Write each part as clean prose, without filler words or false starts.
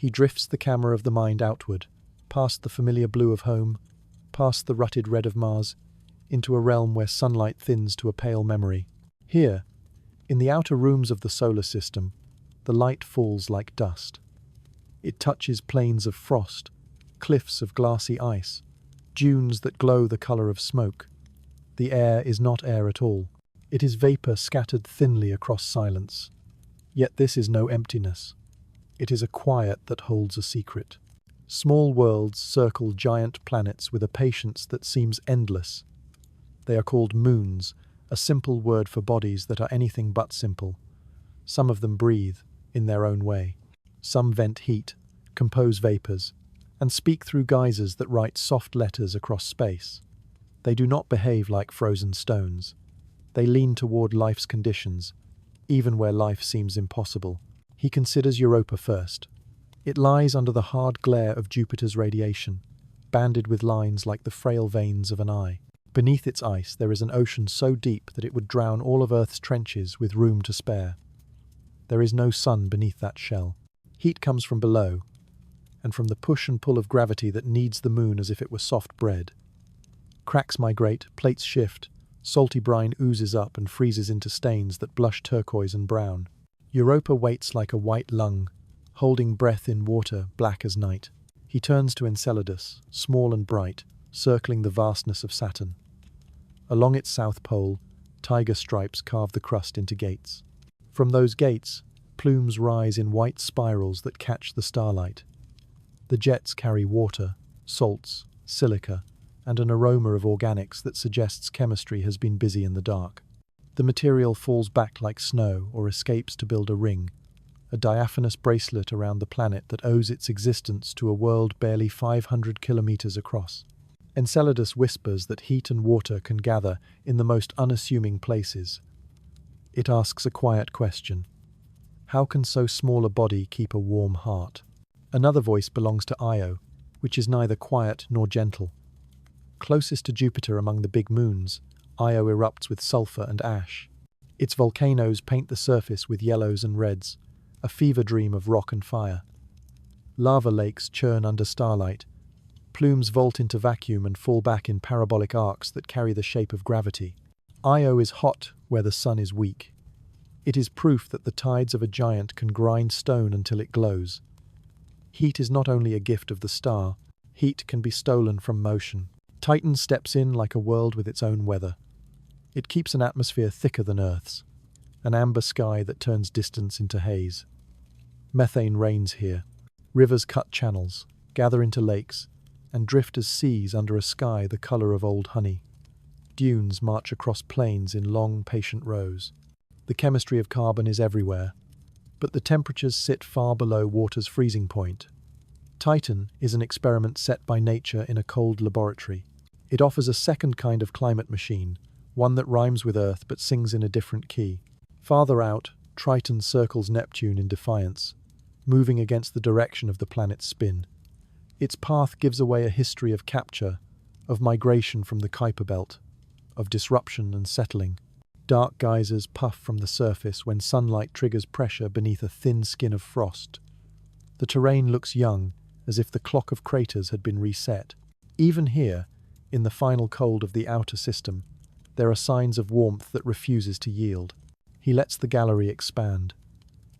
He drifts the camera of the mind outward, past the familiar blue of home, past the rutted red of Mars, into a realm where sunlight thins to a pale memory. Here, in the outer rooms of the solar system, the light falls like dust. It touches plains of frost, cliffs of glassy ice, dunes that glow the color of smoke. The air is not air at all. It is vapor scattered thinly across silence. Yet this is no emptiness. It is a quiet that holds a secret. Small worlds circle giant planets with a patience that seems endless. They are called moons, a simple word for bodies that are anything but simple. Some of them breathe, in their own way. Some vent heat, compose vapors, and speak through geysers that write soft letters across space. They do not behave like frozen stones. They lean toward life's conditions, even where life seems impossible. He considers Europa first. It lies under the hard glare of Jupiter's radiation, banded with lines like the frail veins of an eye. Beneath its ice there is an ocean so deep that it would drown all of Earth's trenches with room to spare. There is no sun beneath that shell. Heat comes from below, and from the push and pull of gravity that kneads the moon as if it were soft bread. Cracks migrate, plates shift, salty brine oozes up and freezes into stains that blush turquoise and brown. Europa waits like a white lung, holding breath in water black as night. He turns to Enceladus, small and bright, circling the vastness of Saturn. Along its south pole, tiger stripes carve the crust into gates. From those gates, plumes rise in white spirals that catch the starlight. The jets carry water, salts, silica, and an aroma of organics that suggests chemistry has been busy in the dark. The material falls back like snow or escapes to build a ring, a diaphanous bracelet around the planet that owes its existence to a world barely 500 kilometers across. Enceladus whispers that heat and water can gather in the most unassuming places. It asks a quiet question. How can so small a body keep a warm heart? Another voice belongs to Io, which is neither quiet nor gentle. Closest to Jupiter among the big moons, Io erupts with sulfur and ash. Its volcanoes paint the surface with yellows and reds, a fever dream of rock and fire. Lava lakes churn under starlight. Plumes vault into vacuum and fall back in parabolic arcs that carry the shape of gravity. Io is hot where the sun is weak. It is proof that the tides of a giant can grind stone until it glows. Heat is not only a gift of the star, heat can be stolen from motion. Titan steps in like a world with its own weather. It keeps an atmosphere thicker than Earth's, an amber sky that turns distance into haze. Methane reigns here. Rivers cut channels, gather into lakes, and drift as seas under a sky the color of old honey. Dunes march across plains in long, patient rows. The chemistry of carbon is everywhere, but the temperatures sit far below water's freezing point. Titan is an experiment set by nature in a cold laboratory. It offers a second kind of climate machine, one that rhymes with Earth but sings in a different key. Farther out, Triton circles Neptune in defiance, moving against the direction of the planet's spin. Its path gives away a history of capture, of migration from the Kuiper Belt, of disruption and settling. Dark geysers puff from the surface when sunlight triggers pressure beneath a thin skin of frost. The terrain looks young, as if the clock of craters had been reset. Even here, in the final cold of the outer system, there are signs of warmth that refuses to yield. He lets the gallery expand.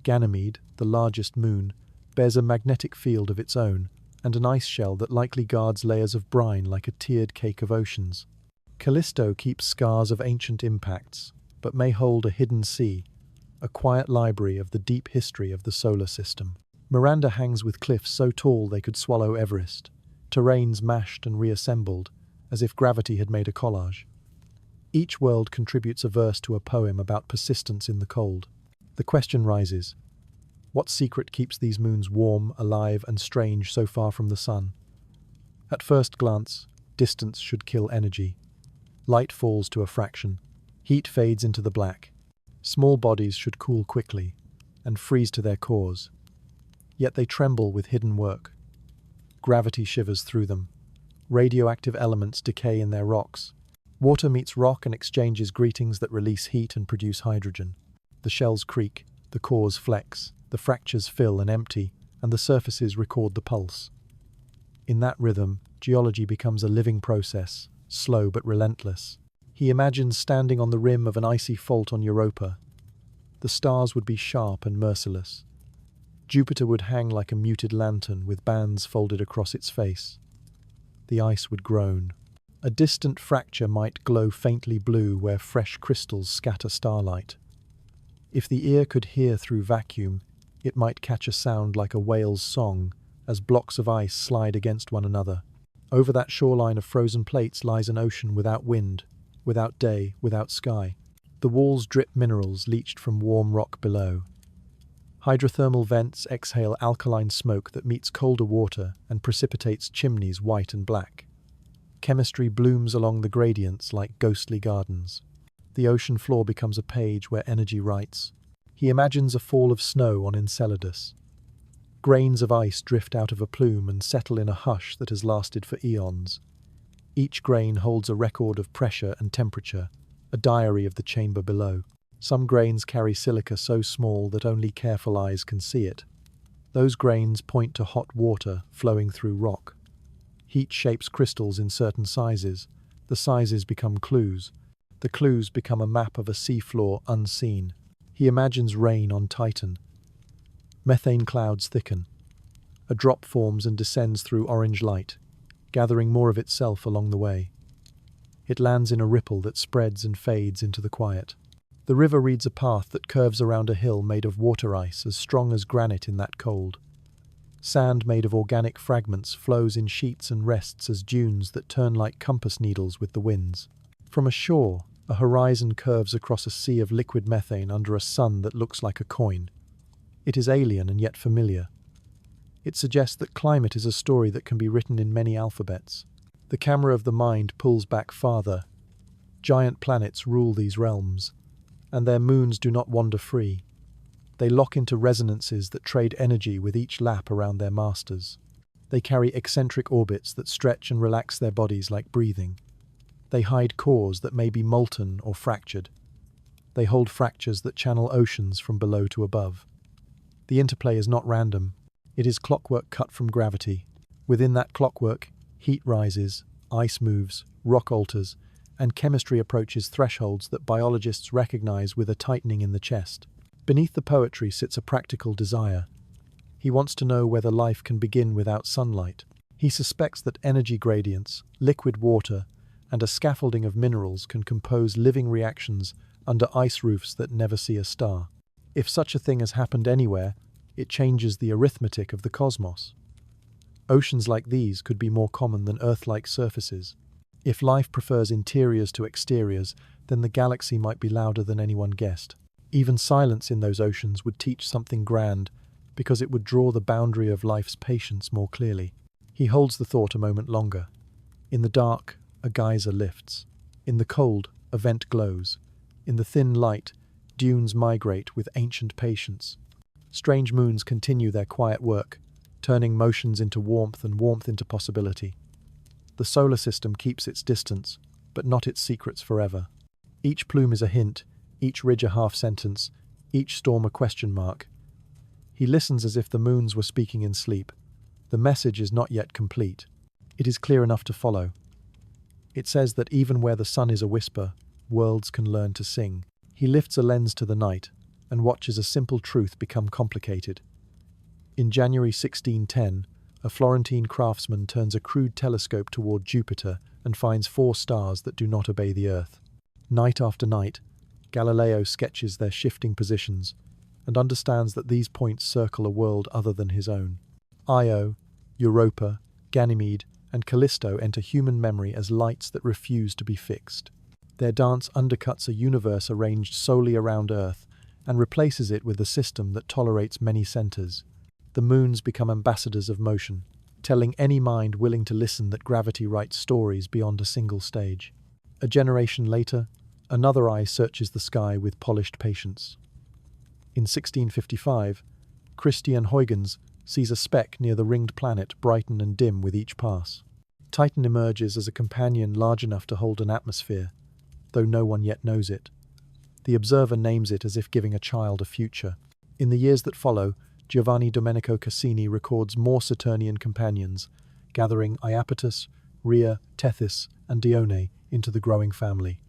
Ganymede, the largest moon, bears a magnetic field of its own, and an ice shell that likely guards layers of brine like a tiered cake of oceans. Callisto keeps scars of ancient impacts, but may hold a hidden sea, a quiet library of the deep history of the solar system. Miranda hangs with cliffs so tall they could swallow Everest, terrains mashed and reassembled, as if gravity had made a collage. Each world contributes a verse to a poem about persistence in the cold. The question rises: what secret keeps these moons warm, alive, and strange so far from the sun? At first glance, distance should kill energy. Light falls to a fraction. Heat fades into the black. Small bodies should cool quickly and freeze to their cores. Yet they tremble with hidden work. Gravity shivers through them. Radioactive elements decay in their rocks. Water meets rock and exchanges greetings that release heat and produce hydrogen. The shells creak, the cores flex, the fractures fill and empty, and the surfaces record the pulse. In that rhythm, geology becomes a living process, slow but relentless. He imagines standing on the rim of an icy fault on Europa. The stars would be sharp and merciless. Jupiter would hang like a muted lantern with bands folded across its face. The ice would groan. A distant fracture might glow faintly blue where fresh crystals scatter starlight. If the ear could hear through vacuum, it might catch a sound like a whale's song as blocks of ice slide against one another. Over that shoreline of frozen plates lies an ocean without wind, without day, without sky. The walls drip minerals leached from warm rock below. Hydrothermal vents exhale alkaline smoke that meets colder water and precipitates chimneys white and black. Chemistry blooms along the gradients like ghostly gardens. The ocean floor becomes a page where energy writes. He imagines a fall of snow on Enceladus. Grains of ice drift out of a plume and settle in a hush that has lasted for eons. Each grain holds a record of pressure and temperature, a diary of the chamber below. Some grains carry silica so small that only careful eyes can see it. Those grains point to hot water flowing through rock. Heat shapes crystals in certain sizes. The sizes become clues. The clues become a map of a seafloor unseen. He imagines rain on Titan. Methane clouds thicken. A drop forms and descends through orange light, gathering more of itself along the way. It lands in a ripple that spreads and fades into the quiet. The river reads a path that curves around a hill made of water ice as strong as granite in that cold. Sand made of organic fragments flows in sheets and rests as dunes that turn like compass needles with the winds. From ashore, a horizon curves across a sea of liquid methane under a sun that looks like a coin. It is alien and yet familiar. It suggests that climate is a story that can be written in many alphabets. The camera of the mind pulls back farther. Giant planets rule these realms, and their moons do not wander free. They lock into resonances that trade energy with each lap around their masters. They carry eccentric orbits that stretch and relax their bodies like breathing. They hide cores that may be molten or fractured. They hold fractures that channel oceans from below to above. The interplay is not random. It is clockwork cut from gravity. Within that clockwork, heat rises, ice moves, rock alters, and chemistry approaches thresholds that biologists recognize with a tightening in the chest. Beneath the poetry sits a practical desire. He wants to know whether life can begin without sunlight. He suspects that energy gradients, liquid water, and a scaffolding of minerals can compose living reactions under ice roofs that never see a star. If such a thing has happened anywhere, it changes the arithmetic of the cosmos. Oceans like these could be more common than Earth-like surfaces. If life prefers interiors to exteriors, then the galaxy might be louder than anyone guessed. Even silence in those oceans would teach something grand, because it would draw the boundary of life's patience more clearly. He holds the thought a moment longer. In the dark, a geyser lifts. In the cold, a vent glows. In the thin light, dunes migrate with ancient patience. Strange moons continue their quiet work, turning motions into warmth and warmth into possibility. The solar system keeps its distance, but not its secrets forever. Each plume is a hint, each ridge a half-sentence, each storm a question mark. He listens as if the moons were speaking in sleep. The message is not yet complete. It is clear enough to follow. It says that even where the sun is a whisper, worlds can learn to sing. He lifts a lens to the night and watches a simple truth become complicated. In January 1610, a Florentine craftsman turns a crude telescope toward Jupiter and finds 4 stars that do not obey the Earth. Night after night, Galileo sketches their shifting positions and understands that these points circle a world other than his own. Io, Europa, Ganymede, and Callisto enter human memory as lights that refuse to be fixed. Their dance undercuts a universe arranged solely around Earth and replaces it with a system that tolerates many centers. The moons become ambassadors of motion, telling any mind willing to listen that gravity writes stories beyond a single stage. A generation later, another eye searches the sky with polished patience. In 1655, Christian Huygens sees a speck near the ringed planet brighten and dim with each pass. Titan emerges as a companion large enough to hold an atmosphere, though no one yet knows it. The observer names it as if giving a child a future. In the years that follow, Giovanni Domenico Cassini records more Saturnian companions, gathering Iapetus, Rhea, Tethys, and Dione into the growing family.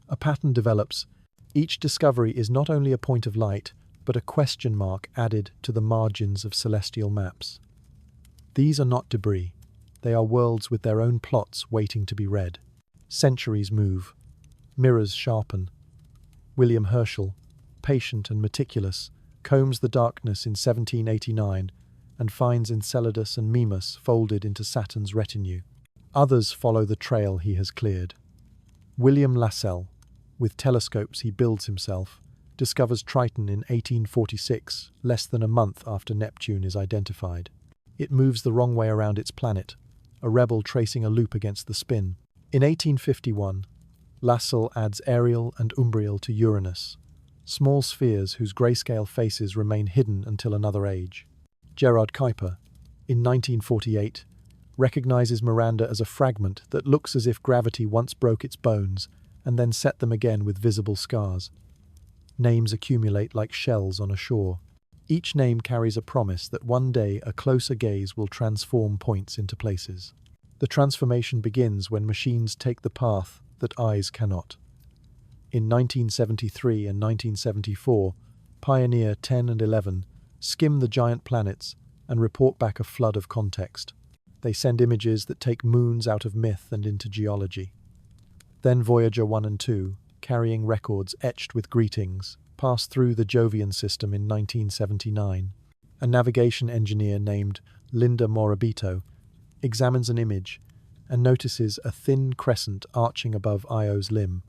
A pattern develops. Each discovery is not only a point of light, but a question mark added to the margins of celestial maps. These are not debris. They are worlds with their own plots waiting to be read. Centuries move. Mirrors sharpen. William Herschel, patient and meticulous, combs the darkness in 1789 and finds Enceladus and Mimas folded into Saturn's retinue. Others follow the trail he has cleared. William Lassell, with telescopes he builds himself, discovers Triton in 1846, less than a month after Neptune is identified. It moves the wrong way around its planet, a rebel tracing a loop against the spin. In 1851, Lassell adds Ariel and Umbriel to Uranus, small spheres whose grayscale faces remain hidden until another age. Gerard Kuiper, in 1948, recognizes Miranda as a fragment that looks as if gravity once broke its bones and then set them again with visible scars. Names accumulate like shells on a shore. Each name carries a promise that one day a closer gaze will transform points into places. The transformation begins when machines take the path that eyes cannot. In 1973 and 1974, Pioneer 10 and 11 skim the giant planets and report back a flood of context. They send images that take moons out of myth and into geology. Then Voyager 1 and 2, carrying records etched with greetings, pass through the Jovian system in 1979. A navigation engineer named Linda Morabito examines an image and notices a thin crescent arching above Io's limb.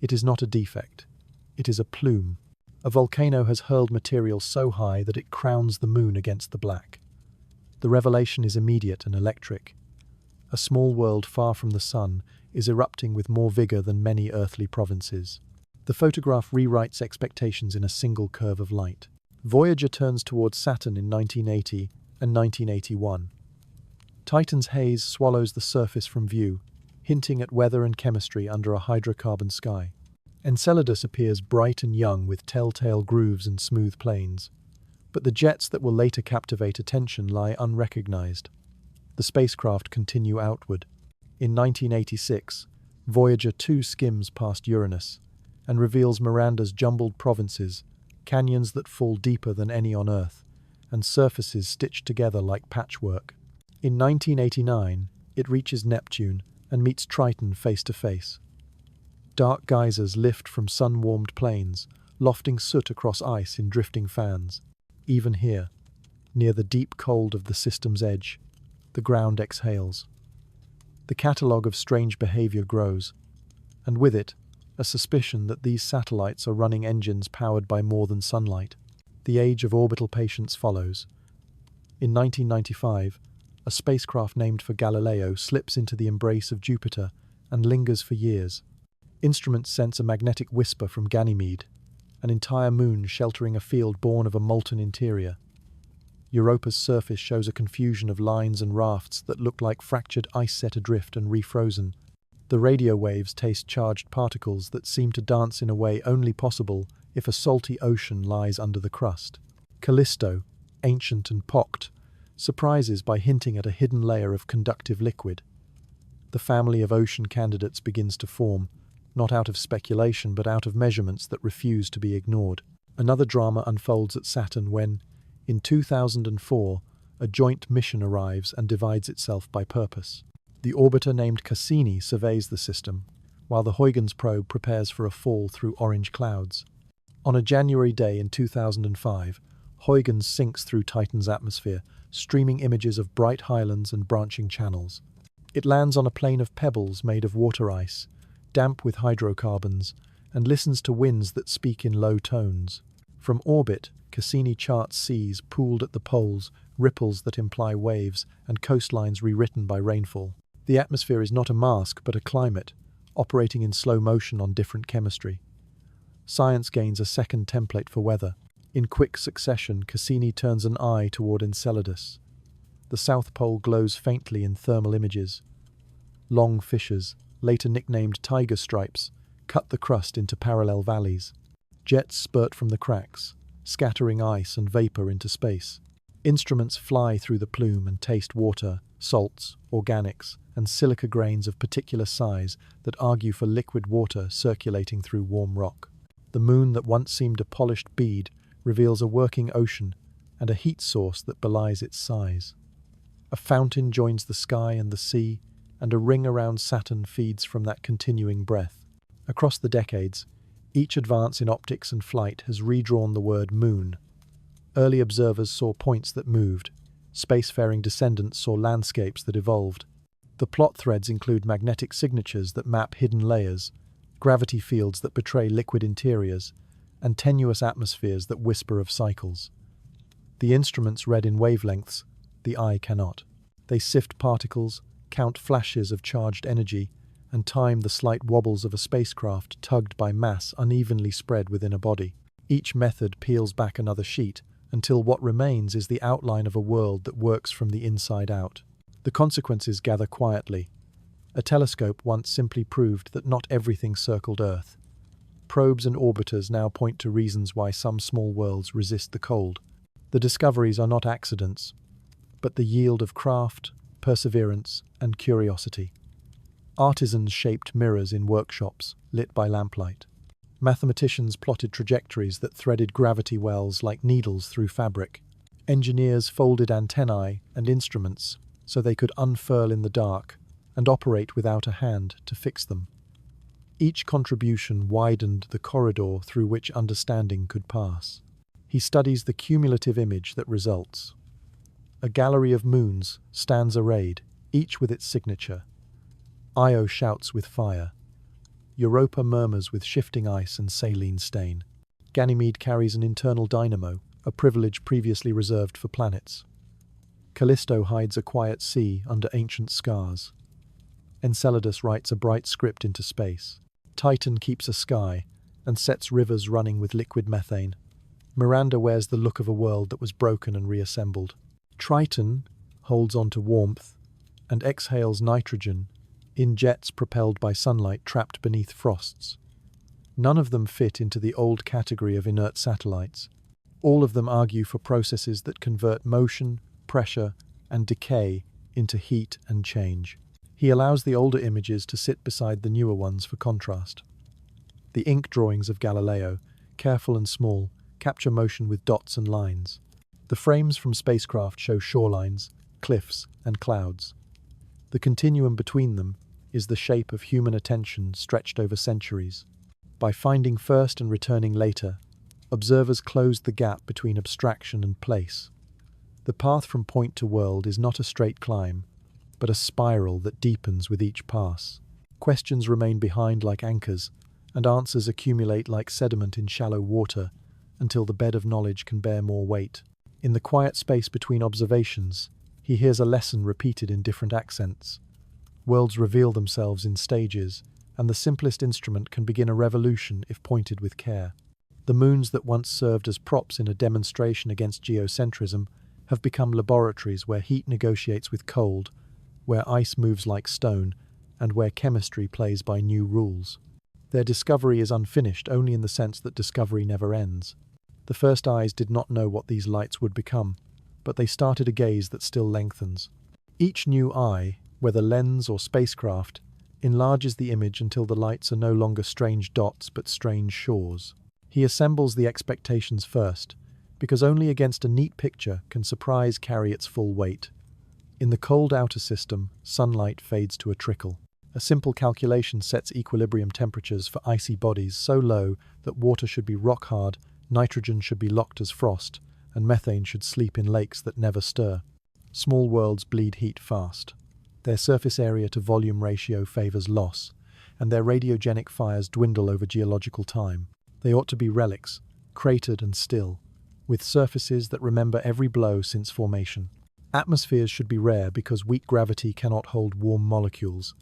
It is not a defect. It is a plume. A volcano has hurled material so high that it crowns the moon against the black. The revelation is immediate and electric. A small world far from the sun is erupting with more vigor than many earthly provinces. The photograph rewrites expectations in a single curve of light. Voyager turns towards Saturn in 1980 and 1981. Titan's haze swallows the surface from view, hinting at weather and chemistry under a hydrocarbon sky. Enceladus appears bright and young with telltale grooves and smooth plains. But the jets that will later captivate attention lie unrecognized. The spacecraft continue outward. In 1986, Voyager 2 skims past Uranus and reveals Miranda's jumbled provinces, canyons that fall deeper than any on Earth, and surfaces stitched together like patchwork. In 1989, it reaches Neptune and meets Triton face to face. Dark geysers lift from sun-warmed plains, lofting soot across ice in drifting fans. Even here, near the deep cold of the system's edge, the ground exhales. The catalogue of strange behavior grows, and with it, a suspicion that these satellites are running engines powered by more than sunlight. The age of orbital patience follows. In 1995, a spacecraft named for Galileo slips into the embrace of Jupiter and lingers for years. Instruments sense a magnetic whisper from Ganymede, an entire moon sheltering a field born of a molten interior. Europa's surface shows a confusion of lines and rafts that look like fractured ice set adrift and refrozen. The radio waves taste charged particles that seem to dance in a way only possible if a salty ocean lies under the crust. Callisto, ancient and pocked, surprises by hinting at a hidden layer of conductive liquid. The family of ocean candidates begins to form, not out of speculation but out of measurements that refuse to be ignored. Another drama unfolds at Saturn when, in 2004, a joint mission arrives and divides itself by purpose. The orbiter named Cassini surveys the system, while the Huygens probe prepares for a fall through orange clouds. On a January day in 2005, Huygens sinks through Titan's atmosphere, streaming images of bright highlands and branching channels. It lands on a plain of pebbles made of water ice, damp with hydrocarbons, and listens to winds that speak in low tones. From orbit, Cassini charts seas pooled at the poles, ripples that imply waves, and coastlines rewritten by rainfall. The atmosphere is not a mask but a climate, operating in slow motion on different chemistry. Science gains a second template for weather. In quick succession, Cassini turns an eye toward Enceladus. The South Pole glows faintly in thermal images. Long fissures, later nicknamed tiger stripes, cut the crust into parallel valleys. Jets spurt from the cracks, scattering ice and vapor into space. Instruments fly through the plume and taste water, salts, organics, and silica grains of particular size that argue for liquid water circulating through warm rock. The moon that once seemed a polished bead reveals a working ocean and a heat source that belies its size. A fountain joins the sky and the sea, and a ring around Saturn feeds from that continuing breath. Across the decades, each advance in optics and flight has redrawn the word moon. Early observers saw points that moved. Spacefaring descendants saw landscapes that evolved. The plot threads include magnetic signatures that map hidden layers, gravity fields that betray liquid interiors, and tenuous atmospheres that whisper of cycles. The instruments read in wavelengths, the eye cannot. They sift particles, count flashes of charged energy, and time the slight wobbles of a spacecraft tugged by mass unevenly spread within a body. Each method peels back another sheet, until what remains is the outline of a world that works from the inside out. The consequences gather quietly. A telescope once simply proved that not everything circled Earth. Probes and orbiters now point to reasons why some small worlds resist the cold. The discoveries are not accidents, but the yield of craft, perseverance, and curiosity. Artisans shaped mirrors in workshops, lit by lamplight. Mathematicians plotted trajectories that threaded gravity wells like needles through fabric. Engineers folded antennae and instruments so they could unfurl in the dark and operate without a hand to fix them. Each contribution widened the corridor through which understanding could pass. He studies the cumulative image that results. A gallery of moons stands arrayed, each with its signature. Io shouts with fire. Europa murmurs with shifting ice and saline stain. Ganymede carries an internal dynamo, a privilege previously reserved for planets. Callisto hides a quiet sea under ancient scars. Enceladus writes a bright script into space. Titan keeps a sky and sets rivers running with liquid methane. Miranda wears the look of a world that was broken and reassembled. Triton holds on to warmth and exhales nitrogen in jets propelled by sunlight trapped beneath frosts. None of them fit into the old category of inert satellites. All of them argue for processes that convert motion, pressure, and decay into heat and change. He allows the older images to sit beside the newer ones for contrast. The ink drawings of Galileo, careful and small, capture motion with dots and lines. The frames from spacecraft show shorelines, cliffs, and clouds. The continuum between them is the shape of human attention stretched over centuries. By finding first and returning later, observers closed the gap between abstraction and place. The path from point to world is not a straight climb, but a spiral that deepens with each pass. Questions remain behind like anchors, and answers accumulate like sediment in shallow water until the bed of knowledge can bear more weight. In the quiet space between observations, he hears a lesson repeated in different accents. Worlds reveal themselves in stages, and the simplest instrument can begin a revolution if pointed with care. The moons that once served as props in a demonstration against geocentrism have become laboratories where heat negotiates with cold, where ice moves like stone, and where chemistry plays by new rules. Their discovery is unfinished only in the sense that discovery never ends. The first eyes did not know what these lights would become, but they started a gaze that still lengthens. Each new eye, whether lens or spacecraft, enlarges the image until the lights are no longer strange dots but strange shores. He assembles the expectations first, because only against a neat picture can surprise carry its full weight. In the cold outer system, sunlight fades to a trickle. A simple calculation sets equilibrium temperatures for icy bodies so low that water should be rock hard, nitrogen should be locked as frost, and methane should sleep in lakes that never stir. Small worlds bleed heat fast. Their surface area to volume ratio favors loss, and their radiogenic fires dwindle over geological time. They ought to be relics, cratered and still, with surfaces that remember every blow since formation. Atmospheres should be rare because weak gravity cannot hold warm molecules,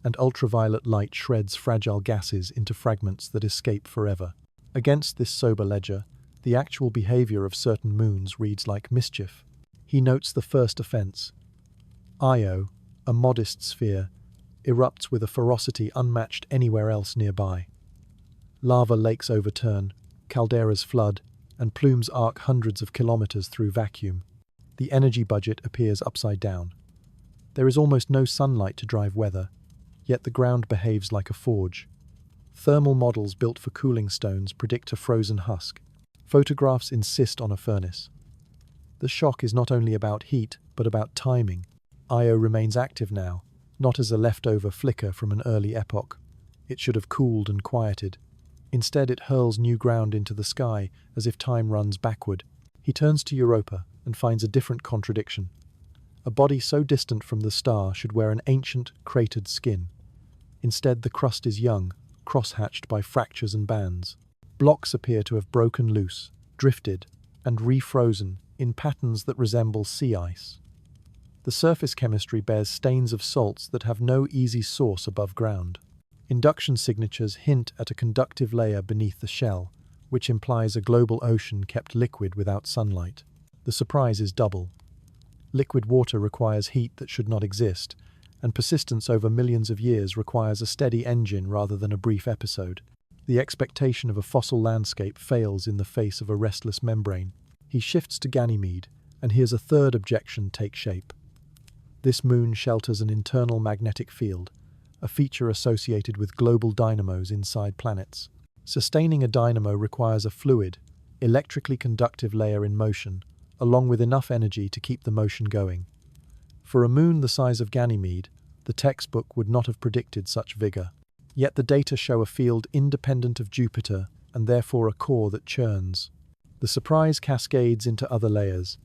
and ultraviolet light shreds fragile gases into fragments that escape forever. Against this sober ledger, the actual behavior of certain moons reads like mischief. He notes the first offense. Io, a modest sphere, erupts with a ferocity unmatched anywhere else nearby. Lava lakes overturn, calderas flood, and plumes arc hundreds of kilometers through vacuum. The energy budget appears upside down. There is almost no sunlight to drive weather, yet the ground behaves like a forge. Thermal models built for cooling stones predict a frozen husk. Photographs insist on a furnace. The shock is not only about heat, but about timing. Io remains active now, not as a leftover flicker from an early epoch. It should have cooled and quieted. Instead, it hurls new ground into the sky, as if time runs backward. He turns to Europa and finds a different contradiction. A body so distant from the star should wear an ancient, cratered skin. Instead, the crust is young, cross-hatched by fractures and bands. Blocks appear to have broken loose, drifted, and refrozen in patterns that resemble sea ice. The surface chemistry bears stains of salts that have no easy source above ground. Induction signatures hint at a conductive layer beneath the shell, which implies a global ocean kept liquid without sunlight. The surprise is double. Liquid water requires heat that should not exist, and persistence over millions of years requires a steady engine rather than a brief episode. The expectation of a fossil landscape fails in the face of a restless membrane. He shifts to Ganymede, and hears a third objection take shape. This moon shelters an internal magnetic field, a feature associated with global dynamos inside planets. Sustaining a dynamo requires a fluid, electrically conductive layer in motion, along with enough energy to keep the motion going. For a moon the size of Ganymede, the textbook would not have predicted such vigor. Yet the data show a field independent of Jupiter and therefore a core that churns. The surprise cascades into other layers.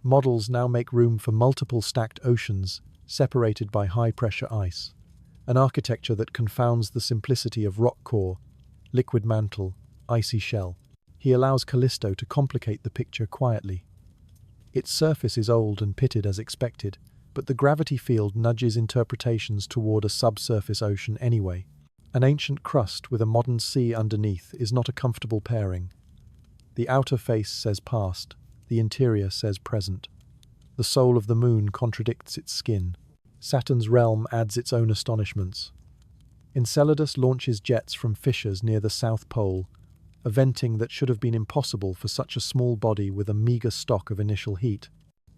Models now make room for multiple stacked oceans, separated by high-pressure ice. An architecture that confounds the simplicity of rock core, liquid mantle, icy shell. He allows Callisto to complicate the picture quietly. Its surface is old and pitted as expected, but the gravity field nudges interpretations toward a subsurface ocean anyway. An ancient crust with a modern sea underneath is not a comfortable pairing. The outer face says past, the interior says present. The soul of the moon contradicts its skin. Saturn's realm adds its own astonishments. Enceladus launches jets from fissures near the South Pole, a venting that should have been impossible for such a small body with a meager stock of initial heat.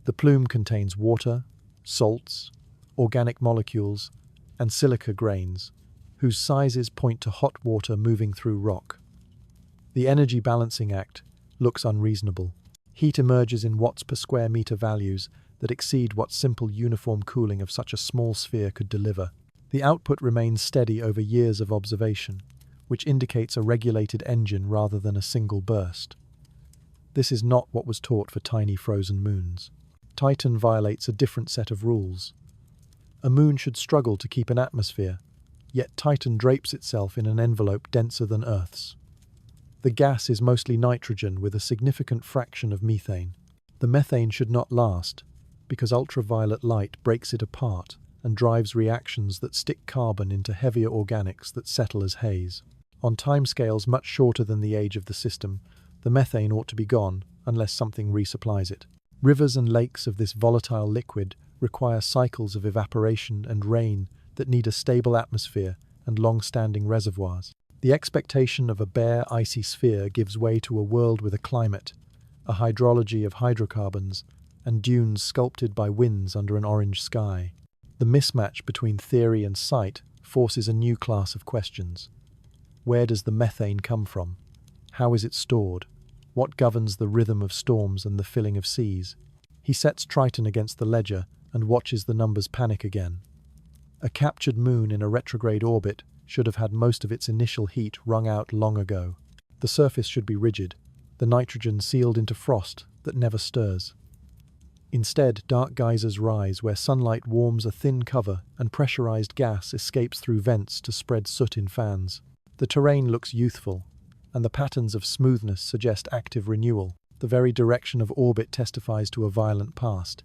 The plume contains water, salts, organic molecules, and silica grains, whose sizes point to hot water moving through rock. The energy balancing act looks unreasonable. Heat emerges in watts per square meter values that exceed what simple uniform cooling of such a small sphere could deliver. The output remains steady over years of observation, which indicates a regulated engine rather than a single burst. This is not what was taught for tiny frozen moons. Titan violates a different set of rules. A moon should struggle to keep an atmosphere, yet Titan drapes itself in an envelope denser than Earth's. The gas is mostly nitrogen with a significant fraction of methane. The methane should not last, because ultraviolet light breaks it apart and drives reactions that stick carbon into heavier organics that settle as haze. On timescales much shorter than the age of the system, the methane ought to be gone unless something resupplies it. Rivers and lakes of this volatile liquid require cycles of evaporation and rain that need a stable atmosphere and long-standing reservoirs. The expectation of a bare, icy sphere gives way to a world with a climate, a hydrology of hydrocarbons, and dunes sculpted by winds under an orange sky. The mismatch between theory and sight forces a new class of questions. Where does the methane come from? How is it stored? What governs the rhythm of storms and the filling of seas? He sets Triton against the ledger and watches the numbers panic again. A captured moon in a retrograde orbit should have had most of its initial heat wrung out long ago. The surface should be rigid, the nitrogen sealed into frost that never stirs. Instead, dark geysers rise where sunlight warms a thin cover and pressurized gas escapes through vents to spread soot in fans. The terrain looks youthful, and the patterns of smoothness suggest active renewal. The very direction of orbit testifies to a violent past.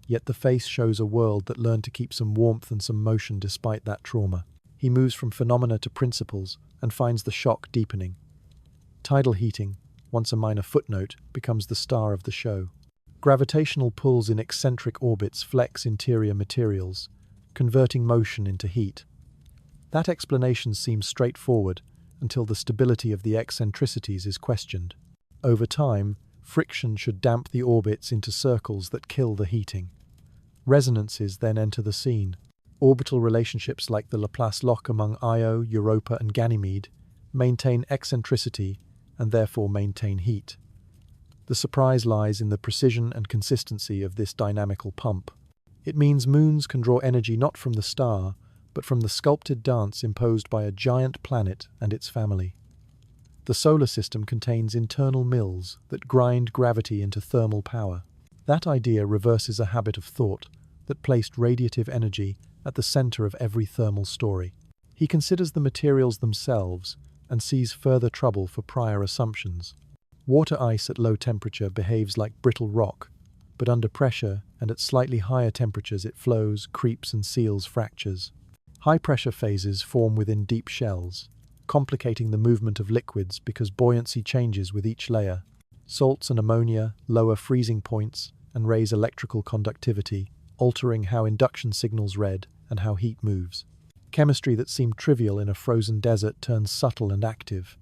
Yet the face shows a world that learned to keep some warmth and some motion despite that trauma. He moves from phenomena to principles and finds the shock deepening. Tidal heating, once a minor footnote, becomes the star of the show. Gravitational pulls in eccentric orbits flex interior materials, converting motion into heat. That explanation seems straightforward until the stability of the eccentricities is questioned. Over time, friction should damp the orbits into circles that kill the heating. Resonances then enter the scene. Orbital relationships like the Laplace lock among Io, Europa and Ganymede maintain eccentricity and therefore maintain heat. The surprise lies in the precision and consistency of this dynamical pump. It means moons can draw energy not from the star, but from the sculpted dance imposed by a giant planet and its family. The solar system contains internal mills that grind gravity into thermal power. That idea reverses a habit of thought that placed radiative energy at the center of every thermal story. He considers the materials themselves and sees further trouble for prior assumptions. Water ice at low temperature behaves like brittle rock, but under pressure and at slightly higher temperatures it flows, creeps and seals fractures. High-pressure phases form within deep shells, complicating the movement of liquids because buoyancy changes with each layer. Salts and ammonia lower freezing points and raise electrical conductivity, altering how induction signals read and how heat moves. Chemistry that seemed trivial in a frozen desert turns subtle and active.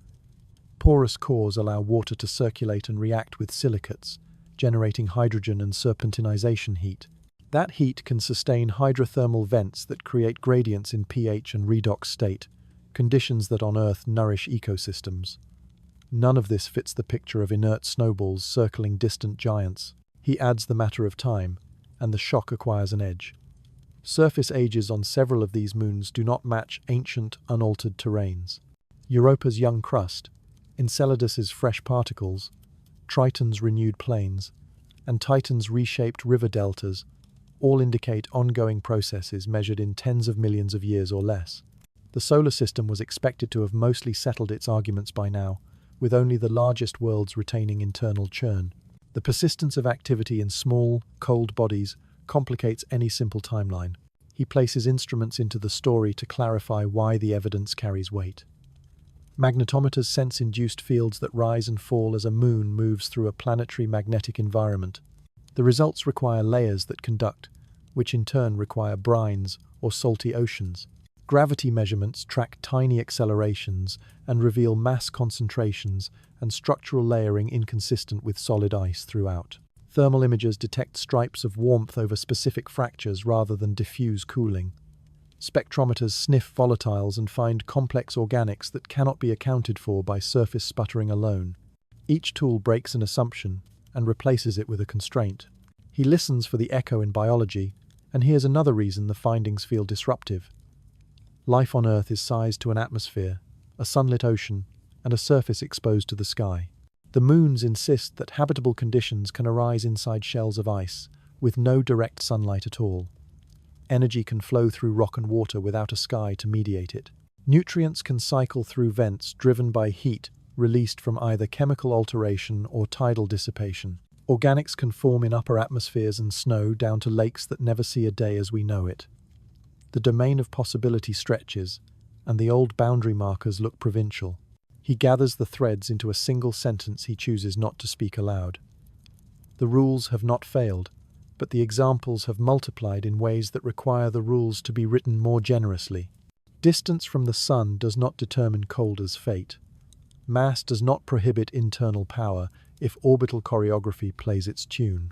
Porous cores allow water to circulate and react with silicates, generating hydrogen and serpentinization heat. That heat can sustain hydrothermal vents that create gradients in pH and redox state, conditions that on Earth nourish ecosystems. None of this fits the picture of inert snowballs circling distant giants. He adds the matter of time, and the shock acquires an edge. Surface ages on several of these moons do not match ancient, unaltered terrains. Europa's young crust, Enceladus's fresh particles, Triton's renewed plains, and Titan's reshaped river deltas all indicate ongoing processes measured in tens of millions of years or less. The solar system was expected to have mostly settled its arguments by now, with only the largest worlds retaining internal churn. The persistence of activity in small, cold bodies complicates any simple timeline. He places instruments into the story to clarify why the evidence carries weight. Magnetometers sense induced fields that rise and fall as a moon moves through a planetary magnetic environment. The results require layers that conduct, which in turn require brines or salty oceans. Gravity measurements track tiny accelerations and reveal mass concentrations and structural layering inconsistent with solid ice throughout. Thermal imagers detect stripes of warmth over specific fractures rather than diffuse cooling. Spectrometers sniff volatiles and find complex organics that cannot be accounted for by surface sputtering alone. Each tool breaks an assumption and replaces it with a constraint. He listens for the echo in biology, and here's another reason the findings feel disruptive. Life on Earth is sized to an atmosphere, a sunlit ocean, and a surface exposed to the sky. The moons insist that habitable conditions can arise inside shells of ice, with no direct sunlight at all. Energy can flow through rock and water without a sky to mediate it. Nutrients can cycle through vents driven by heat released from either chemical alteration or tidal dissipation. Organics can form in upper atmospheres and snow down to lakes that never see a day as we know it. The domain of possibility stretches, and the old boundary markers look provincial. He gathers the threads into a single sentence he chooses not to speak aloud. The rules have not failed, but the examples have multiplied in ways that require the rules to be written more generously. Distance from the sun does not determine Calder's fate. Mass does not prohibit internal power if orbital choreography plays its tune.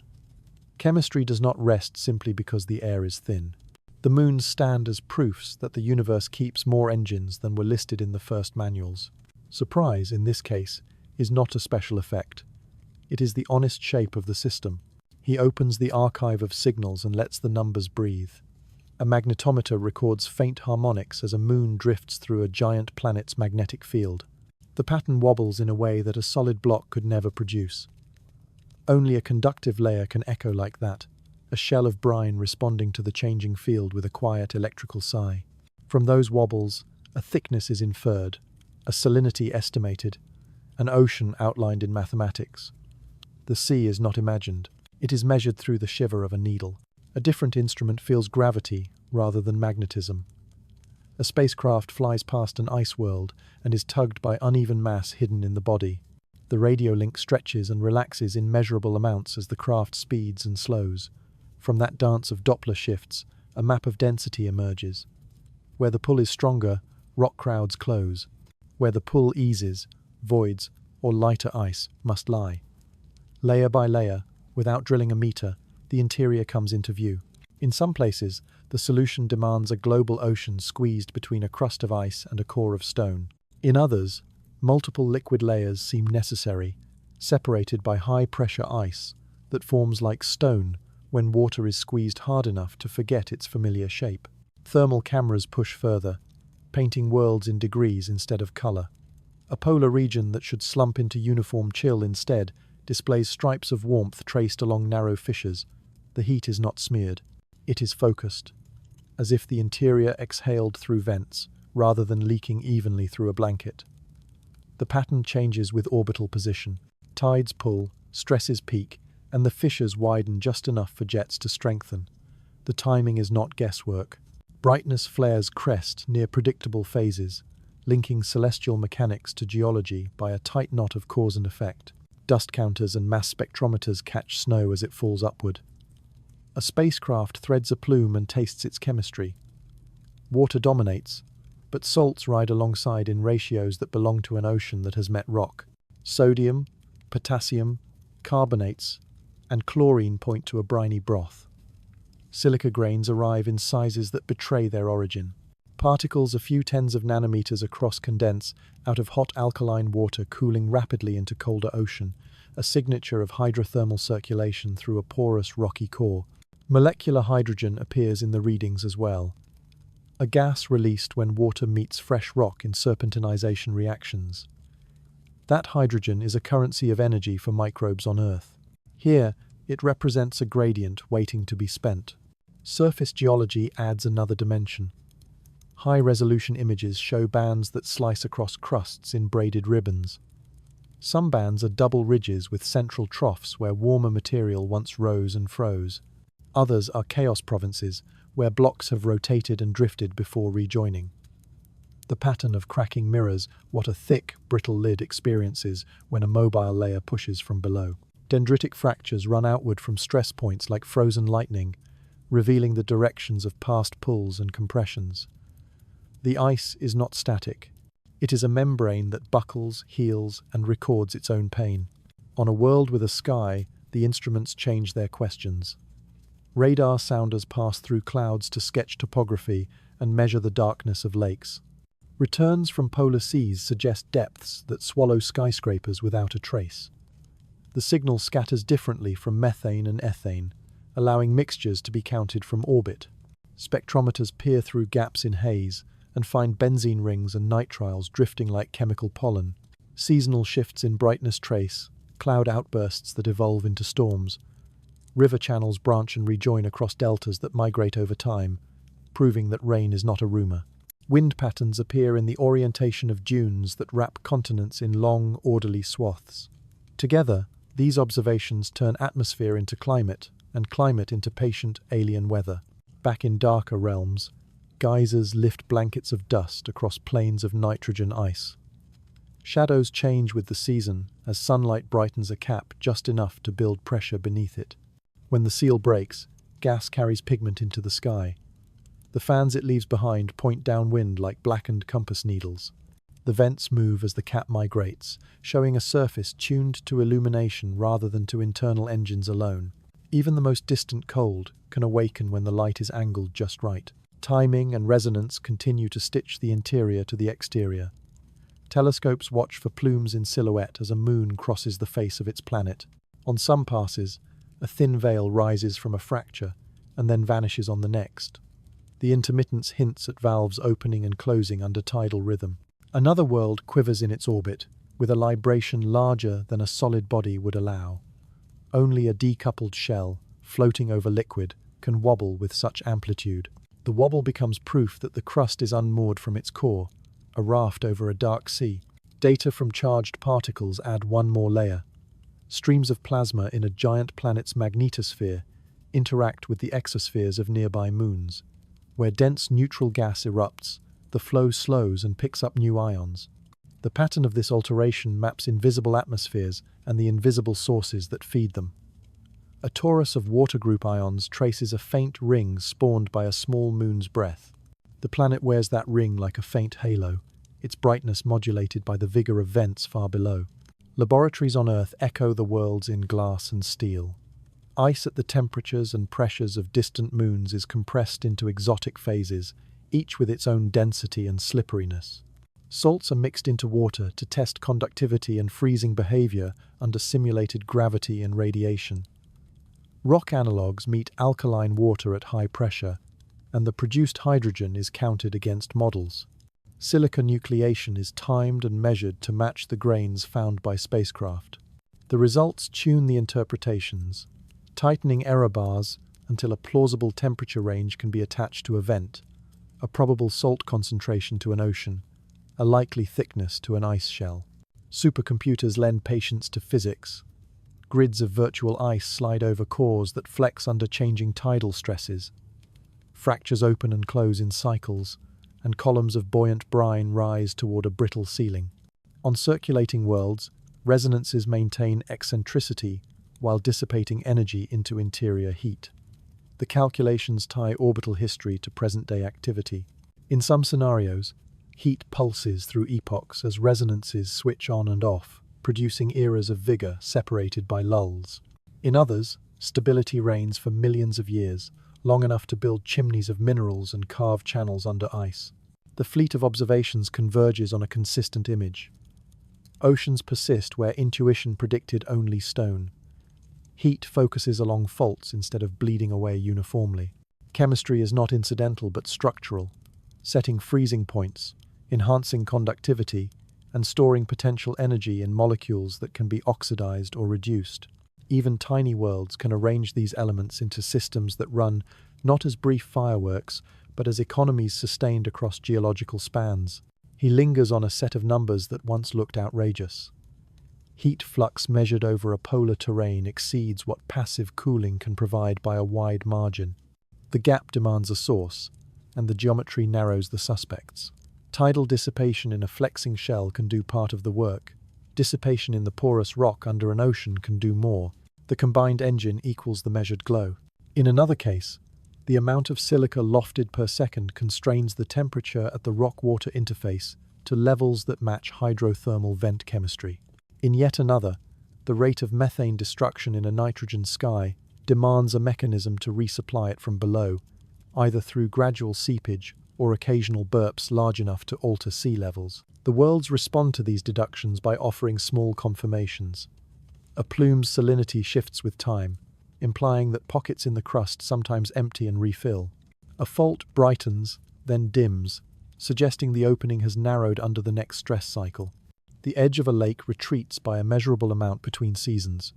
Chemistry does not rest simply because the air is thin. The moons stand as proofs that the universe keeps more engines than were listed in the first manuals. Surprise, in this case, is not a special effect. It is the honest shape of the system. He opens the archive of signals and lets the numbers breathe. A magnetometer records faint harmonics as a moon drifts through a giant planet's magnetic field. The pattern wobbles in a way that a solid block could never produce. Only a conductive layer can echo like that, a shell of brine responding to the changing field with a quiet electrical sigh. From those wobbles, a thickness is inferred, a salinity estimated, an ocean outlined in mathematics. The sea is not imagined. It is measured through the shiver of a needle. A different instrument feels gravity rather than magnetism. A spacecraft flies past an ice world and is tugged by uneven mass hidden in the body. The radio link stretches and relaxes in measurable amounts as the craft speeds and slows. From that dance of Doppler shifts, a map of density emerges. Where the pull is stronger, rock crowds close. Where the pull eases, voids or lighter ice must lie. Layer by layer, without drilling a meter, the interior comes into view. In some places, the solution demands a global ocean squeezed between a crust of ice and a core of stone. In others, multiple liquid layers seem necessary, separated by high-pressure ice that forms like stone when water is squeezed hard enough to forget its familiar shape. Thermal cameras push further, painting worlds in degrees instead of color. A polar region that should slump into uniform chill instead displays stripes of warmth traced along narrow fissures. The heat is not smeared. It is focused, as if the interior exhaled through vents, rather than leaking evenly through a blanket. The pattern changes with orbital position. Tides pull, stresses peak, and the fissures widen just enough for jets to strengthen. The timing is not guesswork. Brightness flares crest near predictable phases, linking celestial mechanics to geology by a tight knot of cause and effect. Dust counters and mass spectrometers catch snow as it falls upward. A spacecraft threads a plume and tastes its chemistry. Water dominates, but salts ride alongside in ratios that belong to an ocean that has met rock. Sodium, potassium, carbonates, and chlorine point to a briny broth. Silica grains arrive in sizes that betray their origin. Particles a few tens of nanometers across condense out of hot alkaline water cooling rapidly into colder ocean, a signature of hydrothermal circulation through a porous rocky core. Molecular hydrogen appears in the readings as well, a gas released when water meets fresh rock in serpentinization reactions. That hydrogen is a currency of energy for microbes on Earth. Here, it represents a gradient waiting to be spent. Surface geology adds another dimension. High-resolution images show bands that slice across crusts in braided ribbons. Some bands are double ridges with central troughs where warmer material once rose and froze. Others are chaos provinces, where blocks have rotated and drifted before rejoining. The pattern of cracking mirrors what a thick, brittle lid experiences when a mobile layer pushes from below. Dendritic fractures run outward from stress points like frozen lightning, revealing the directions of past pulls and compressions. The ice is not static. It is a membrane that buckles, heals, and records its own pain. On a world with a sky, the instruments change their questions. Radar sounders pass through clouds to sketch topography and measure the darkness of lakes. Returns from polar seas suggest depths that swallow skyscrapers without a trace. The signal scatters differently from methane and ethane, allowing mixtures to be counted from orbit. Spectrometers peer through gaps in haze and find benzene rings and nitriles drifting like chemical pollen. Seasonal shifts in brightness trace, cloud outbursts that evolve into storms. River channels branch and rejoin across deltas that migrate over time, proving that rain is not a rumor. Wind patterns appear in the orientation of dunes that wrap continents in long, orderly swaths. Together, these observations turn atmosphere into climate, and climate into patient alien weather. Back in darker realms, geysers lift blankets of dust across plains of nitrogen ice. Shadows change with the season as sunlight brightens a cap just enough to build pressure beneath it. When the seal breaks, gas carries pigment into the sky. The fans it leaves behind point downwind like blackened compass needles. The vents move as the cap migrates, showing a surface tuned to illumination rather than to internal engines alone. Even the most distant cold can awaken when the light is angled just right. Timing and resonance continue to stitch the interior to the exterior. Telescopes watch for plumes in silhouette as a moon crosses the face of its planet. On some passes, a thin veil rises from a fracture and then vanishes on the next. The intermittence hints at valves opening and closing under tidal rhythm. Another world quivers in its orbit, with a libration larger than a solid body would allow. Only a decoupled shell, floating over liquid, can wobble with such amplitude. The wobble becomes proof that the crust is unmoored from its core, a raft over a dark sea. Data from charged particles add one more layer. Streams of plasma in a giant planet's magnetosphere interact with the exospheres of nearby moons. Where dense neutral gas erupts, the flow slows and picks up new ions. The pattern of this alteration maps invisible atmospheres and the invisible sources that feed them. A torus of water group ions traces a faint ring spawned by a small moon's breath. The planet wears that ring like a faint halo, its brightness modulated by the vigor of vents far below. Laboratories on Earth echo the worlds in glass and steel. Ice at the temperatures and pressures of distant moons is compressed into exotic phases, each with its own density and slipperiness. Salts are mixed into water to test conductivity and freezing behavior under simulated gravity and radiation. Rock analogues meet alkaline water at high pressure, and the produced hydrogen is counted against models. Silica nucleation is timed and measured to match the grains found by spacecraft. The results tune the interpretations, tightening error bars until a plausible temperature range can be attached to a vent, a probable salt concentration to an ocean, a likely thickness to an ice shell. Supercomputers lend patience to physics. Grids of virtual ice slide over cores that flex under changing tidal stresses. Fractures open and close in cycles, and columns of buoyant brine rise toward a brittle ceiling. On circulating worlds, resonances maintain eccentricity while dissipating energy into interior heat. The calculations tie orbital history to present-day activity. In some scenarios, heat pulses through epochs as resonances switch on and off, producing eras of vigor separated by lulls. In others, stability reigns for millions of years, long enough to build chimneys of minerals and carve channels under ice. The fleet of observations converges on a consistent image. Oceans persist where intuition predicted only stone. Heat focuses along faults instead of bleeding away uniformly. Chemistry is not incidental but structural, setting freezing points, enhancing conductivity, and storing potential energy in molecules that can be oxidized or reduced. Even tiny worlds can arrange these elements into systems that run not as brief fireworks, but as economies sustained across geological spans. He lingers on a set of numbers that once looked outrageous. Heat flux measured over a polar terrain exceeds what passive cooling can provide by a wide margin. The gap demands a source, and the geometry narrows the suspects. Tidal dissipation in a flexing shell can do part of the work. Dissipation in the porous rock under an ocean can do more. The combined engine equals the measured glow. In another case, the amount of silica lofted per second constrains the temperature at the rock-water interface to levels that match hydrothermal vent chemistry. In yet another, the rate of methane destruction in a nitrogen sky demands a mechanism to resupply it from below, either through gradual seepage or occasional burps large enough to alter sea levels. The worlds respond to these deductions by offering small confirmations. A plume's salinity shifts with time, implying that pockets in the crust sometimes empty and refill. A fault brightens, then dims, suggesting the opening has narrowed under the next stress cycle. The edge of a lake retreats by a measurable amount between seasons,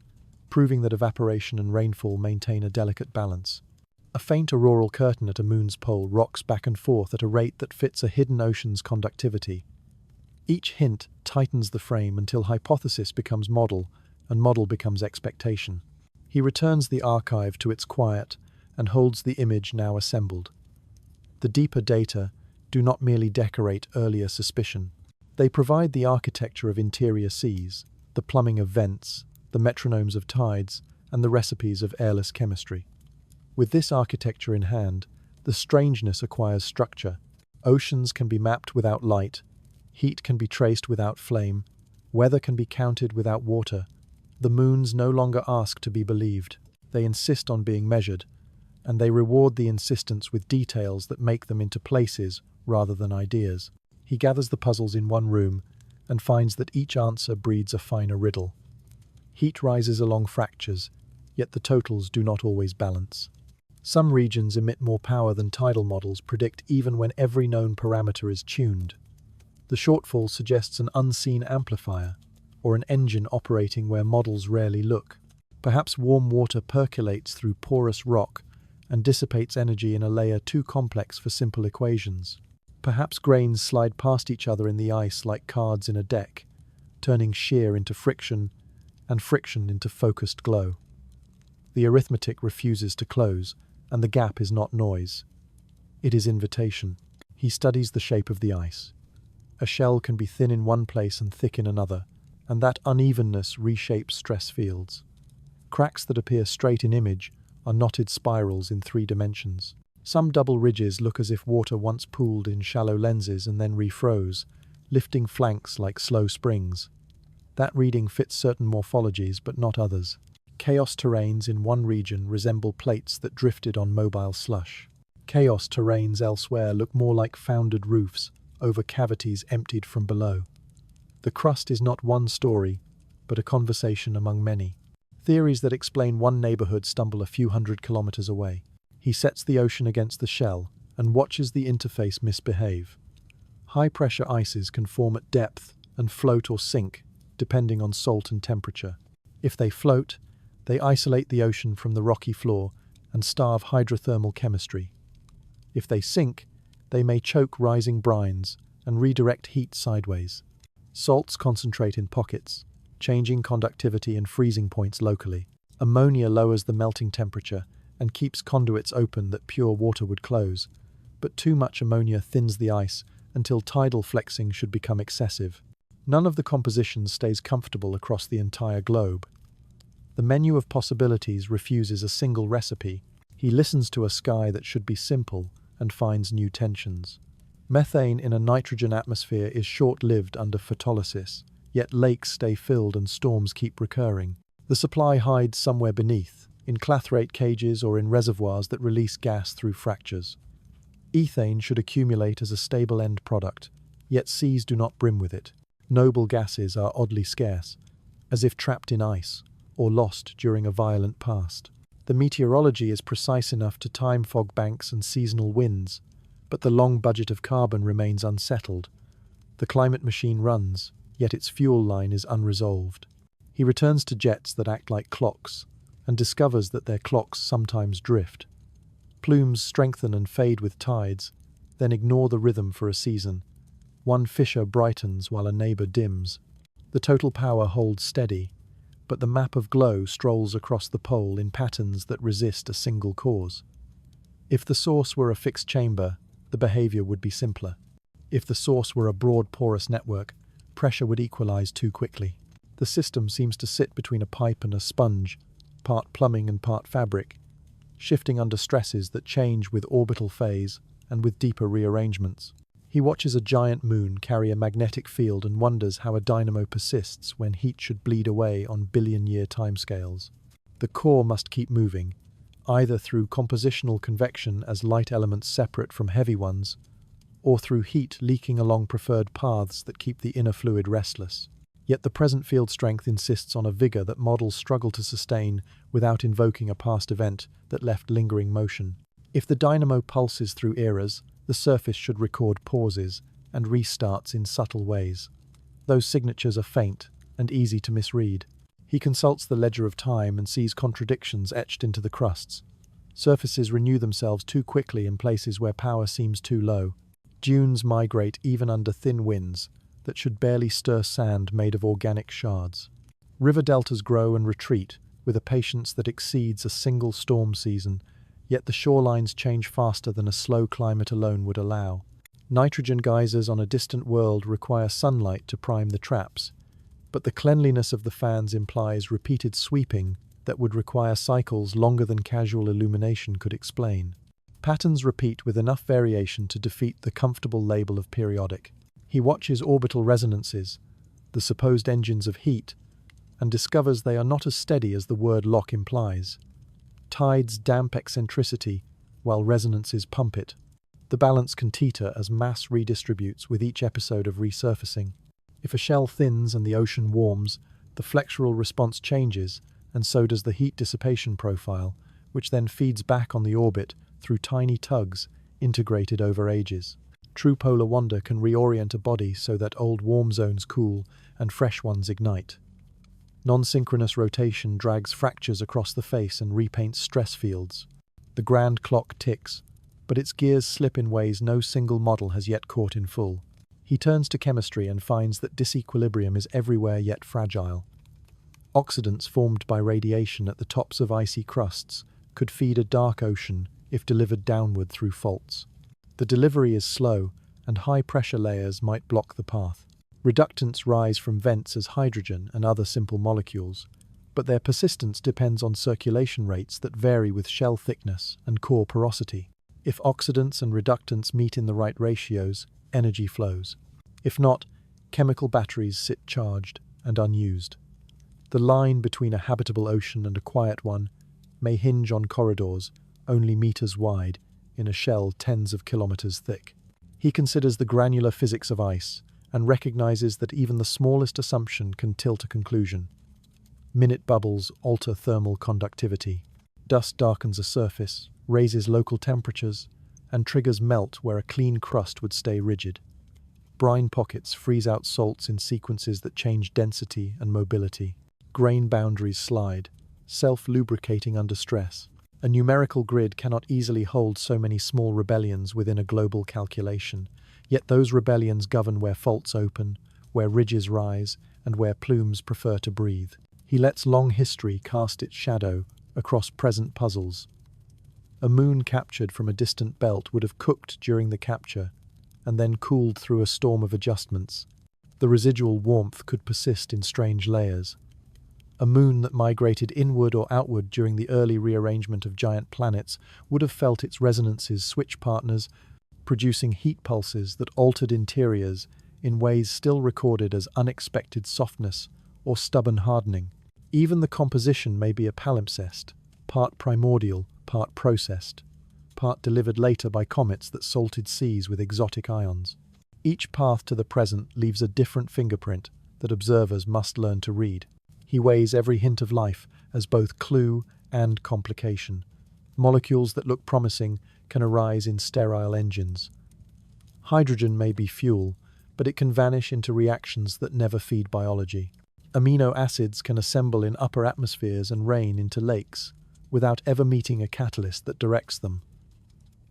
proving that evaporation and rainfall maintain a delicate balance. A faint auroral curtain at a moon's pole rocks back and forth at a rate that fits a hidden ocean's conductivity. Each hint tightens the frame until hypothesis becomes model, and model becomes expectation. He returns the archive to its quiet and holds the image now assembled. The deeper data do not merely decorate earlier suspicion. They provide the architecture of interior seas, the plumbing of vents, the metronomes of tides, and the recipes of airless chemistry. With this architecture in hand, the strangeness acquires structure. Oceans can be mapped without light, heat can be traced without flame, weather can be counted without water. The moons no longer ask to be believed. They insist on being measured, and they reward the insistence with details that make them into places rather than ideas. He gathers the puzzles in one room and finds that each answer breeds a finer riddle. Heat rises along fractures, yet the totals do not always balance. Some regions emit more power than tidal models predict even when every known parameter is tuned. The shortfall suggests an unseen amplifier, or an engine operating where models rarely look. Perhaps warm water percolates through porous rock and dissipates energy in a layer too complex for simple equations. Perhaps grains slide past each other in the ice like cards in a deck, turning shear into friction and friction into focused glow. The arithmetic refuses to close, and the gap is not noise. It is invitation. He studies the shape of the ice. A shell can be thin in one place and thick in another, and that unevenness reshapes stress fields. Cracks that appear straight in image are knotted spirals in 3 dimensions. Some double ridges look as if water once pooled in shallow lenses and then refroze, lifting flanks like slow springs. That reading fits certain morphologies but not others. Chaos terrains in one region resemble plates that drifted on mobile slush. Chaos terrains elsewhere look more like founded roofs over cavities emptied from below. The crust is not one story, but a conversation among many. Theories that explain one neighborhood stumble a few hundred kilometers away. He sets the ocean against the shell and watches the interface misbehave. High-pressure ices can form at depth and float or sink, depending on salt and temperature. If they float, they isolate the ocean from the rocky floor and starve hydrothermal chemistry. If they sink, they may choke rising brines and redirect heat sideways. Salts concentrate in pockets, changing conductivity and freezing points locally. Ammonia lowers the melting temperature and keeps conduits open that pure water would close, but too much ammonia thins the ice until tidal flexing should become excessive. None of the compositions stays comfortable across the entire globe. The menu of possibilities refuses a single recipe. He listens to a sky that should be simple and finds new tensions. Methane in a nitrogen atmosphere is short-lived under photolysis, yet lakes stay filled and storms keep recurring. The supply hides somewhere beneath, in clathrate cages or in reservoirs that release gas through fractures. Ethane should accumulate as a stable end product, yet seas do not brim with it. Noble gases are oddly scarce, as if trapped in ice or lost during a violent past. The meteorology is precise enough to time fog banks and seasonal winds, but the long budget of carbon remains unsettled. The climate machine runs, yet its fuel line is unresolved. He returns to jets that act like clocks, and discovers that their clocks sometimes drift. Plumes strengthen and fade with tides, then ignore the rhythm for a season. One fissure brightens while a neighbor dims. The total power holds steady, but the map of glow strolls across the pole in patterns that resist a single cause. If the source were a fixed chamber, the behavior would be simpler. If the source were a broad porous network, pressure would equalize too quickly. The system seems to sit between a pipe and a sponge, part plumbing and part fabric, shifting under stresses that change with orbital phase and with deeper rearrangements. He watches a giant moon carry a magnetic field and wonders how a dynamo persists when heat should bleed away on billion-year timescales. The core must keep moving, either through compositional convection as light elements separate from heavy ones, or through heat leaking along preferred paths that keep the inner fluid restless. Yet the present field strength insists on a vigor that models struggle to sustain without invoking a past event that left lingering motion. If the dynamo pulses through eras, the surface should record pauses and restarts in subtle ways. Those signatures are faint and easy to misread. He consults the ledger of time and sees contradictions etched into the crusts. Surfaces renew themselves too quickly in places where power seems too low. Dunes migrate even under thin winds that should barely stir sand made of organic shards. River deltas grow and retreat with a patience that exceeds a single storm season, yet the shorelines change faster than a slow climate alone would allow. Nitrogen geysers on a distant world require sunlight to prime the traps, but the cleanliness of the fans implies repeated sweeping that would require cycles longer than casual illumination could explain. Patterns repeat with enough variation to defeat the comfortable label of periodic. He watches orbital resonances, the supposed engines of heat, and discovers they are not as steady as the word lock implies. Tides damp eccentricity, while resonances pump it. The balance can teeter as mass redistributes with each episode of resurfacing. If a shell thins and the ocean warms, the flexural response changes, and so does the heat dissipation profile, which then feeds back on the orbit through tiny tugs integrated over ages. True polar wander can reorient a body so that old warm zones cool and fresh ones ignite. Non-synchronous rotation drags fractures across the face and repaints stress fields. The grand clock ticks, but its gears slip in ways no single model has yet caught in full. He turns to chemistry and finds that disequilibrium is everywhere yet fragile. Oxidants formed by radiation at the tops of icy crusts could feed a dark ocean if delivered downward through faults. The delivery is slow, and high-pressure layers might block the path. Reductants rise from vents as hydrogen and other simple molecules, but their persistence depends on circulation rates that vary with shell thickness and core porosity. If oxidants and reductants meet in the right ratios, energy flows. If not, chemical batteries sit charged, and unused. The line between a habitable ocean and a quiet one may hinge on corridors only meters wide in a shell tens of kilometers thick. He considers the granular physics of ice and recognizes that even the smallest assumption can tilt a conclusion. Minute bubbles alter thermal conductivity. Dust darkens a surface, raises local temperatures, and triggers melt where a clean crust would stay rigid. Brine pockets freeze out salts in sequences that change density and mobility. Grain boundaries slide, self-lubricating under stress. A numerical grid cannot easily hold so many small rebellions within a global calculation, yet those rebellions govern where faults open, where ridges rise, and where plumes prefer to breathe. He lets long history cast its shadow across present puzzles. A moon captured from a distant belt would have cooked during the capture, and then cooled through a storm of adjustments. The residual warmth could persist in strange layers. A moon that migrated inward or outward during the early rearrangement of giant planets would have felt its resonances switch partners, producing heat pulses that altered interiors in ways still recorded as unexpected softness or stubborn hardening. Even the composition may be a palimpsest, part primordial, part processed, part delivered later by comets that salted seas with exotic ions. Each path to the present leaves a different fingerprint that observers must learn to read. He weighs every hint of life as both clue and complication. Molecules that look promising can arise in sterile engines. Hydrogen may be fuel, but it can vanish into reactions that never feed biology. Amino acids can assemble in upper atmospheres and rain into lakes, without ever meeting a catalyst that directs them.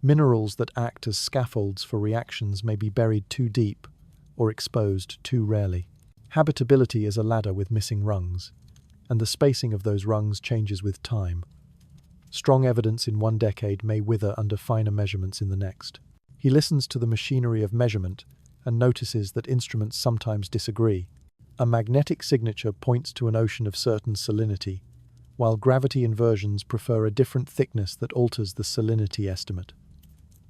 Minerals that act as scaffolds for reactions may be buried too deep or exposed too rarely. Habitability is a ladder with missing rungs, and the spacing of those rungs changes with time. Strong evidence in one decade may wither under finer measurements in the next. He listens to the machinery of measurement and notices that instruments sometimes disagree. A magnetic signature points to an ocean of certain salinity, while gravity inversions prefer a different thickness that alters the salinity estimate.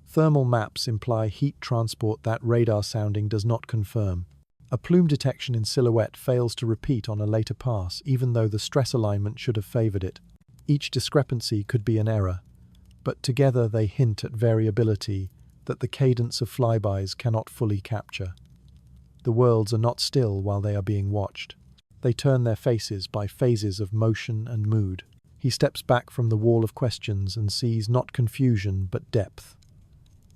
Thermal maps imply heat transport that radar sounding does not confirm. A plume detection in silhouette fails to repeat on a later pass, even though the stress alignment should have favored it. Each discrepancy could be an error, but together they hint at variability that the cadence of flybys cannot fully capture. The worlds are not still while they are being watched. They turn their faces by phases of motion and mood. He steps back from the wall of questions and sees not confusion but depth.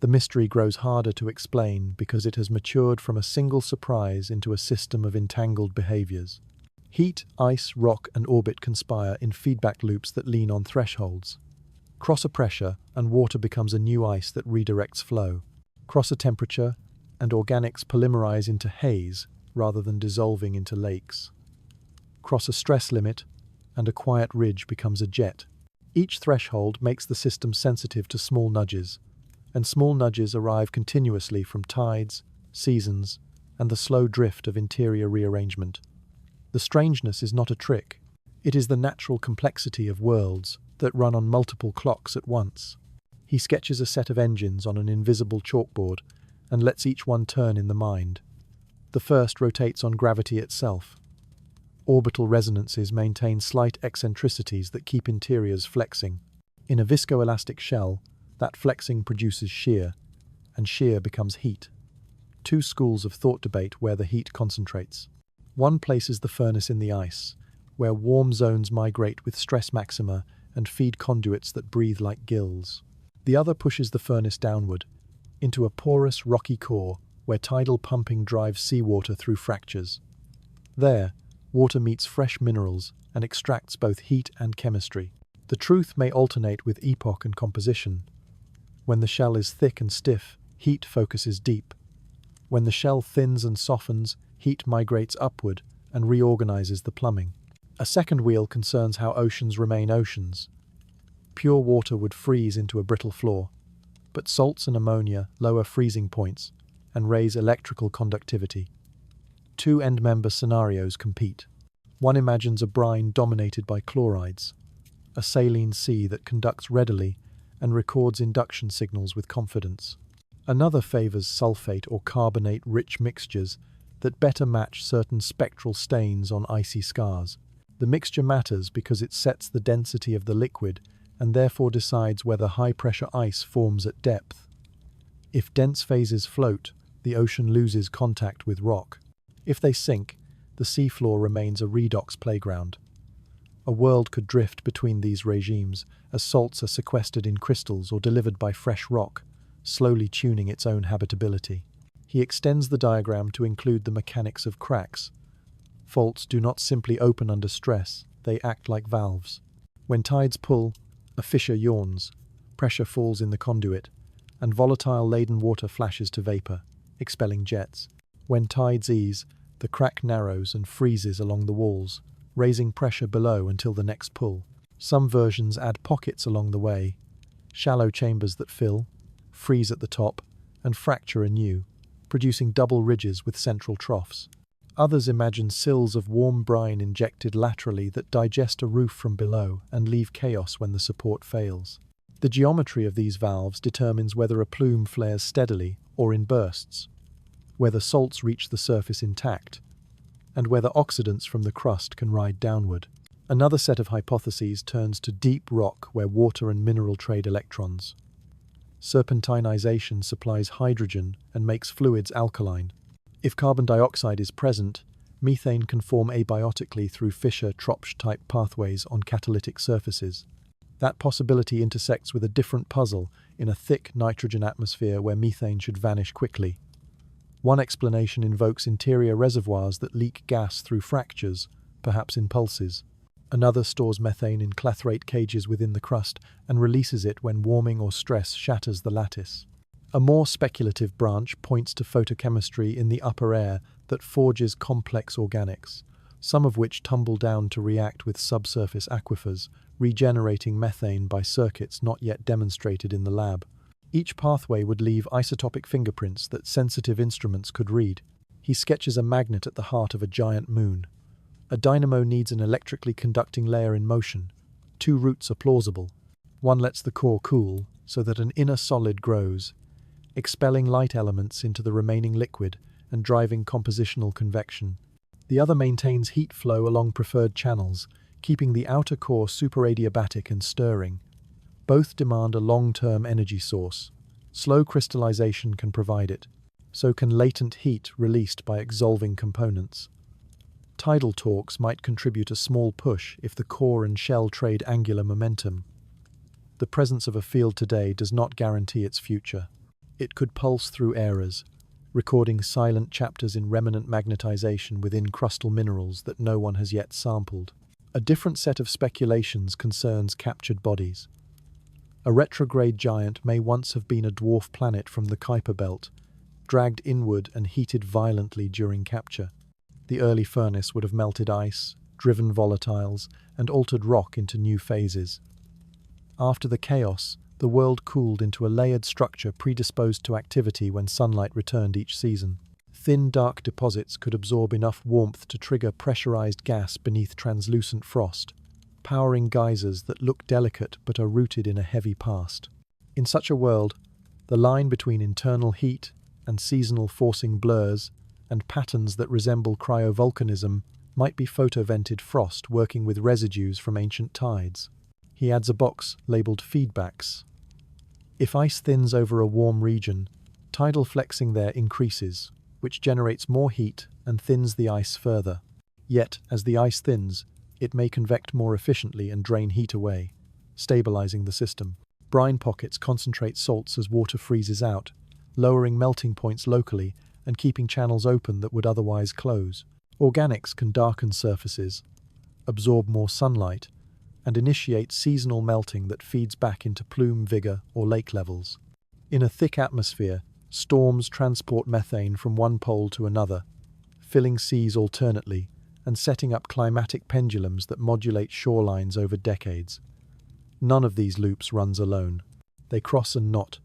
The mystery grows harder to explain because it has matured from a single surprise into a system of entangled behaviors. Heat, ice, rock, and orbit conspire in feedback loops that lean on thresholds. Cross a pressure, and water becomes a new ice that redirects flow. Cross a temperature, and organics polymerize into haze rather than dissolving into lakes. Cross a stress limit, and a quiet ridge becomes a jet. Each threshold makes the system sensitive to small nudges, and small nudges arrive continuously from tides, seasons, and the slow drift of interior rearrangement. The strangeness is not a trick. It is the natural complexity of worlds that run on multiple clocks at once. He sketches a set of engines on an invisible chalkboard and lets each one turn in the mind. The first rotates on gravity itself. Orbital resonances maintain slight eccentricities that keep interiors flexing. In a viscoelastic shell, that flexing produces shear, and shear becomes heat. Two schools of thought debate where the heat concentrates. One places the furnace in the ice, where warm zones migrate with stress maxima and feed conduits that breathe like gills. The other pushes the furnace downward, into a porous, rocky core where tidal pumping drives seawater through fractures. There, water meets fresh minerals and extracts both heat and chemistry. The truth may alternate with epoch and composition. When the shell is thick and stiff, heat focuses deep. When the shell thins and softens, heat migrates upward and reorganizes the plumbing. A second wheel concerns how oceans remain oceans. Pure water would freeze into a brittle floor, but salts and ammonia lower freezing points and raise electrical conductivity. Two end-member scenarios compete. One imagines a brine dominated by chlorides, a saline sea that conducts readily and records induction signals with confidence. Another favors sulfate or carbonate-rich mixtures that better match certain spectral stains on icy scars. The mixture matters because it sets the density of the liquid and therefore decides whether high-pressure ice forms at depth. If dense phases float, the ocean loses contact with rock. If they sink, the seafloor remains a redox playground. A world could drift between these regimes as salts are sequestered in crystals or delivered by fresh rock, slowly tuning its own habitability. He extends the diagram to include the mechanics of cracks. Faults do not simply open under stress, they act like valves. When tides pull, a fissure yawns, pressure falls in the conduit, and volatile-laden water flashes to vapor, expelling jets. When tides ease, the crack narrows and freezes along the walls, raising pressure below until the next pull. Some versions add pockets along the way, shallow chambers that fill, freeze at the top, and fracture anew, producing double ridges with central troughs. Others imagine sills of warm brine injected laterally that digest a roof from below and leave chaos when the support fails. The geometry of these valves determines whether a plume flares steadily or in bursts, whether salts reach the surface intact, and whether oxidants from the crust can ride downward. Another set of hypotheses turns to deep rock where water and mineral trade electrons. Serpentinization supplies hydrogen and makes fluids alkaline. If carbon dioxide is present, methane can form abiotically through Fischer-Tropsch-type pathways on catalytic surfaces. That possibility intersects with a different puzzle in a thick nitrogen atmosphere where methane should vanish quickly. One explanation invokes interior reservoirs that leak gas through fractures, perhaps in pulses. Another stores methane in clathrate cages within the crust and releases it when warming or stress shatters the lattice. A more speculative branch points to photochemistry in the upper air that forges complex organics, some of which tumble down to react with subsurface aquifers, regenerating methane by circuits not yet demonstrated in the lab. Each pathway would leave isotopic fingerprints that sensitive instruments could read. He sketches a magnet at the heart of a giant moon. A dynamo needs an electrically conducting layer in motion. Two routes are plausible. One lets the core cool so that an inner solid grows, expelling light elements into the remaining liquid and driving compositional convection. The other maintains heat flow along preferred channels, keeping the outer core superadiabatic and stirring. Both demand a long-term energy source. Slow crystallization can provide it. So can latent heat released by exsolving components. Tidal torques might contribute a small push if the core and shell trade angular momentum. The presence of a field today does not guarantee its future. It could pulse through eras, recording silent chapters in remnant magnetization within crustal minerals that no one has yet sampled. A different set of speculations concerns captured bodies. A retrograde giant may once have been a dwarf planet from the Kuiper belt, dragged inward and heated violently during capture. The early furnace would have melted ice, driven volatiles, and altered rock into new phases. After the chaos, the world cooled into a layered structure predisposed to activity when sunlight returned each season. Thin, dark deposits could absorb enough warmth to trigger pressurized gas beneath translucent frost, powering geysers that look delicate but are rooted in a heavy past. In such a world, the line between internal heat and seasonal forcing blurs, and patterns that resemble cryovolcanism might be photovented frost working with residues from ancient tides. He adds a box labeled feedbacks. If ice thins over a warm region, tidal flexing there increases, which generates more heat and thins the ice further. Yet, as the ice thins, it may convect more efficiently and drain heat away, stabilizing the system. Brine pockets concentrate salts as water freezes out, lowering melting points locally and keeping channels open that would otherwise close. Organics can darken surfaces, absorb more sunlight, and initiate seasonal melting that feeds back into plume vigor or lake levels. In a thick atmosphere, storms transport methane from one pole to another, filling seas alternately and setting up climatic pendulums that modulate shorelines over decades. None of these loops runs alone. They cross and knot,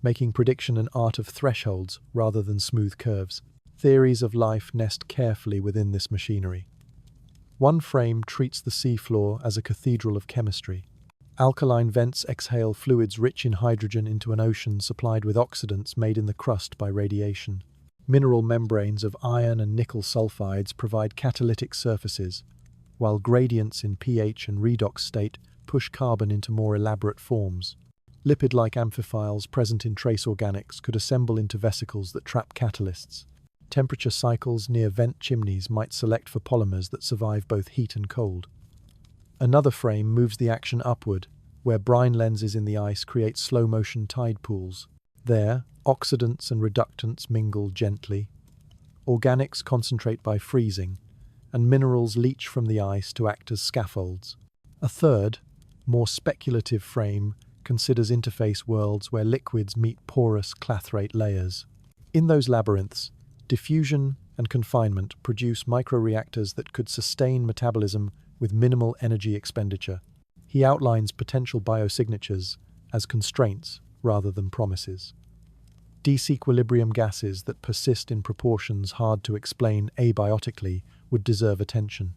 making prediction an art of thresholds rather than smooth curves. Theories of life nest carefully within this machinery. One frame treats the seafloor as a cathedral of chemistry. Alkaline vents exhale fluids rich in hydrogen into an ocean supplied with oxidants made in the crust by radiation. Mineral membranes of iron and nickel sulfides provide catalytic surfaces, while gradients in pH and redox state push carbon into more elaborate forms. Lipid-like amphiphiles present in trace organics could assemble into vesicles that trap catalysts. Temperature cycles near vent chimneys might select for polymers that survive both heat and cold. Another frame moves the action upward, where brine lenses in the ice create slow-motion tide pools. There, oxidants and reductants mingle gently. Organics concentrate by freezing, and minerals leach from the ice to act as scaffolds. A third, more speculative frame considers interface worlds where liquids meet porous clathrate layers. In those labyrinths, diffusion and confinement produce microreactors that could sustain metabolism with minimal energy expenditure. He outlines potential biosignatures as constraints rather than promises. Disequilibrium gases that persist in proportions hard to explain abiotically would deserve attention.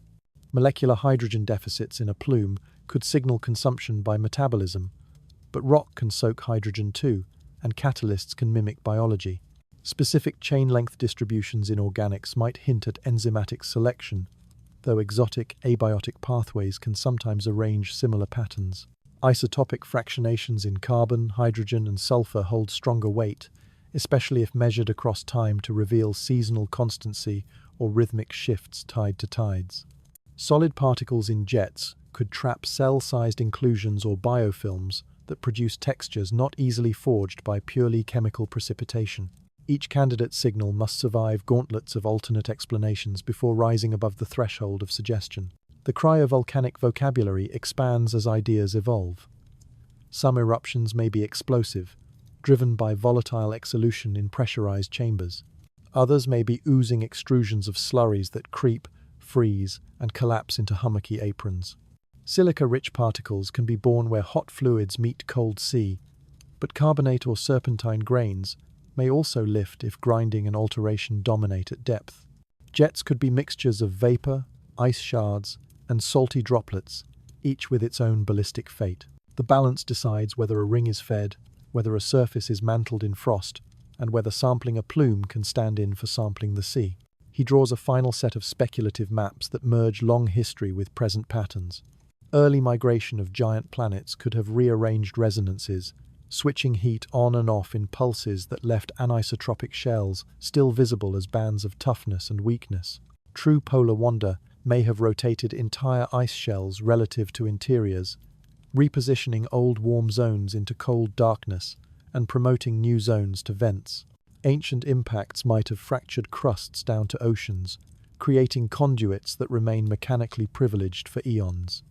Molecular hydrogen deficits in a plume could signal consumption by metabolism, but rock can soak hydrogen too, and catalysts can mimic biology. Specific chain-length distributions in organics might hint at enzymatic selection, though exotic abiotic pathways can sometimes arrange similar patterns. Isotopic fractionations in carbon, hydrogen, and sulfur hold stronger weight, especially if measured across time to reveal seasonal constancy or rhythmic shifts tied to tides. Solid particles in jets could trap cell-sized inclusions or biofilms that produce textures not easily forged by purely chemical precipitation. Each candidate signal must survive gauntlets of alternate explanations before rising above the threshold of suggestion. The cryovolcanic vocabulary expands as ideas evolve. Some eruptions may be explosive, driven by volatile exsolution in pressurized chambers. Others may be oozing extrusions of slurries that creep, freeze, and collapse into hummocky aprons. Silica-rich particles can be born where hot fluids meet cold sea, but carbonate or serpentine grains may also lift if grinding and alteration dominate at depth. Jets could be mixtures of vapor, ice shards, and salty droplets, each with its own ballistic fate. The balance decides whether a ring is fed, whether a surface is mantled in frost, and whether sampling a plume can stand in for sampling the sea. He draws a final set of speculative maps that merge long history with present patterns. Early migration of giant planets could have rearranged resonances, switching heat on and off in pulses that left anisotropic shells still visible as bands of toughness and weakness. True polar wonder may have rotated entire ice shells relative to interiors, repositioning old warm zones into cold darkness and promoting new zones to vents. Ancient impacts might have fractured crusts down to oceans, creating conduits that remain mechanically privileged for eons.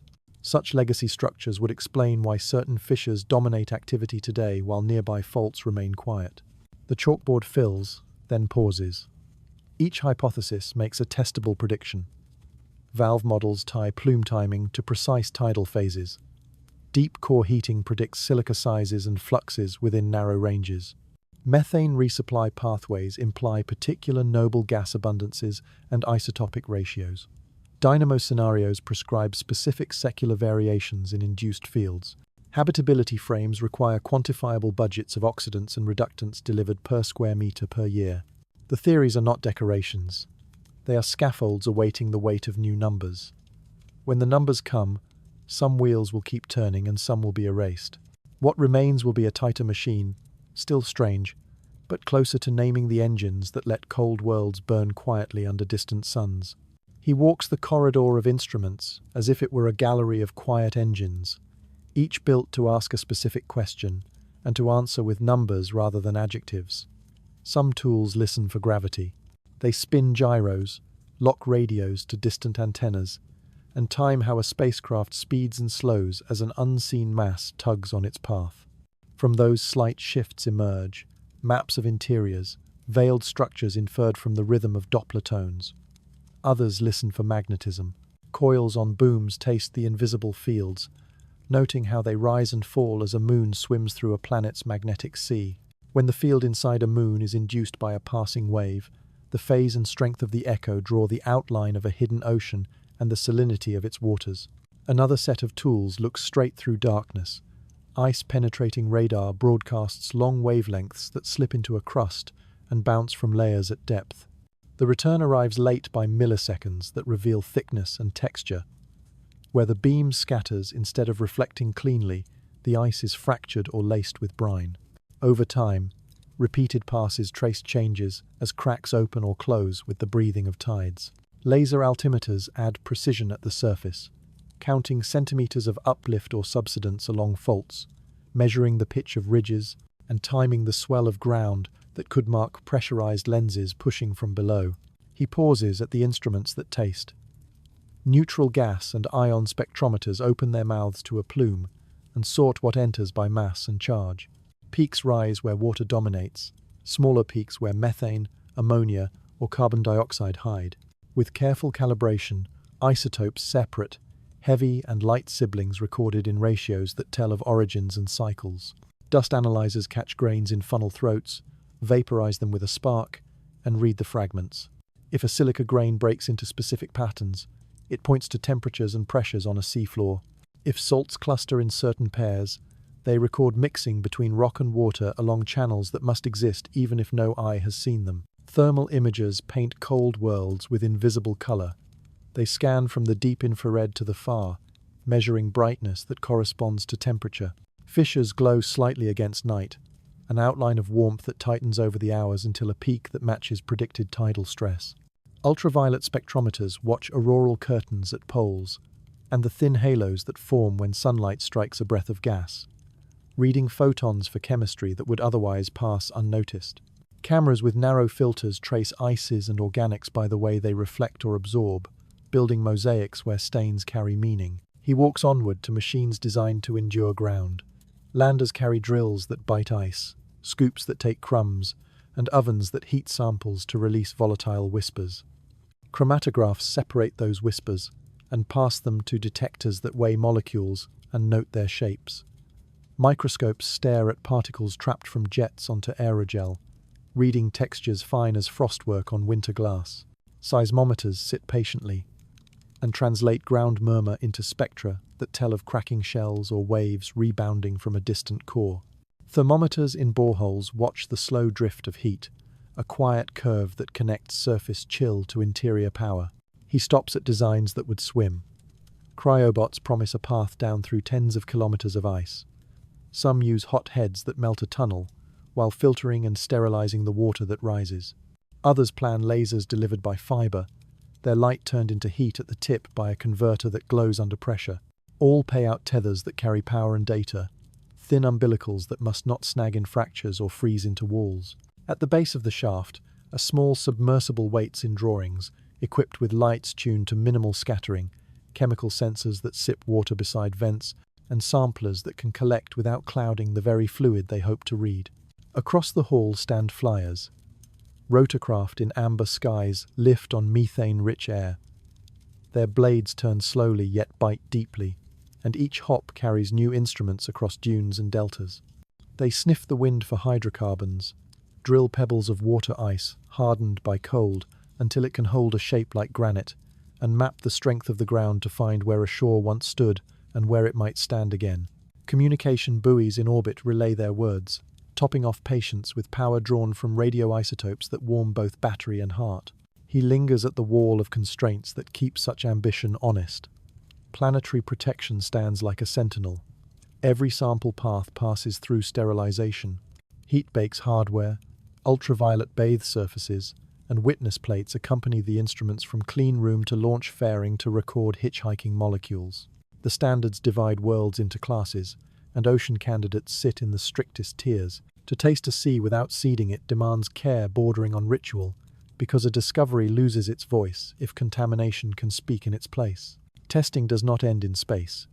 Such legacy structures would explain why certain fissures dominate activity today while nearby faults remain quiet. The chalkboard fills, then pauses. Each hypothesis makes a testable prediction. Valve models tie plume timing to precise tidal phases. Deep core heating predicts silica sizes and fluxes within narrow ranges. Methane resupply pathways imply particular noble gas abundances and isotopic ratios. Dynamo scenarios prescribe specific secular variations in induced fields. Habitability frames require quantifiable budgets of oxidants and reductants delivered per square meter per year. The theories are not decorations. They are scaffolds awaiting the weight of new numbers. When the numbers come, some wheels will keep turning and some will be erased. What remains will be a tighter machine, still strange, but closer to naming the engines that let cold worlds burn quietly under distant suns. He walks the corridor of instruments as if it were a gallery of quiet engines, each built to ask a specific question and to answer with numbers rather than adjectives. Some tools listen for gravity. They spin gyros, lock radios to distant antennas, and time how a spacecraft speeds and slows as an unseen mass tugs on its path. From those slight shifts emerge maps of interiors, veiled structures inferred from the rhythm of Doppler tones. Others listen for magnetism. Coils on booms taste the invisible fields, noting how they rise and fall as a moon swims through a planet's magnetic sea. When the field inside a moon is induced by a passing wave, the phase and strength of the echo draw the outline of a hidden ocean and the salinity of its waters. Another set of tools looks straight through darkness. Ice-penetrating radar broadcasts long wavelengths that slip into a crust and bounce from layers at depth. The return arrives late by milliseconds that reveal thickness and texture. Where the beam scatters instead of reflecting cleanly, the ice is fractured or laced with brine. Over time, repeated passes trace changes as cracks open or close with the breathing of tides. Laser altimeters add precision at the surface, counting centimeters of uplift or subsidence along faults, measuring the pitch of ridges, and timing the swell of ground that could mark pressurized lenses pushing from below. He pauses at the instruments that taste. Neutral gas and ion spectrometers open their mouths to a plume and sort what enters by mass and charge. Peaks rise where water dominates, smaller peaks where methane, ammonia, or carbon dioxide hide. With careful calibration, isotopes separate, heavy and light siblings recorded in ratios that tell of origins and cycles. Dust analyzers catch grains in funnel throats, vaporize them with a spark, and read the fragments. If a silica grain breaks into specific patterns, it points to temperatures and pressures on a seafloor. If salts cluster in certain pairs, they record mixing between rock and water along channels that must exist even if no eye has seen them. Thermal imagers paint cold worlds with invisible color. They scan from the deep infrared to the far, measuring brightness that corresponds to temperature. Fissures glow slightly against night, an outline of warmth that tightens over the hours until a peak that matches predicted tidal stress. Ultraviolet spectrometers watch auroral curtains at poles, and the thin halos that form when sunlight strikes a breath of gas, reading photons for chemistry that would otherwise pass unnoticed. Cameras with narrow filters trace ices and organics by the way they reflect or absorb, building mosaics where stains carry meaning. He walks onward to machines designed to endure ground. Landers carry drills that bite ice, scoops that take crumbs, and ovens that heat samples to release volatile whispers. Chromatographs separate those whispers and pass them to detectors that weigh molecules and note their shapes. Microscopes stare at particles trapped from jets onto aerogel, reading textures fine as frostwork on winter glass. Seismometers sit patiently and translate ground murmur into spectra that tell of cracking shells or waves rebounding from a distant core. Thermometers in boreholes watch the slow drift of heat, a quiet curve that connects surface chill to interior power. He stops at designs that would swim. Cryobots promise a path down through tens of kilometers of ice. Some use hot heads that melt a tunnel, while filtering and sterilizing the water that rises. Others plan lasers delivered by fiber, their light turned into heat at the tip by a converter that glows under pressure. All pay out tethers that carry power and data, thin umbilicals that must not snag in fractures or freeze into walls. At the base of the shaft, a small submersible waits in drawings, equipped with lights tuned to minimal scattering, chemical sensors that sip water beside vents, and samplers that can collect without clouding the very fluid they hope to read. Across the hall stand flyers. Rotorcraft in amber skies lift on methane-rich air. Their blades turn slowly yet bite deeply, and each hop carries new instruments across dunes and deltas. They sniff the wind for hydrocarbons, drill pebbles of water ice hardened by cold until it can hold a shape like granite, and map the strength of the ground to find where a shore once stood and where it might stand again. Communication buoys in orbit relay their words, topping off patience with power drawn from radioisotopes that warm both battery and heart. He lingers at the wall of constraints that keep such ambition honest. Planetary protection stands like a sentinel. Every sample path passes through sterilization. Heat bakes hardware, ultraviolet bathe surfaces, and witness plates accompany the instruments from clean room to launch fairing to record hitchhiking molecules. The standards divide worlds into classes, and ocean candidates sit in the strictest tiers. To taste a sea without seeding it demands care bordering on ritual, because a discovery loses its voice if contamination can speak in its place. Testing does not end in space.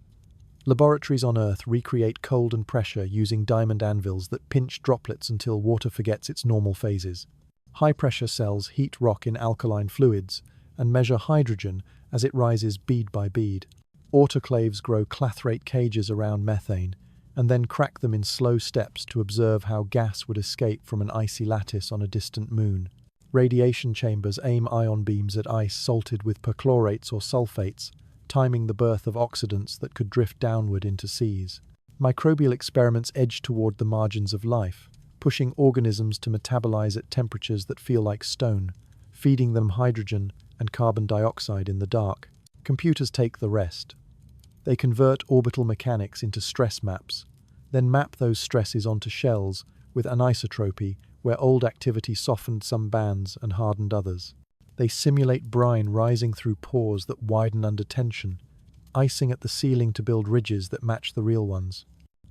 Laboratories on Earth recreate cold and pressure using diamond anvils that pinch droplets until water forgets its normal phases. High-pressure cells heat rock in alkaline fluids and measure hydrogen as it rises bead by bead. Autoclaves grow clathrate cages around methane, and then crack them in slow steps to observe how gas would escape from an icy lattice on a distant moon. Radiation chambers aim ion beams at ice salted with perchlorates or sulfates, timing the birth of oxidants that could drift downward into seas. Microbial experiments edge toward the margins of life, pushing organisms to metabolize at temperatures that feel like stone, feeding them hydrogen and carbon dioxide in the dark. Computers take the rest. They convert orbital mechanics into stress maps, then map those stresses onto shells with anisotropy, where old activity softened some bands and hardened others. They simulate brine rising through pores that widen under tension, icing at the ceiling to build ridges that match the real ones.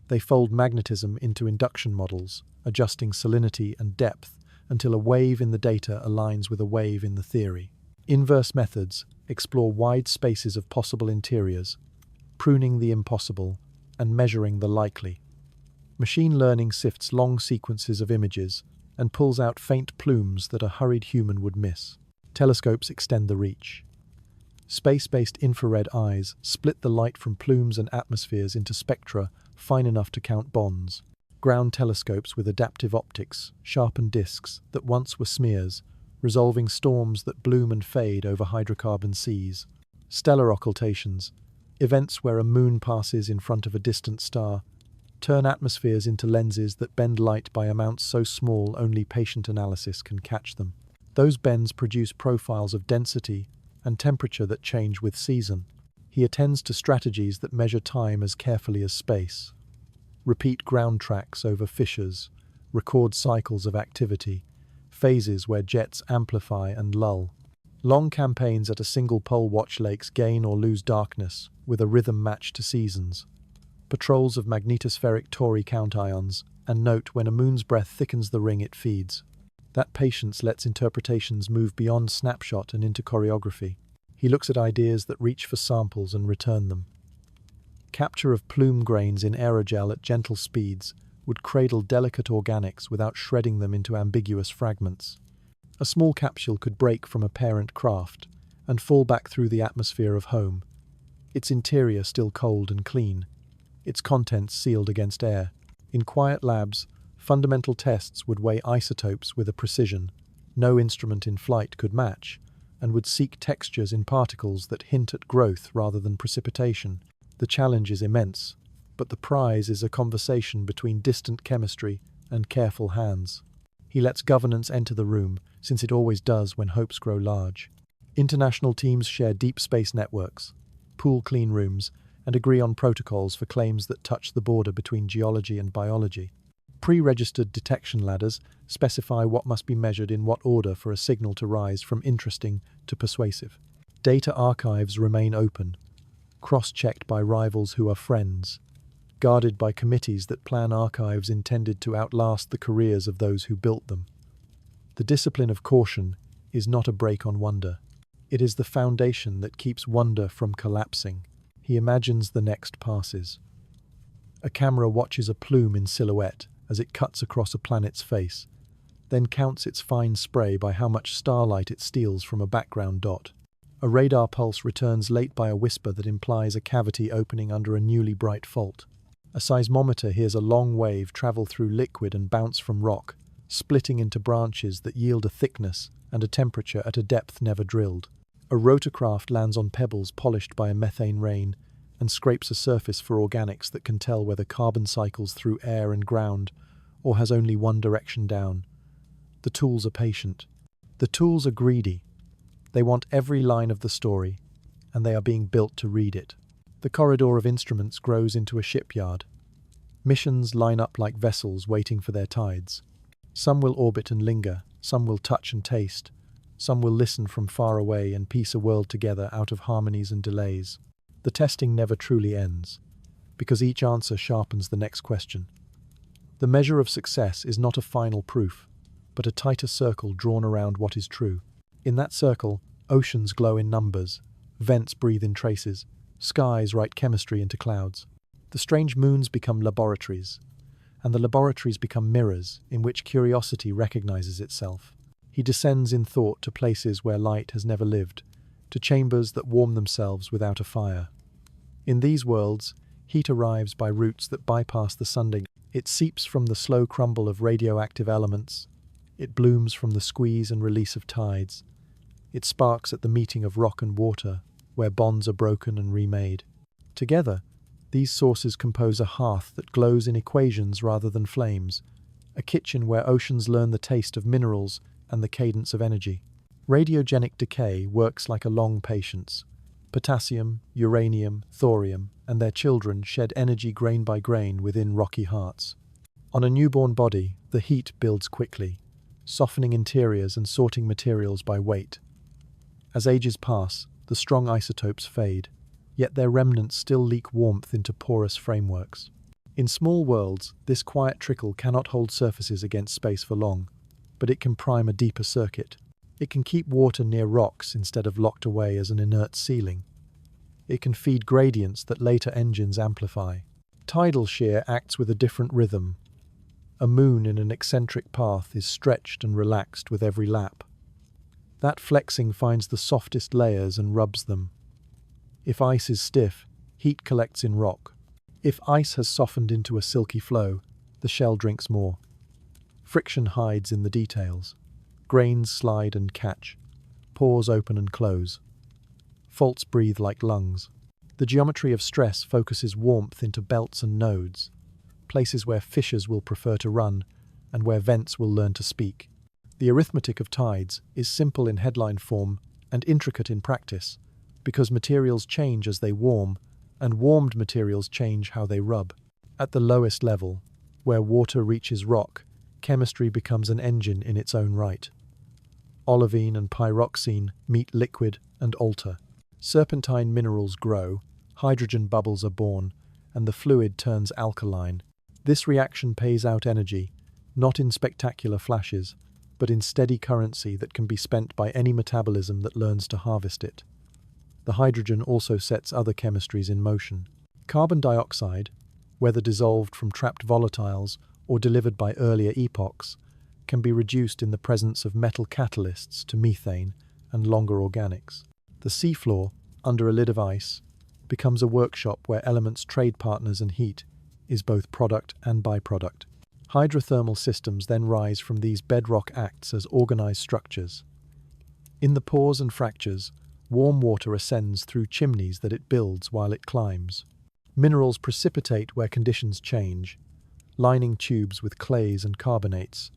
They fold magnetism into induction models, adjusting salinity and depth until a wave in the data aligns with a wave in the theory. Inverse methods explore wide spaces of possible interiors, pruning the impossible and measuring the likely. Machine learning sifts long sequences of images and pulls out faint plumes that a hurried human would miss. Telescopes extend the reach. Space-based infrared eyes split the light from plumes and atmospheres into spectra fine enough to count bonds. Ground telescopes with adaptive optics sharpen disks that once were smears, resolving storms that bloom and fade over hydrocarbon seas. Stellar occultations, events where a moon passes in front of a distant star, turn atmospheres into lenses that bend light by amounts so small only patient analysis can catch them. Those bends produce profiles of density and temperature that change with season. He attends to strategies that measure time as carefully as space. Repeat ground tracks over fissures, record cycles of activity, phases where jets amplify and lull. Long campaigns at a single pole watch lakes gain or lose darkness with a rhythm matched to seasons. Patrols of magnetospheric Tauri count ions and note when a moon's breath thickens the ring it feeds. That patience lets interpretations move beyond snapshot and into choreography. He looks at ideas that reach for samples and return them. Capture of plume grains in aerogel at gentle speeds would cradle delicate organics without shredding them into ambiguous fragments. A small capsule could break from a parent craft and fall back through the atmosphere of home, its interior still cold and clean, its contents sealed against air. In quiet labs, fundamental tests would weigh isotopes with a precision no instrument in flight could match, and would seek textures in particles that hint at growth rather than precipitation. The challenge is immense, but the prize is a conversation between distant chemistry and careful hands. He lets governance enter the room, since it always does when hopes grow large. International teams share deep space networks, pool clean rooms, and agree on protocols for claims that touch the border between geology and biology. Pre-registered detection ladders specify what must be measured in what order for a signal to rise from interesting to persuasive. Data archives remain open, cross-checked by rivals who are friends, guarded by committees that plan archives intended to outlast the careers of those who built them. The discipline of caution is not a brake on wonder. It is the foundation that keeps wonder from collapsing. He imagines the next passes. A camera watches a plume in silhouette as it cuts across a planet's face, then counts its fine spray by how much starlight it steals from a background dot. A radar pulse returns late by a whisper that implies a cavity opening under a newly bright fault. A seismometer hears a long wave travel through liquid and bounce from rock, splitting into branches that yield a thickness and a temperature at a depth never drilled. A rotorcraft lands on pebbles polished by a methane rain and scrapes a surface for organics that can tell whether carbon cycles through air and ground or has only one direction down. The tools are patient. The tools are greedy. They want every line of the story, and they are being built to read it. The corridor of instruments grows into a shipyard. Missions line up like vessels waiting for their tides. Some will orbit and linger, some will touch and taste, some will listen from far away and piece a world together out of harmonies and delays. The testing never truly ends, because each answer sharpens the next question. The measure of success is not a final proof, but a tighter circle drawn around what is true. In that circle, oceans glow in numbers, vents breathe in traces, skies write chemistry into clouds. The strange moons become laboratories, and the laboratories become mirrors in which curiosity recognizes itself. He descends in thought to places where light has never lived, to chambers that warm themselves without a fire. In these worlds, heat arrives by routes that bypass the sun. It seeps from the slow crumble of radioactive elements. It blooms from the squeeze and release of tides. It sparks at the meeting of rock and water, where bonds are broken and remade. Together, these sources compose a hearth that glows in equations rather than flames, a kitchen where oceans learn the taste of minerals and the cadence of energy. Radiogenic decay works like a long patience. Potassium, uranium, thorium, and their children shed energy grain by grain within rocky hearts. On a newborn body, the heat builds quickly, softening interiors and sorting materials by weight. As ages pass, the strong isotopes fade, yet their remnants still leak warmth into porous frameworks. In small worlds, this quiet trickle cannot hold surfaces against space for long, but it can prime a deeper circuit. It can keep water near rocks instead of locked away as an inert ceiling. It can feed gradients that later engines amplify. Tidal shear acts with a different rhythm. A moon in an eccentric path is stretched and relaxed with every lap. That flexing finds the softest layers and rubs them. If ice is stiff, heat collects in rock. If ice has softened into a silky flow, the shell drinks more. Friction hides in the details. Grains slide and catch. Pores open and close. Faults breathe like lungs. The geometry of stress focuses warmth into belts and nodes, places where fissures will prefer to run and where vents will learn to speak. The arithmetic of tides is simple in headline form and intricate in practice, because materials change as they warm, and warmed materials change how they rub. At the lowest level, where water reaches rock, chemistry becomes an engine in its own right. Olivine and pyroxene meet liquid and alter. Serpentine minerals grow, hydrogen bubbles are born, and the fluid turns alkaline. This reaction pays out energy, not in spectacular flashes, but in steady currency that can be spent by any metabolism that learns to harvest it. The hydrogen also sets other chemistries in motion. Carbon dioxide, whether dissolved from trapped volatiles or delivered by earlier epochs, can be reduced in the presence of metal catalysts to methane and longer organics. The seafloor, under a lid of ice, becomes a workshop where elements trade partners and heat is both product and byproduct. Hydrothermal systems then rise from these bedrock acts as organized structures. In the pores and fractures, warm water ascends through chimneys that it builds while it climbs. Minerals precipitate where conditions change, lining tubes with clays and carbonates,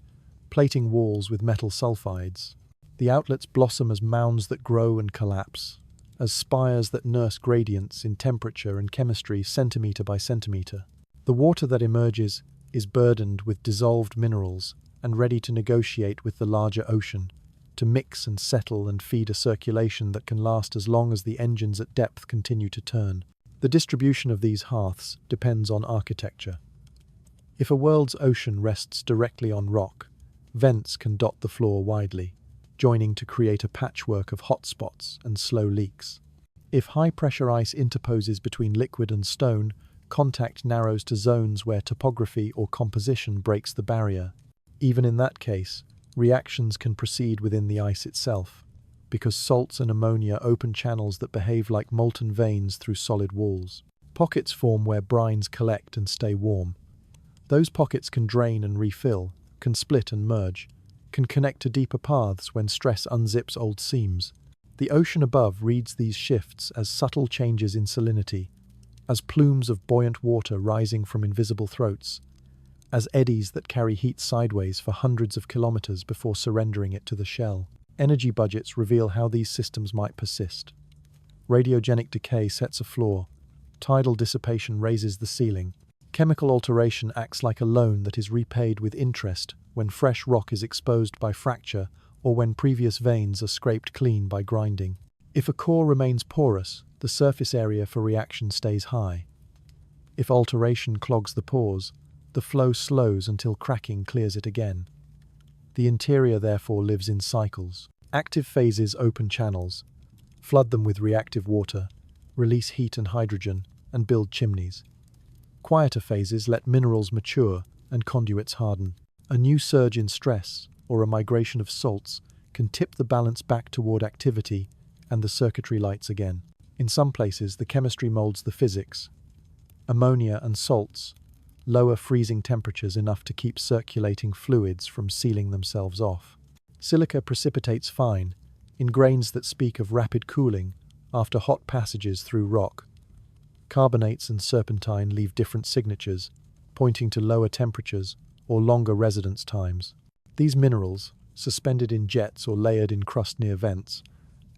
plating walls with metal sulfides. The outlets blossom as mounds that grow and collapse, as spires that nurse gradients in temperature and chemistry centimeter by centimeter. The water that emerges is burdened with dissolved minerals and ready to negotiate with the larger ocean, to mix and settle and feed a circulation that can last as long as the engines at depth continue to turn. The distribution of these hearths depends on architecture. If a world's ocean rests directly on rock, vents can dot the floor widely, joining to create a patchwork of hotspots and slow leaks. If high-pressure ice interposes between liquid and stone, contact narrows to zones where topography or composition breaks the barrier. Even in that case, reactions can proceed within the ice itself, because salts and ammonia open channels that behave like molten veins through solid walls. Pockets form where brines collect and stay warm. Those pockets can drain and refill, can split and merge, can connect to deeper paths when stress unzips old seams. The ocean above reads these shifts as subtle changes in salinity, as plumes of buoyant water rising from invisible throats, as eddies that carry heat sideways for hundreds of kilometers before surrendering it to the shell. Energy budgets reveal how these systems might persist. Radiogenic decay sets a floor. Tidal dissipation raises the ceiling. Chemical alteration acts like a loan that is repaid with interest when fresh rock is exposed by fracture or when previous veins are scraped clean by grinding. If a core remains porous, the surface area for reaction stays high. If alteration clogs the pores, the flow slows until cracking clears it again. The interior therefore lives in cycles. Active phases open channels, flood them with reactive water, release heat and hydrogen, and build chimneys. Quieter phases let minerals mature and conduits harden. A new surge in stress, or a migration of salts, can tip the balance back toward activity and the circuitry lights again. In some places, the chemistry molds the physics. Ammonia and salts lower freezing temperatures enough to keep circulating fluids from sealing themselves off. Silica precipitates fine, in grains that speak of rapid cooling after hot passages through rock. Carbonates and serpentine leave different signatures, pointing to lower temperatures or longer residence times. These minerals, suspended in jets or layered in crust near vents,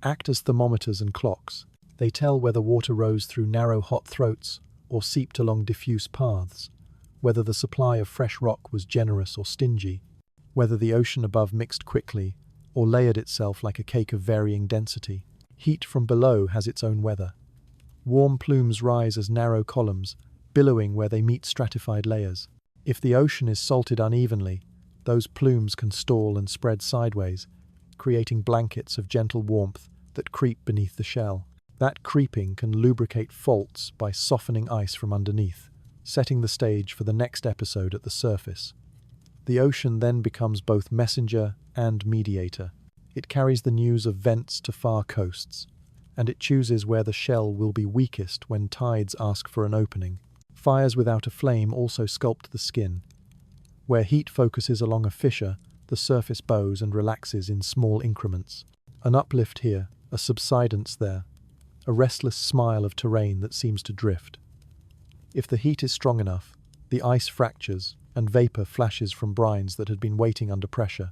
act as thermometers and clocks. They tell whether water rose through narrow hot throats or seeped along diffuse paths, whether the supply of fresh rock was generous or stingy, whether the ocean above mixed quickly or layered itself like a cake of varying density. Heat from below has its own weather. Warm plumes rise as narrow columns, billowing where they meet stratified layers. If the ocean is salted unevenly, those plumes can stall and spread sideways, creating blankets of gentle warmth that creep beneath the shell. That creeping can lubricate faults by softening ice from underneath, setting the stage for the next episode at the surface. The ocean then becomes both messenger and mediator. It carries the news of vents to far coasts, and it chooses where the shell will be weakest when tides ask for an opening. Fires without a flame also sculpt the skin. Where heat focuses along a fissure, the surface bows and relaxes in small increments. An uplift here, a subsidence there, a restless smile of terrain that seems to drift. If the heat is strong enough, the ice fractures and vapor flashes from brines that had been waiting under pressure.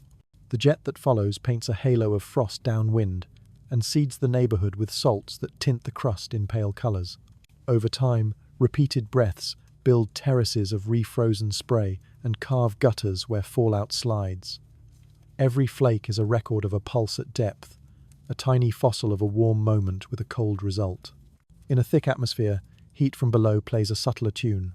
The jet that follows paints a halo of frost downwind and seeds the neighborhood with salts that tint the crust in pale colors. Over time, repeated breaths build terraces of refrozen spray and carve gutters where fallout slides. Every flake is a record of a pulse at depth, a tiny fossil of a warm moment with a cold result. In a thick atmosphere, heat from below plays a subtler tune.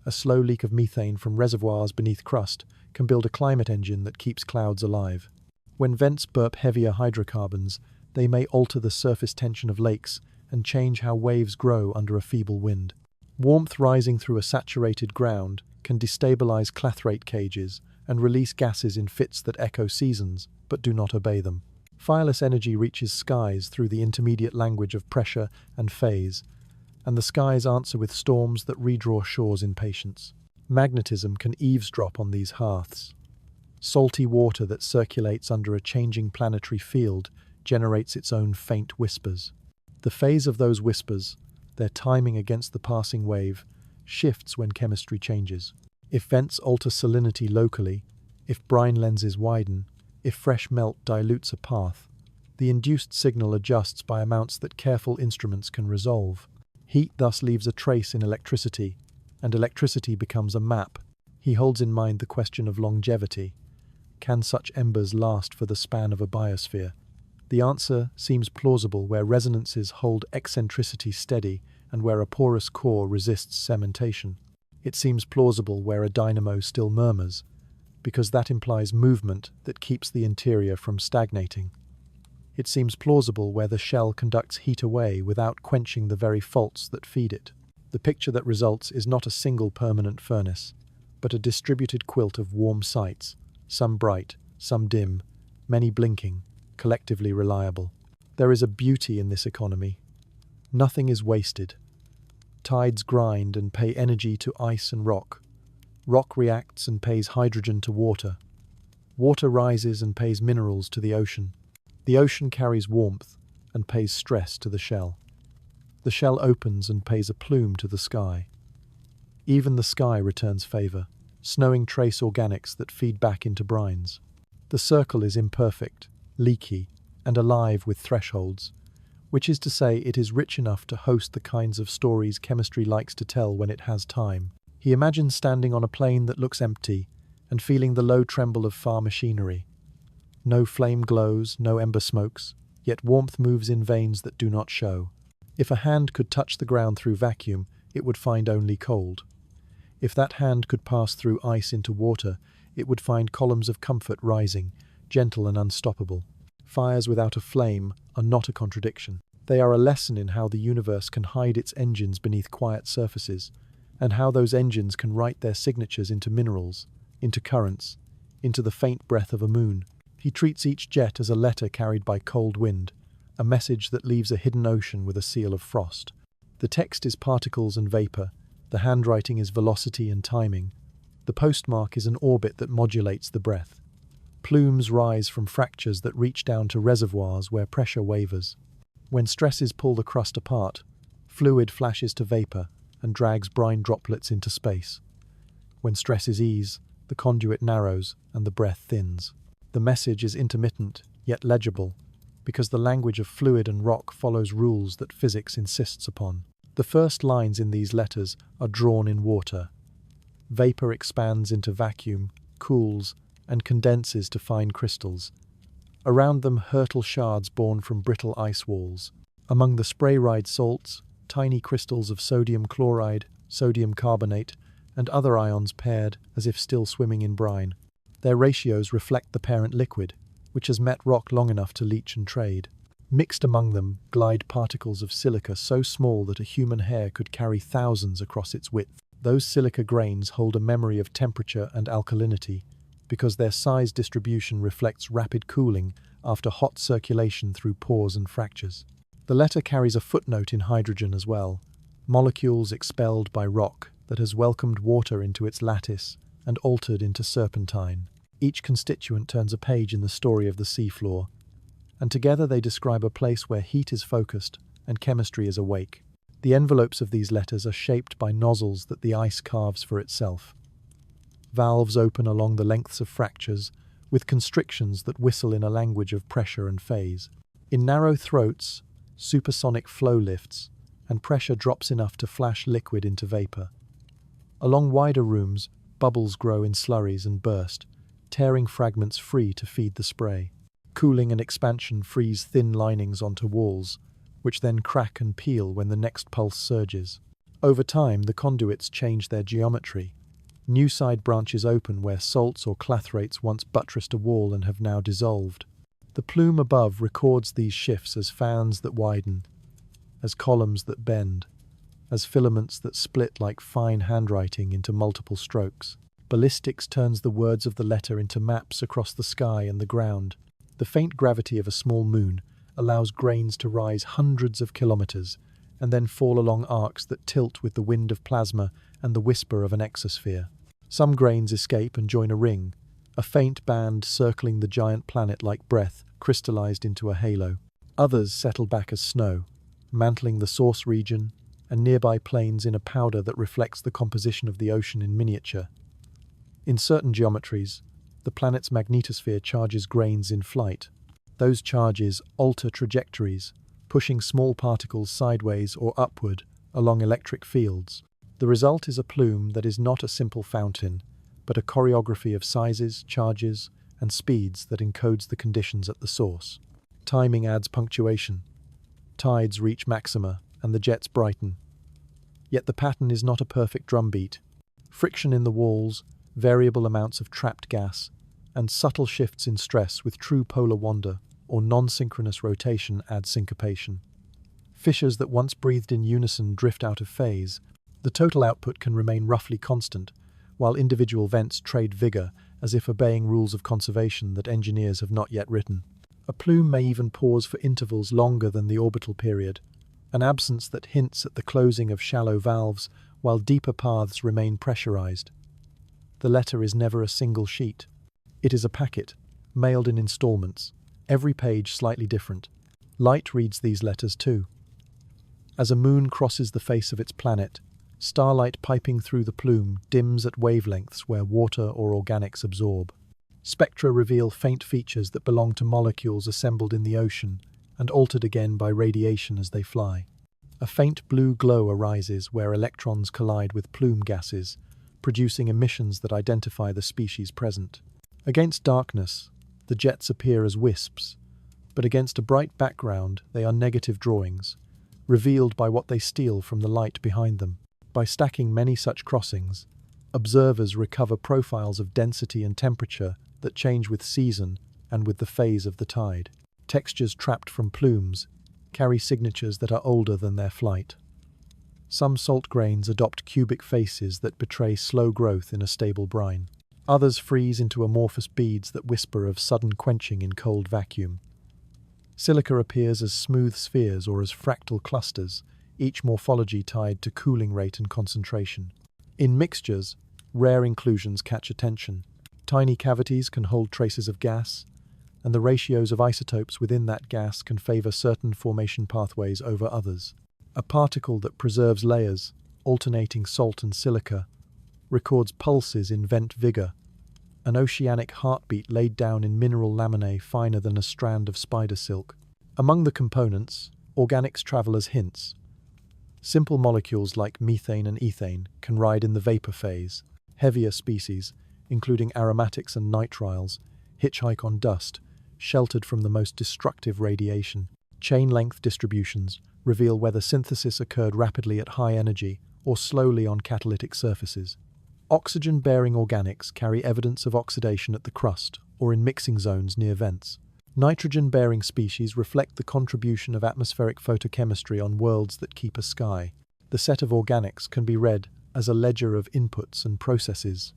A slow leak of methane from reservoirs beneath crust can build a climate engine that keeps clouds alive. When vents burp heavier hydrocarbons, they may alter the surface tension of lakes and change how waves grow under a feeble wind. Warmth rising through a saturated ground can destabilize clathrate cages and release gases in fits that echo seasons, but do not obey them. Fireless energy reaches skies through the intermediate language of pressure and phase, and the skies answer with storms that redraw shores in patience. Magnetism can eavesdrop on these hearths. Salty water that circulates under a changing planetary field generates its own faint whispers. The phase of those whispers, their timing against the passing wave, shifts when chemistry changes. If vents alter salinity locally, if brine lenses widen, if fresh melt dilutes a path, the induced signal adjusts by amounts that careful instruments can resolve. Heat thus leaves a trace in electricity, and electricity becomes a map. He holds in mind the question of longevity. Can such embers last for the span of a biosphere? The answer seems plausible where resonances hold eccentricity steady and where a porous core resists cementation. It seems plausible where a dynamo still murmurs, because that implies movement that keeps the interior from stagnating. It seems plausible where the shell conducts heat away without quenching the very faults that feed it. The picture that results is not a single permanent furnace, but a distributed quilt of warm sites, some bright, some dim, many blinking, collectively reliable. There is a beauty in this economy. Nothing is wasted. Tides grind and pay energy to ice and rock. Rock reacts and pays hydrogen to water. Water rises and pays minerals to the ocean. The ocean carries warmth and pays stress to the shell. The shell opens and pays a plume to the sky. Even the sky returns favor, snowing trace organics that feed back into brines. The circle is imperfect, leaky, and alive with thresholds, which is to say it is rich enough to host the kinds of stories chemistry likes to tell when it has time. He imagines standing on a plain that looks empty and feeling the low tremble of far machinery. No flame glows, no ember smokes, yet warmth moves in veins that do not show. If a hand could touch the ground through vacuum, it would find only cold. If that hand could pass through ice into water, it would find columns of comfort rising, gentle and unstoppable. Fires without a flame are not a contradiction. They are a lesson in how the universe can hide its engines beneath quiet surfaces, and how those engines can write their signatures into minerals, into currents, into the faint breath of a moon. He treats each jet as a letter carried by cold wind, a message that leaves a hidden ocean with a seal of frost. The text is particles and vapor, the handwriting is velocity and timing. The postmark is an orbit that modulates the breath. Plumes rise from fractures that reach down to reservoirs where pressure wavers. When stresses pull the crust apart, fluid flashes to vapor and drags brine droplets into space. When stresses ease, the conduit narrows and the breath thins. The message is intermittent, yet legible, because the language of fluid and rock follows rules that physics insists upon. The first lines in these letters are drawn in water. Vapor expands into vacuum, cools, and condenses to fine crystals. Around them hurtle shards born from brittle ice walls. Among the spray-ride salts, tiny crystals of sodium chloride, sodium carbonate, and other ions paired as if still swimming in brine. Their ratios reflect the parent liquid, which has met rock long enough to leach and trade. Mixed among them glide particles of silica so small that a human hair could carry thousands across its width. Those silica grains hold a memory of temperature and alkalinity, because their size distribution reflects rapid cooling after hot circulation through pores and fractures. The letter carries a footnote in hydrogen as well, molecules expelled by rock that has welcomed water into its lattice and altered into serpentine. Each constituent turns a page in the story of the seafloor, and together they describe a place where heat is focused and chemistry is awake. The envelopes of these letters are shaped by nozzles that the ice carves for itself. Valves open along the lengths of fractures, with constrictions that whistle in a language of pressure and phase. In narrow throats, supersonic flow lifts, and pressure drops enough to flash liquid into vapor. Along wider rooms, bubbles grow in slurries and burst, tearing fragments free to feed the spray. Cooling and expansion freeze thin linings onto walls, which then crack and peel when the next pulse surges. Over time, the conduits change their geometry. New side branches open where salts or clathrates once buttressed a wall and have now dissolved. The plume above records these shifts as fans that widen, as columns that bend, as filaments that split like fine handwriting into multiple strokes. Ballistics turns the words of the letter into maps across the sky and the ground. The faint gravity of a small moon allows grains to rise hundreds of kilometers and then fall along arcs that tilt with the wind of plasma and the whisper of an exosphere. Some grains escape and join a ring, a faint band circling the giant planet like breath crystallized into a halo. Others settle back as snow, mantling the source region and nearby plains in a powder that reflects the composition of the ocean in miniature. In certain geometries, the planet's magnetosphere charges grains in flight. Those charges alter trajectories, pushing small particles sideways or upward along electric fields. The result is a plume that is not a simple fountain, but a choreography of sizes, charges, and speeds that encodes the conditions at the source. Timing adds punctuation. Tides reach maxima, and the jets brighten. Yet the pattern is not a perfect drumbeat. Friction in the walls, variable amounts of trapped gas, and subtle shifts in stress with true polar wander or non-synchronous rotation add syncopation. Fissures that once breathed in unison drift out of phase. The total output can remain roughly constant, while individual vents trade vigor as if obeying rules of conservation that engineers have not yet written. A plume may even pause for intervals longer than the orbital period, an absence that hints at the closing of shallow valves while deeper paths remain pressurized. The letter is never a single sheet. It is a packet, mailed in installments, every page slightly different. Light reads these letters too. As a moon crosses the face of its planet, starlight piping through the plume dims at wavelengths where water or organics absorb. Spectra reveal faint features that belong to molecules assembled in the ocean and altered again by radiation as they fly. A faint blue glow arises where electrons collide with plume gases, producing emissions that identify the species present. Against darkness, the jets appear as wisps, but against a bright background they are negative drawings, revealed by what they steal from the light behind them. By stacking many such crossings, observers recover profiles of density and temperature that change with season and with the phase of the tide. Textures trapped from plumes carry signatures that are older than their flight. Some salt grains adopt cubic faces that betray slow growth in a stable brine. Others freeze into amorphous beads that whisper of sudden quenching in cold vacuum. Silica appears as smooth spheres or as fractal clusters, each morphology tied to cooling rate and concentration. In mixtures, rare inclusions catch attention. Tiny cavities can hold traces of gas, and the ratios of isotopes within that gas can favor certain formation pathways over others. A particle that preserves layers, alternating salt and silica, records pulses in vent vigor, an oceanic heartbeat laid down in mineral laminae finer than a strand of spider silk. Among the components, organics travel as hints. Simple molecules like methane and ethane can ride in the vapor phase. Heavier species, including aromatics and nitriles, hitchhike on dust, sheltered from the most destructive radiation. Chain-length distributions reveal whether synthesis occurred rapidly at high energy or slowly on catalytic surfaces. Oxygen-bearing organics carry evidence of oxidation at the crust or in mixing zones near vents. Nitrogen-bearing species reflect the contribution of atmospheric photochemistry on worlds that keep a sky. The set of organics can be read as a ledger of inputs and processes,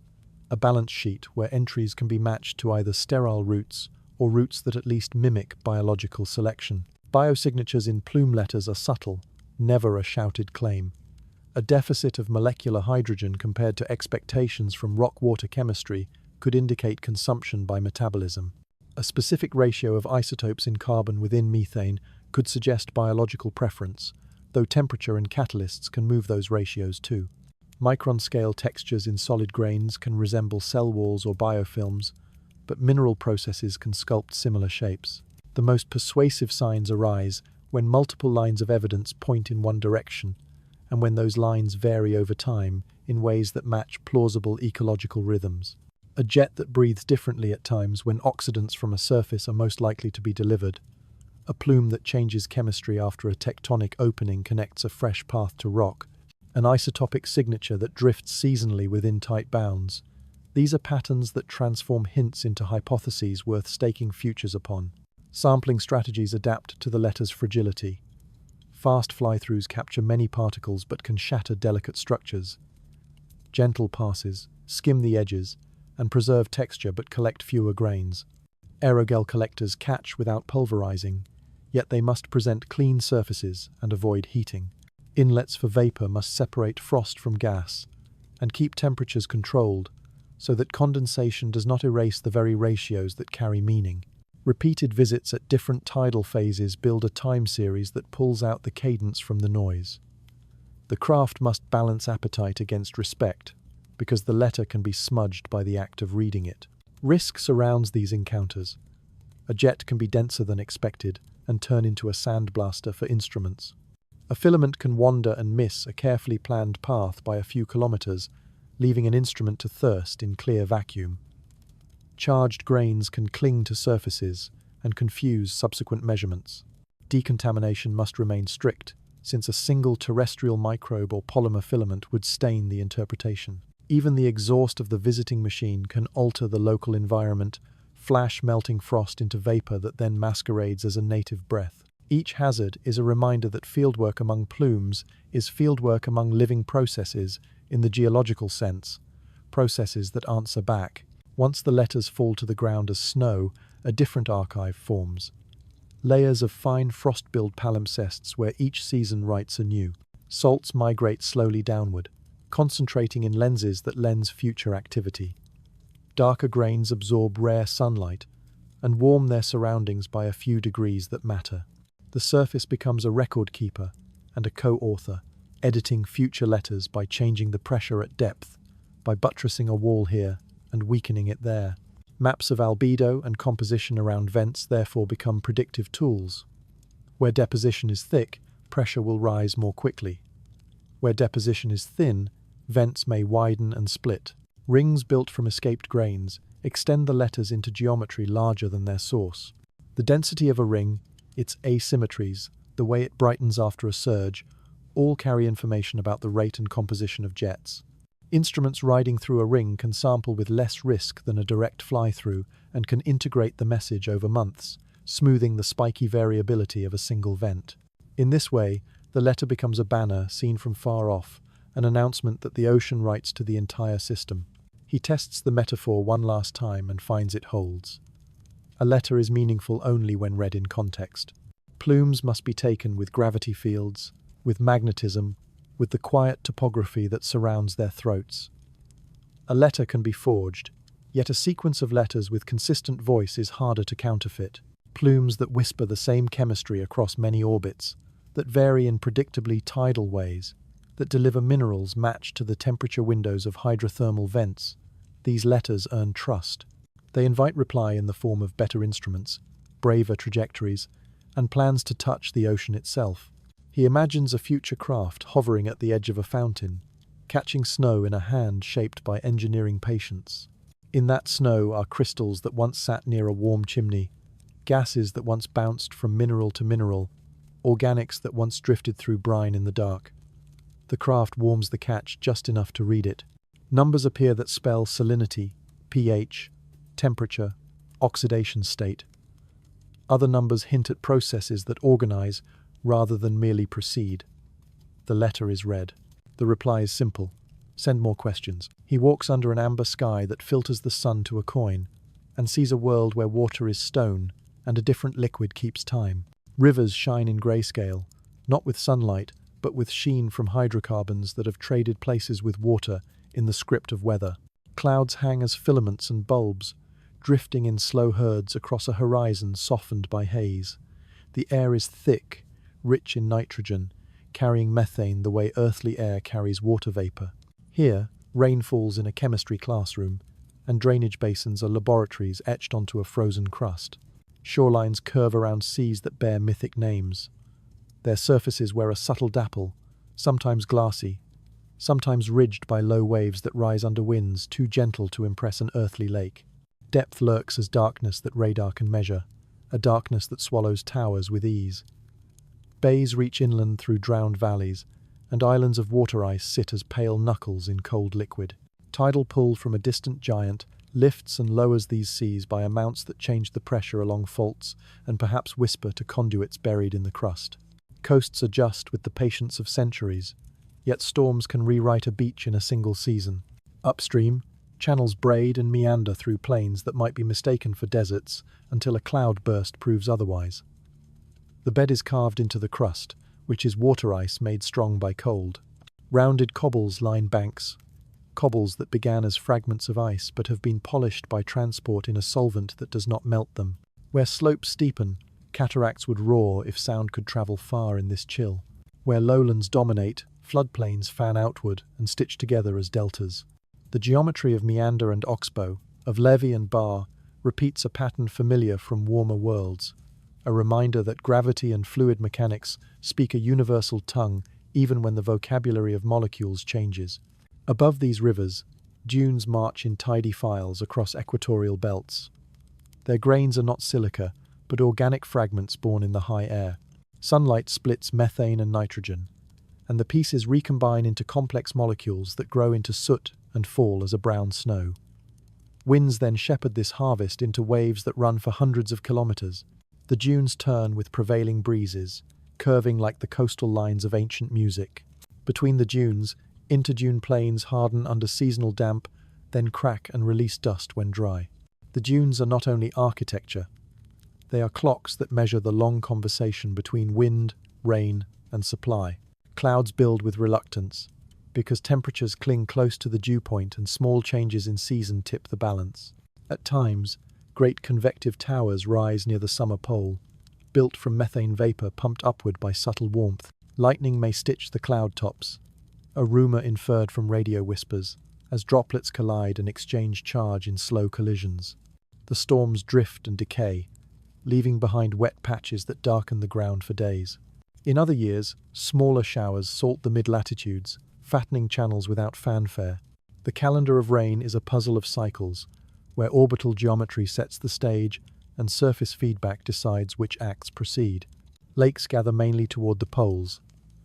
a balance sheet where entries can be matched to either sterile routes or routes that at least mimic biological selection. Biosignatures in plume letters are subtle, never a shouted claim. A deficit of molecular hydrogen compared to expectations from rock-water chemistry could indicate consumption by metabolism. A specific ratio of isotopes in carbon within methane could suggest biological preference, though temperature and catalysts can move those ratios too. Micron-scale textures in solid grains can resemble cell walls or biofilms, but mineral processes can sculpt similar shapes. The most persuasive signs arise when multiple lines of evidence point in one direction, and when those lines vary over time in ways that match plausible ecological rhythms. A jet that breathes differently at times when oxidants from a surface are most likely to be delivered. A plume that changes chemistry after a tectonic opening connects a fresh path to rock. An isotopic signature that drifts seasonally within tight bounds. These are patterns that transform hints into hypotheses worth staking futures upon. Sampling strategies adapt to the letter's fragility. Fast fly-throughs capture many particles but can shatter delicate structures. Gentle passes skim the edges and preserve texture but collect fewer grains. Aerogel collectors catch without pulverizing, yet they must present clean surfaces and avoid heating. Inlets for vapor must separate frost from gas and keep temperatures controlled so that condensation does not erase the very ratios that carry meaning. Repeated visits at different tidal phases build a time series that pulls out the cadence from the noise. The craft must balance appetite against respect, because the letter can be smudged by the act of reading it. Risk surrounds these encounters. A jet can be denser than expected and turn into a sandblaster for instruments. A filament can wander and miss a carefully planned path by a few kilometers, leaving an instrument to thirst in clear vacuum. Charged grains can cling to surfaces and confuse subsequent measurements. Decontamination must remain strict, since a single terrestrial microbe or polymer filament would stain the interpretation. Even the exhaust of the visiting machine can alter the local environment, flash melting frost into vapor that then masquerades as a native breath. Each hazard is a reminder that fieldwork among plumes is fieldwork among living processes in the geological sense, processes that answer back. Once the letters fall to the ground as snow, a different archive forms. Layers of fine frost-billed palimpsests where each season writes anew. Salts migrate slowly downward, concentrating in lenses that lens future activity. Darker grains absorb rare sunlight and warm their surroundings by a few degrees that matter. The surface becomes a record keeper and a co-author, editing future letters by changing the pressure at depth, by buttressing a wall here and weakening it there. Maps of albedo and composition around vents therefore become predictive tools. Where deposition is thick, pressure will rise more quickly. Where deposition is thin, vents may widen and split. Rings built from escaped grains extend the letters into geometry larger than their source. The density of a ring, its asymmetries, the way it brightens after a surge, all carry information about the rate and composition of jets. Instruments riding through a ring can sample with less risk than a direct fly-through and can integrate the message over months, smoothing the spiky variability of a single vent. In this way, the letter becomes a banner seen from far off, an announcement that the ocean writes to the entire system. He tests the metaphor one last time and finds it holds. A letter is meaningful only when read in context. Plumes must be taken with gravity fields, with magnetism, with the quiet topography that surrounds their throats. A letter can be forged, yet a sequence of letters with consistent voice is harder to counterfeit. Plumes that whisper the same chemistry across many orbits, that vary in predictably tidal ways, that deliver minerals matched to the temperature windows of hydrothermal vents, These letters earn trust. They invite reply in the form of better instruments, braver trajectories, and plans to touch the ocean itself. He imagines a future craft hovering at the edge of a fountain, catching snow in a hand shaped by engineering patience. In that snow are crystals that once sat near a warm chimney, gases that once bounced from mineral to mineral, organics that once drifted through brine in the dark. The craft warms the catch just enough to read it. Numbers appear that spell salinity, pH, temperature, oxidation state. Other numbers hint at processes that organize rather than merely proceed. The letter is read. The reply is simple. Send more questions. He walks under an amber sky that filters the sun to a coin and sees a world where water is stone and a different liquid keeps time. Rivers shine in grayscale, not with sunlight, but with sheen from hydrocarbons that have traded places with water in the script of weather. Clouds hang as filaments and bulbs, drifting in slow herds across a horizon softened by haze. The air is thick, rich in nitrogen, carrying methane the way earthly air carries water vapor. Here, rain falls in a chemistry classroom, and drainage basins are laboratories etched onto a frozen crust. Shorelines curve around seas that bear mythic names. Their surfaces wear a subtle dapple, sometimes glassy, sometimes ridged by low waves that rise under winds too gentle to impress an earthly lake. Depth lurks as darkness that radar can measure, a darkness that swallows towers with ease. Bays reach inland through drowned valleys, and islands of water ice sit as pale knuckles in cold liquid. Tidal pull from a distant giant lifts and lowers these seas by amounts that change the pressure along faults and perhaps whisper to conduits buried in the crust. Coasts adjust with the patience of centuries, yet storms can rewrite a beach in a single season. Upstream, channels braid and meander through plains that might be mistaken for deserts until a cloud burst proves otherwise. The bed is carved into the crust, which is water ice made strong by cold. Rounded cobbles line banks, cobbles that began as fragments of ice but have been polished by transport in a solvent that does not melt them. Where slopes steepen, cataracts would roar if sound could travel far in this chill. Where lowlands dominate, floodplains fan outward and stitch together as deltas. The geometry of meander and oxbow, of levee and bar, repeats a pattern familiar from warmer worlds, a reminder that gravity and fluid mechanics speak a universal tongue even when the vocabulary of molecules changes. Above these rivers, dunes march in tidy files across equatorial belts. Their grains are not silica, but organic fragments born in the high air. Sunlight splits methane and nitrogen, and the pieces recombine into complex molecules that grow into soot and fall as a brown snow. Winds then shepherd this harvest into waves that run for hundreds of kilometers. The dunes turn with prevailing breezes, curving like the coastal lines of ancient music. Between the dunes, interdune plains harden under seasonal damp, then crack and release dust when dry. The dunes are not only architecture, they are clocks that measure the long conversation between wind, rain, and supply. Clouds build with reluctance, because temperatures cling close to the dew point and small changes in season tip the balance. At times, great convective towers rise near the summer pole, built from methane vapor pumped upward by subtle warmth. Lightning may stitch the cloud tops, a rumor inferred from radio whispers, as droplets collide and exchange charge in slow collisions. The storms drift and decay, leaving behind wet patches that darken the ground for days. In other years, smaller showers salt the mid-latitudes, fattening channels without fanfare. The calendar of rain is a puzzle of cycles, where orbital geometry sets the stage and surface feedback decides which acts proceed. Lakes gather mainly toward the poles,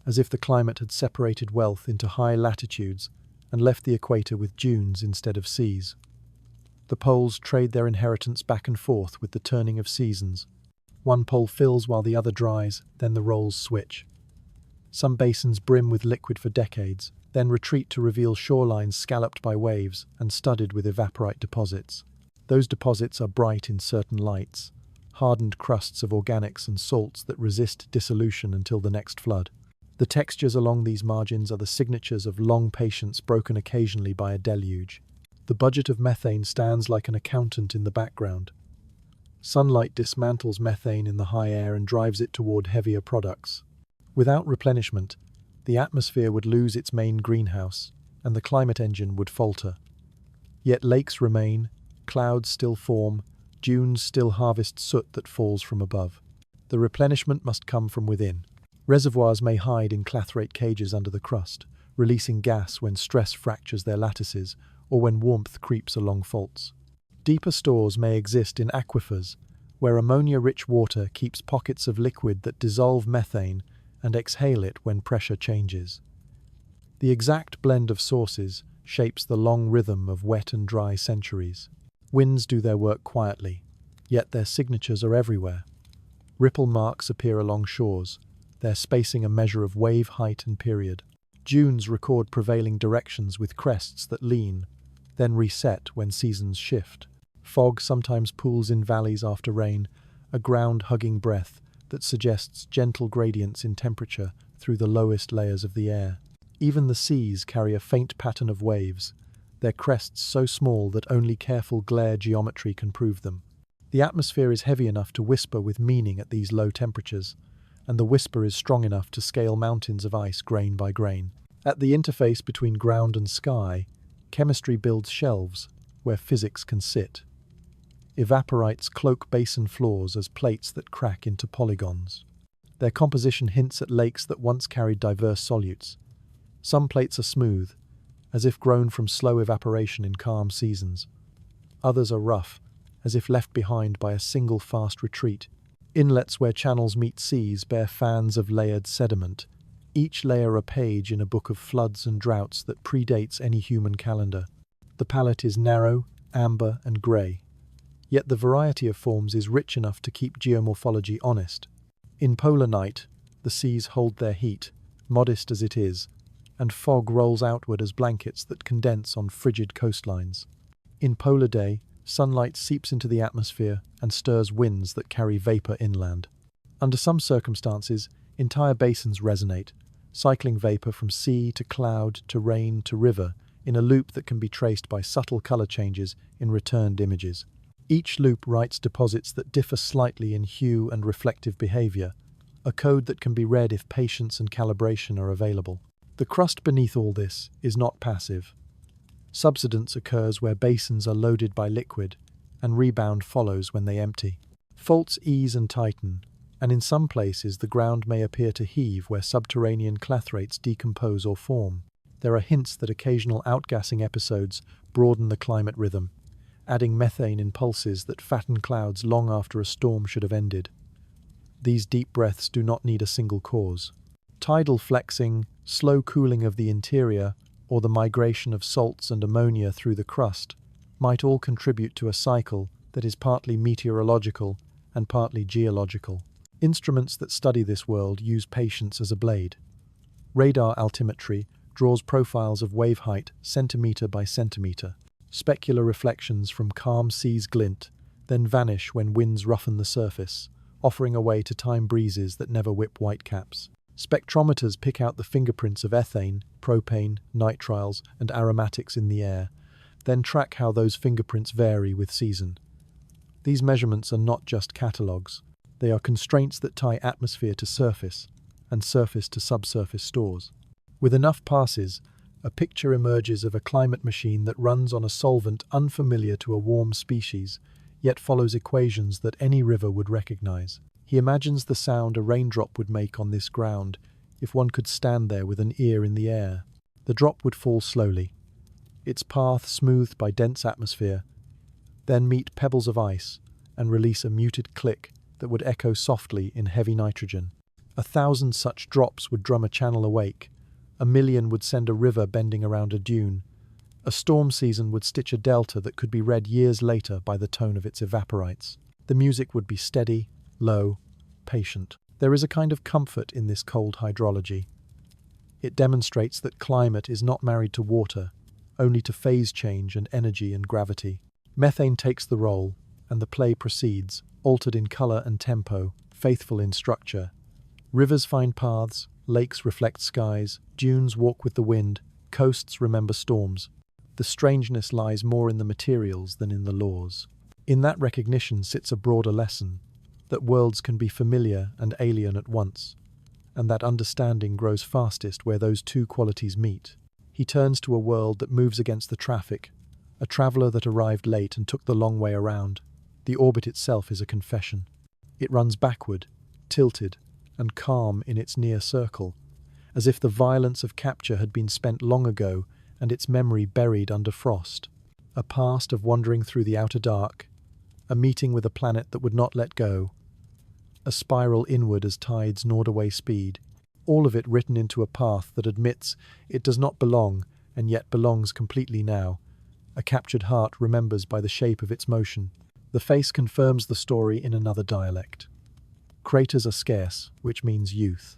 as if the climate had separated wealth into high latitudes and left the equator with dunes instead of seas. The poles trade their inheritance back and forth with the turning of seasons. One pole fills while the other dries, then the roles switch. Some basins brim with liquid for decades, then retreat to reveal shorelines scalloped by waves and studded with evaporite deposits. Those deposits are bright in certain lights, hardened crusts of organics and salts that resist dissolution until the next flood. The textures along these margins are the signatures of long patience broken occasionally by a deluge. The budget of methane stands like an accountant in the background. Sunlight dismantles methane in the high air and drives it toward heavier products. Without replenishment, the atmosphere would lose its main greenhouse, and the climate engine would falter. Yet lakes remain, clouds still form, dunes still harvest soot that falls from above. The replenishment must come from within. Reservoirs may hide in clathrate cages under the crust, releasing gas when stress fractures their lattices or when warmth creeps along faults. Deeper stores may exist in aquifers, where ammonia-rich water keeps pockets of liquid that dissolve methane and exhale it when pressure changes. The exact blend of sources shapes the long rhythm of wet and dry centuries. Winds do their work quietly, yet their signatures are everywhere. Ripple marks appear along shores, their spacing a measure of wave height and period. Dunes record prevailing directions with crests that lean, then reset when seasons shift. Fog sometimes pools in valleys after rain, a ground-hugging breath that suggests gentle gradients in temperature through the lowest layers of the air. Even the seas carry a faint pattern of waves, their crests so small that only careful glare geometry can prove them. The atmosphere is heavy enough to whisper with meaning at these low temperatures, and the whisper is strong enough to scale mountains of ice grain by grain. At the interface between ground and sky, chemistry builds shelves where physics can sit. Evaporites cloak basin floors as plates that crack into polygons. Their composition hints at lakes that once carried diverse solutes. Some plates are smooth, as if grown from slow evaporation in calm seasons. Others are rough, as if left behind by a single fast retreat. Inlets where channels meet seas bear fans of layered sediment, each layer a page in a book of floods and droughts that predates any human calendar. The palette is narrow, amber, and grey. Yet the variety of forms is rich enough to keep geomorphology honest. In polar night, the seas hold their heat, modest as it is, and fog rolls outward as blankets that condense on frigid coastlines. In polar day, sunlight seeps into the atmosphere and stirs winds that carry vapor inland. Under some circumstances, entire basins resonate, cycling vapor from sea to cloud to rain to river in a loop that can be traced by subtle color changes in returned images. Each loop writes deposits that differ slightly in hue and reflective behavior, a code that can be read if patience and calibration are available. The crust beneath all this is not passive. Subsidence occurs where basins are loaded by liquid, and rebound follows when they empty. Faults ease and tighten, and in some places the ground may appear to heave where subterranean clathrates decompose or form. There are hints that occasional outgassing episodes broaden the climate rhythm, adding methane in pulses that fatten clouds long after a storm should have ended. These deep breaths do not need a single cause. Tidal flexing, slow cooling of the interior, or the migration of salts and ammonia through the crust might all contribute to a cycle that is partly meteorological and partly geological. Instruments that study this world use patience as a blade. Radar altimetry draws profiles of wave height centimeter by centimeter. Specular reflections from calm seas glint, then vanish when winds roughen the surface, offering a way to time breezes that never whip whitecaps. Spectrometers pick out the fingerprints of ethane, propane, nitriles, and aromatics in the air, then track how those fingerprints vary with season. These measurements are not just catalogues. They are constraints that tie atmosphere to surface, and surface to subsurface stores. With enough passes, a picture emerges of a climate machine that runs on a solvent unfamiliar to a warm species, yet follows equations that any river would recognize. He imagines the sound a raindrop would make on this ground if one could stand there with an ear in the air. The drop would fall slowly, its path smoothed by dense atmosphere, then meet pebbles of ice and release a muted click that would echo softly in heavy nitrogen. 1,000 such drops would drum a channel awake. 1,000,000 would send a river bending around a dune. A storm season would stitch a delta that could be read years later by the tone of its evaporites. The music would be steady, low, patient. There is a kind of comfort in this cold hydrology. It demonstrates that climate is not married to water, only to phase change and energy and gravity. Methane takes the role, and the play proceeds, altered in color and tempo, faithful in structure. Rivers find paths, lakes reflect skies, dunes walk with the wind, coasts remember storms. The strangeness lies more in the materials than in the laws. In that recognition sits a broader lesson, that worlds can be familiar and alien at once, and that understanding grows fastest where those two qualities meet. He turns to a world that moves against the traffic, a traveller that arrived late and took the long way around. The orbit itself is a confession. It runs backward, tilted, and calm in its near circle, as if the violence of capture had been spent long ago and its memory buried under frost. A past of wandering through the outer dark, a meeting with a planet that would not let go, a spiral inward as tides gnawed away speed, all of it written into a path that admits it does not belong and yet belongs completely now. A captured heart remembers by the shape of its motion. The face confirms the story in another dialect. Craters are scarce, which means youth.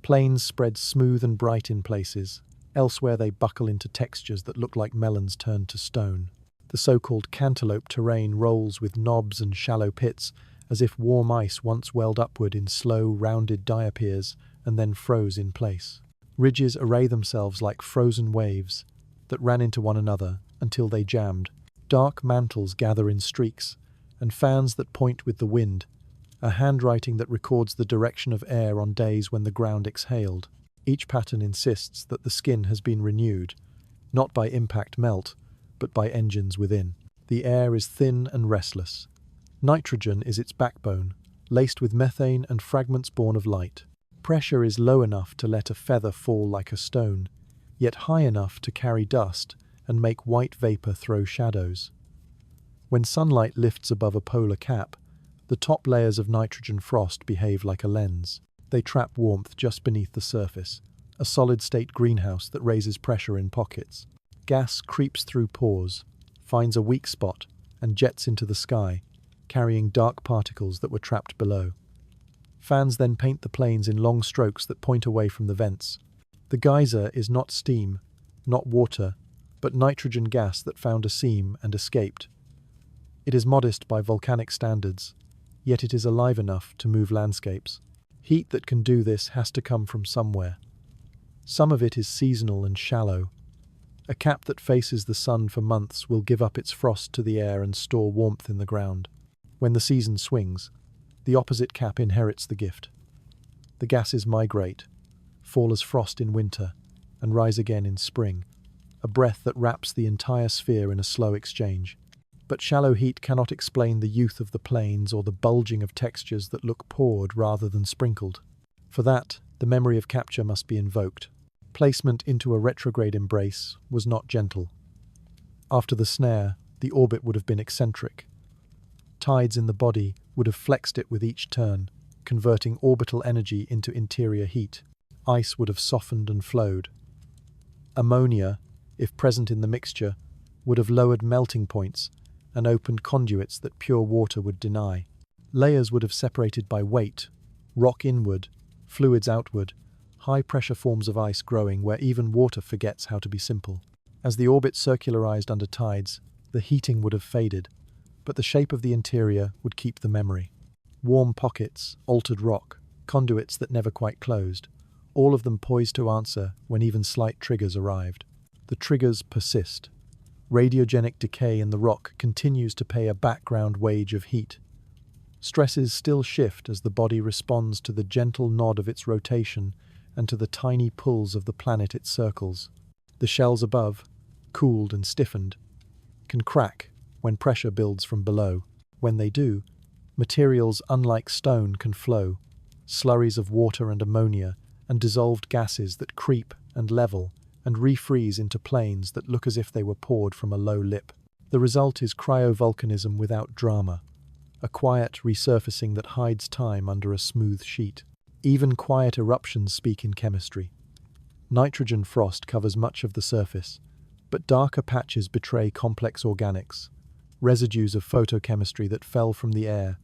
Plains spread smooth and bright in places. Elsewhere they buckle into textures that look like melons turned to stone. The so-called cantaloupe terrain rolls with knobs and shallow pits, as if warm ice once welled upward in slow, rounded diapirs and then froze in place. Ridges array themselves like frozen waves that ran into one another until they jammed. Dark mantles gather in streaks, and fans that point with the wind, a handwriting that records the direction of air on days when the ground exhaled. Each pattern insists that the skin has been renewed, not by impact melt, but by engines within. The air is thin and restless. Nitrogen is its backbone, laced with methane and fragments born of light. Pressure is low enough to let a feather fall like a stone, yet high enough to carry dust and make white vapor throw shadows. When sunlight lifts above a polar cap, the top layers of nitrogen frost behave like a lens. They trap warmth just beneath the surface, a solid-state greenhouse that raises pressure in pockets. Gas creeps through pores, finds a weak spot, and jets into the sky, carrying dark particles that were trapped below. Fans then paint the planes in long strokes that point away from the vents. The geyser is not steam, not water, but nitrogen gas that found a seam and escaped. It is modest by volcanic standards, yet it is alive enough to move landscapes. Heat that can do this has to come from somewhere. Some of it is seasonal and shallow. A cap that faces the sun for months will give up its frost to the air and store warmth in the ground. When the season swings, the opposite cap inherits the gift. The gases migrate, fall as frost in winter, and rise again in spring, a breath that wraps the entire sphere in a slow exchange. But shallow heat cannot explain the youth of the plains or the bulging of textures that look poured rather than sprinkled. For that, the memory of capture must be invoked. Placement into a retrograde embrace was not gentle. After the snare, the orbit would have been eccentric. Tides in the body would have flexed it with each turn, converting orbital energy into interior heat. Ice would have softened and flowed. Ammonia, if present in the mixture, would have lowered melting points and opened conduits that pure water would deny. Layers would have separated by weight, rock inward, fluids outward, high-pressure forms of ice growing where even water forgets how to be simple. As the orbit circularized under tides, the heating would have faded, but the shape of the interior would keep the memory. Warm pockets, altered rock, conduits that never quite closed, all of them poised to answer when even slight triggers arrived. The triggers persist. Radiogenic decay in the rock continues to pay a background wage of heat. Stresses still shift as the body responds to the gentle nod of its rotation and to the tiny pulls of the planet it circles. The shells above, cooled and stiffened, can crack when pressure builds from below. When they do, materials unlike stone can flow, slurries of water and ammonia and dissolved gases that creep and level and refreeze into planes that look as if they were poured from a low lip. The result is cryovolcanism without drama, a quiet resurfacing that hides time under a smooth sheet. Even quiet eruptions speak in chemistry. Nitrogen frost covers much of the surface, but darker patches betray complex organics, residues of photochemistry that fell from the air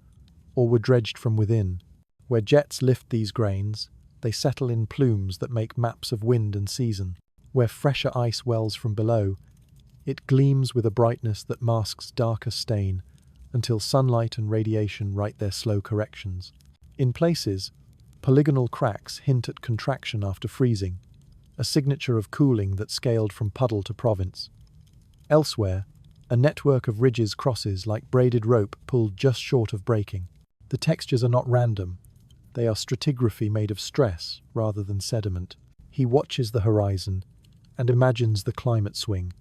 or were dredged from within. Where jets lift these grains, they settle in plumes that make maps of wind and season. Where fresher ice wells from below, it gleams with a brightness that masks darker stain until sunlight and radiation write their slow corrections. In places, polygonal cracks hint at contraction after freezing, a signature of cooling that scaled from puddle to province. Elsewhere, a network of ridges crosses like braided rope pulled just short of breaking. The textures are not random. They are stratigraphy made of stress rather than sediment. He watches the horizon and imagines the climate swing.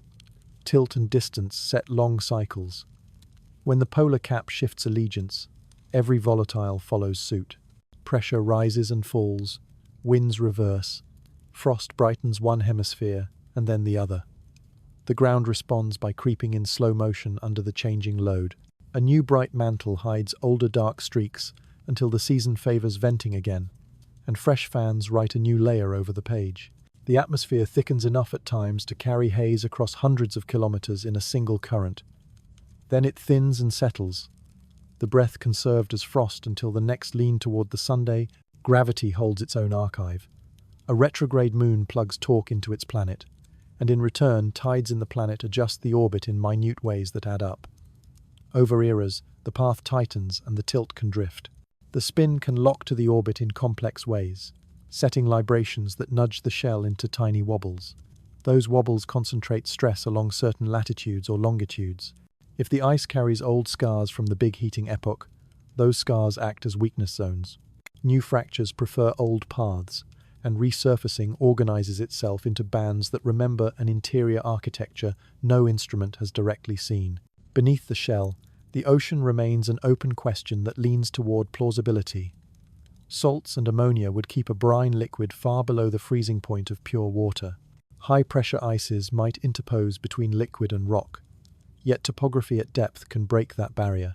tilt and distance set long cycles. When the polar cap shifts allegiance, every volatile follows suit. Pressure rises and falls, winds reverse, frost brightens one hemisphere and then the other. The ground responds by creeping in slow motion under the changing load. A new bright mantle hides older dark streaks until the season favors venting again, and fresh fans write a new layer over the page. The atmosphere thickens enough at times to carry haze across hundreds of kilometers in a single current. Then it thins and settles, the breath conserved as frost until the next lean toward the Sunday. Gravity holds its own archive. A retrograde moon plugs torque into its planet, and in return tides in the planet adjust the orbit in minute ways that add up. Over eras, the path tightens and the tilt can drift. The spin can lock to the orbit in complex ways, setting librations that nudge the shell into tiny wobbles. Those wobbles concentrate stress along certain latitudes or longitudes. If the ice carries old scars from the big heating epoch, those scars act as weakness zones. New fractures prefer old paths, and resurfacing organizes itself into bands that remember an interior architecture no instrument has directly seen. Beneath the shell, the ocean remains an open question that leans toward plausibility. Salts and ammonia would keep a brine liquid far below the freezing point of pure water. High-pressure ices might interpose between liquid and rock, yet topography at depth can break that barrier,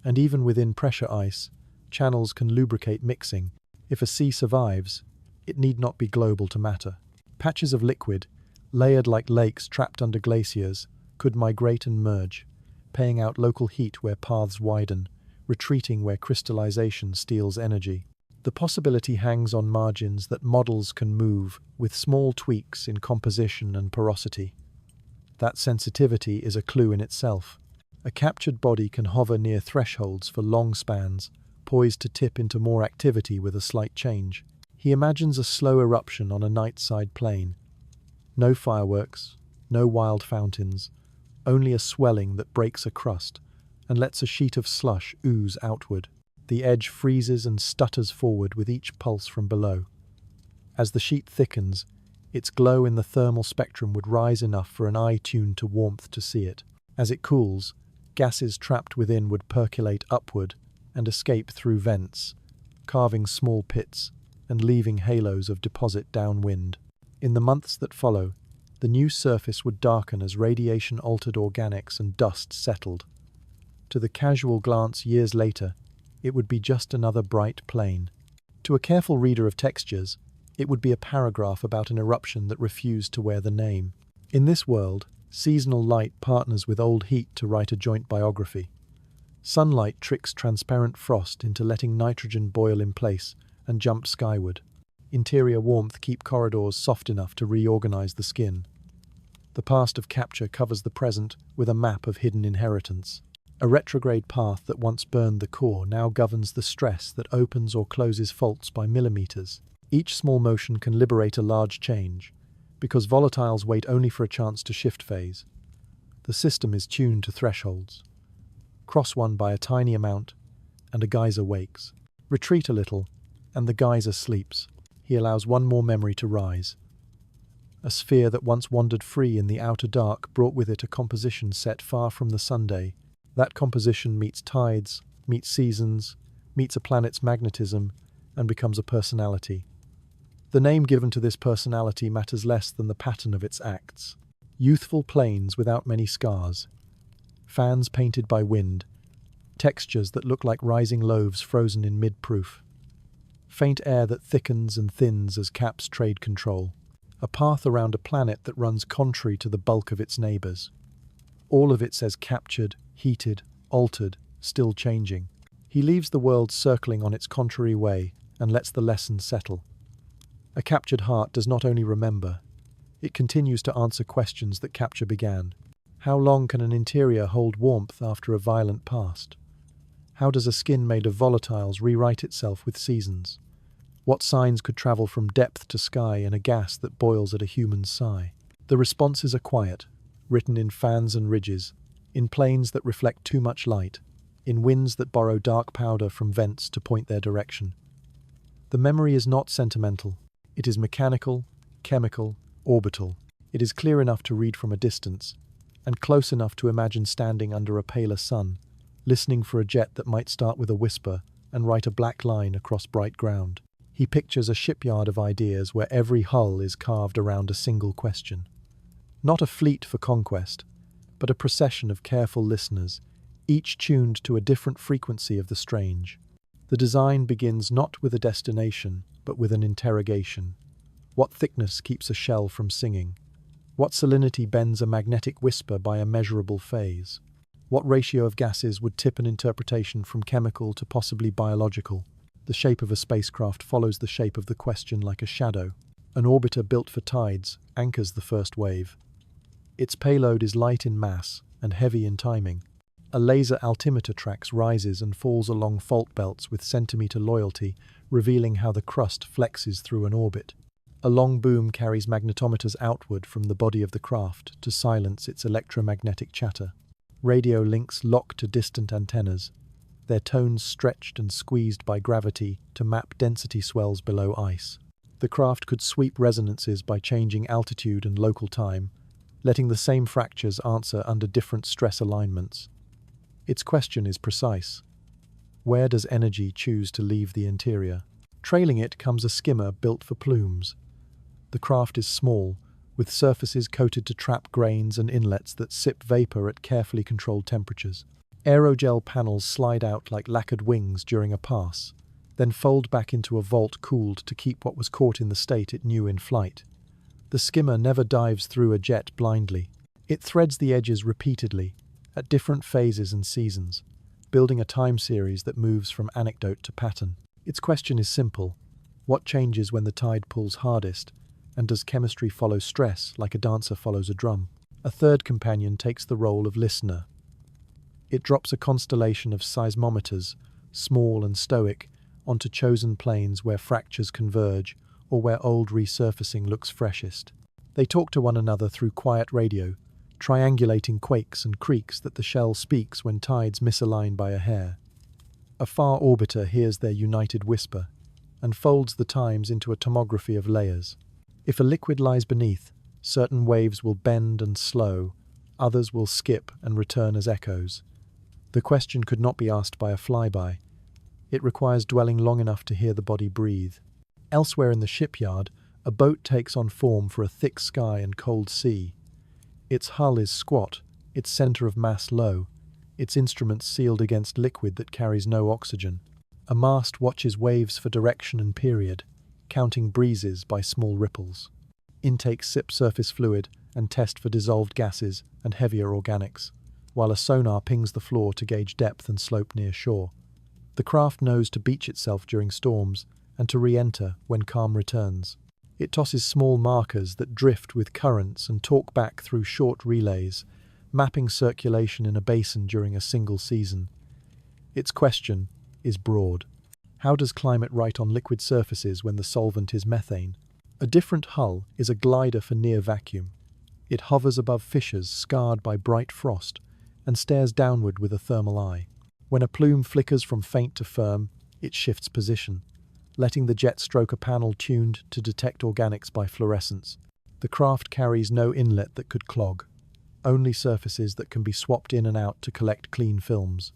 and even within pressure ice, channels can lubricate mixing. If a sea survives, it need not be global to matter. Patches of liquid, layered like lakes trapped under glaciers, could migrate and merge, paying out local heat where paths widen, retreating where crystallization steals energy. The possibility hangs on margins that models can move with small tweaks in composition and porosity. That sensitivity is a clue in itself. A captured body can hover near thresholds for long spans, poised to tip into more activity with a slight change. He imagines a slow eruption on a night-side plain. No fireworks, no wild fountains, only a swelling that breaks a crust and lets a sheet of slush ooze outward. The edge freezes and stutters forward with each pulse from below. As the sheet thickens, its glow in the thermal spectrum would rise enough for an eye tuned to warmth to see it. As it cools, gases trapped within would percolate upward and escape through vents, carving small pits and leaving halos of deposit downwind. In the months that follow, the new surface would darken as radiation-altered organics and dust settled. To the casual glance years later, it would be just another bright plain. To a careful reader of textures, it would be a paragraph about an eruption that refused to wear the name. In this world, seasonal light partners with old heat to write a joint biography. Sunlight tricks transparent frost into letting nitrogen boil in place and jump skyward. Interior warmth keeps corridors soft enough to reorganize the skin. The past of capture covers the present with a map of hidden inheritance. A retrograde path that once burned the core now governs the stress that opens or closes faults by millimeters. Each small motion can liberate a large change, because volatiles wait only for a chance to shift phase. The system is tuned to thresholds. Cross one by a tiny amount, and a geyser wakes. Retreat a little, and the geyser sleeps. He allows one more memory to rise. A sphere that once wandered free in the outer dark brought with it a composition set far from the Sunday. That composition meets tides, meets seasons, meets a planet's magnetism, and becomes a personality. The name given to this personality matters less than the pattern of its acts. Youthful plains without many scars. Fans painted by wind. Textures that look like rising loaves frozen in mid-proof. Faint air that thickens and thins as caps trade control. A path around a planet that runs contrary to the bulk of its neighbors. All of it says captured, heated, altered, still changing. He leaves the world circling on its contrary way and lets the lesson settle. A captured heart does not only remember, it continues to answer questions that capture began. How long can an interior hold warmth after a violent past? How does a skin made of volatiles rewrite itself with seasons? What signs could travel from depth to sky in a gas that boils at a human's sigh? The responses are quiet, written in fans and ridges, in plains that reflect too much light, in winds that borrow dark powder from vents to point their direction. The memory is not sentimental. It is mechanical, chemical, orbital. It is clear enough to read from a distance, and close enough to imagine standing under a paler sun, listening for a jet that might start with a whisper and write a black line across bright ground. He pictures a shipyard of ideas where every hull is carved around a single question. Not a fleet for conquest, but a procession of careful listeners, each tuned to a different frequency of the strange. The design begins not with a destination, but with an interrogation. What thickness keeps a shell from singing? What salinity bends a magnetic whisper by a measurable phase? What ratio of gases would tip an interpretation from chemical to possibly biological? The shape of a spacecraft follows the shape of the question like a shadow. An orbiter built for tides anchors the first wave. Its payload is light in mass and heavy in timing. A laser altimeter tracks rises and falls along fault belts with centimeter loyalty, revealing how the crust flexes through an orbit. A long boom carries magnetometers outward from the body of the craft to silence its electromagnetic chatter. Radio links lock to distant antennas, their tones stretched and squeezed by gravity to map density swells below ice. The craft could sweep resonances by changing altitude and local time, letting the same fractures answer under different stress alignments. Its question is precise. Where does energy choose to leave the interior? Trailing it comes a skimmer built for plumes. The craft is small, with surfaces coated to trap grains and inlets that sip vapor at carefully controlled temperatures. Aerogel panels slide out like lacquered wings during a pass, then fold back into a vault cooled to keep what was caught in the state it knew in flight. The skimmer never dives through a jet blindly. It threads the edges repeatedly, at different phases and seasons, building a time series that moves from anecdote to pattern. Its question is simple. What changes when the tide pulls hardest? And does chemistry follow stress like a dancer follows a drum? A third companion takes the role of listener. It drops a constellation of seismometers, small and stoic, onto chosen planes where fractures converge or where old resurfacing looks freshest. They talk to one another through quiet radio, triangulating quakes and creaks that the shell speaks when tides misalign by a hair. A far orbiter hears their united whisper and folds the times into a tomography of layers. If a liquid lies beneath, certain waves will bend and slow, others will skip and return as echoes. The question could not be asked by a flyby. It requires dwelling long enough to hear the body breathe. Elsewhere in the shipyard, a boat takes on form for a thick sky and cold sea. Its hull is squat, its center of mass low, its instruments sealed against liquid that carries no oxygen. A mast watches waves for direction and period, counting breezes by small ripples. Intakes sip surface fluid and test for dissolved gases and heavier organics, while a sonar pings the floor to gauge depth and slope near shore. The craft knows to beach itself during storms and to re-enter when calm returns. It tosses small markers that drift with currents and talk back through short relays, mapping circulation in a basin during a single season. Its question is broad. How does climate write on liquid surfaces when the solvent is methane? A different hull is a glider for near vacuum. It hovers above fissures scarred by bright frost and stares downward with a thermal eye. When a plume flickers from faint to firm, it shifts position, letting the jet stroke a panel tuned to detect organics by fluorescence. The craft carries no inlet that could clog, only surfaces that can be swapped in and out to collect clean films.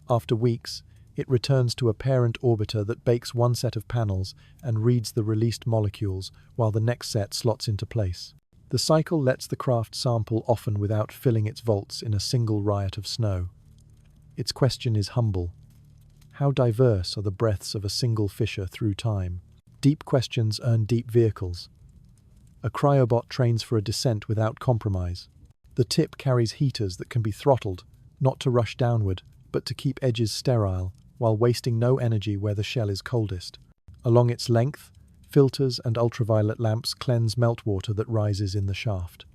After weeks, it returns to a parent orbiter that bakes one set of panels and reads the released molecules while the next set slots into place. The cycle lets the craft sample often without filling its vaults in a single riot of snow. Its question is humble. How diverse are the breaths of a single fissure through time? Deep questions earn deep vehicles. A cryobot trains for a descent without compromise. The tip carries heaters that can be throttled, not to rush downward, but to keep edges sterile, while wasting no energy where the shell is coldest. Along its length, filters and ultraviolet lamps cleanse meltwater that rises in the shaft.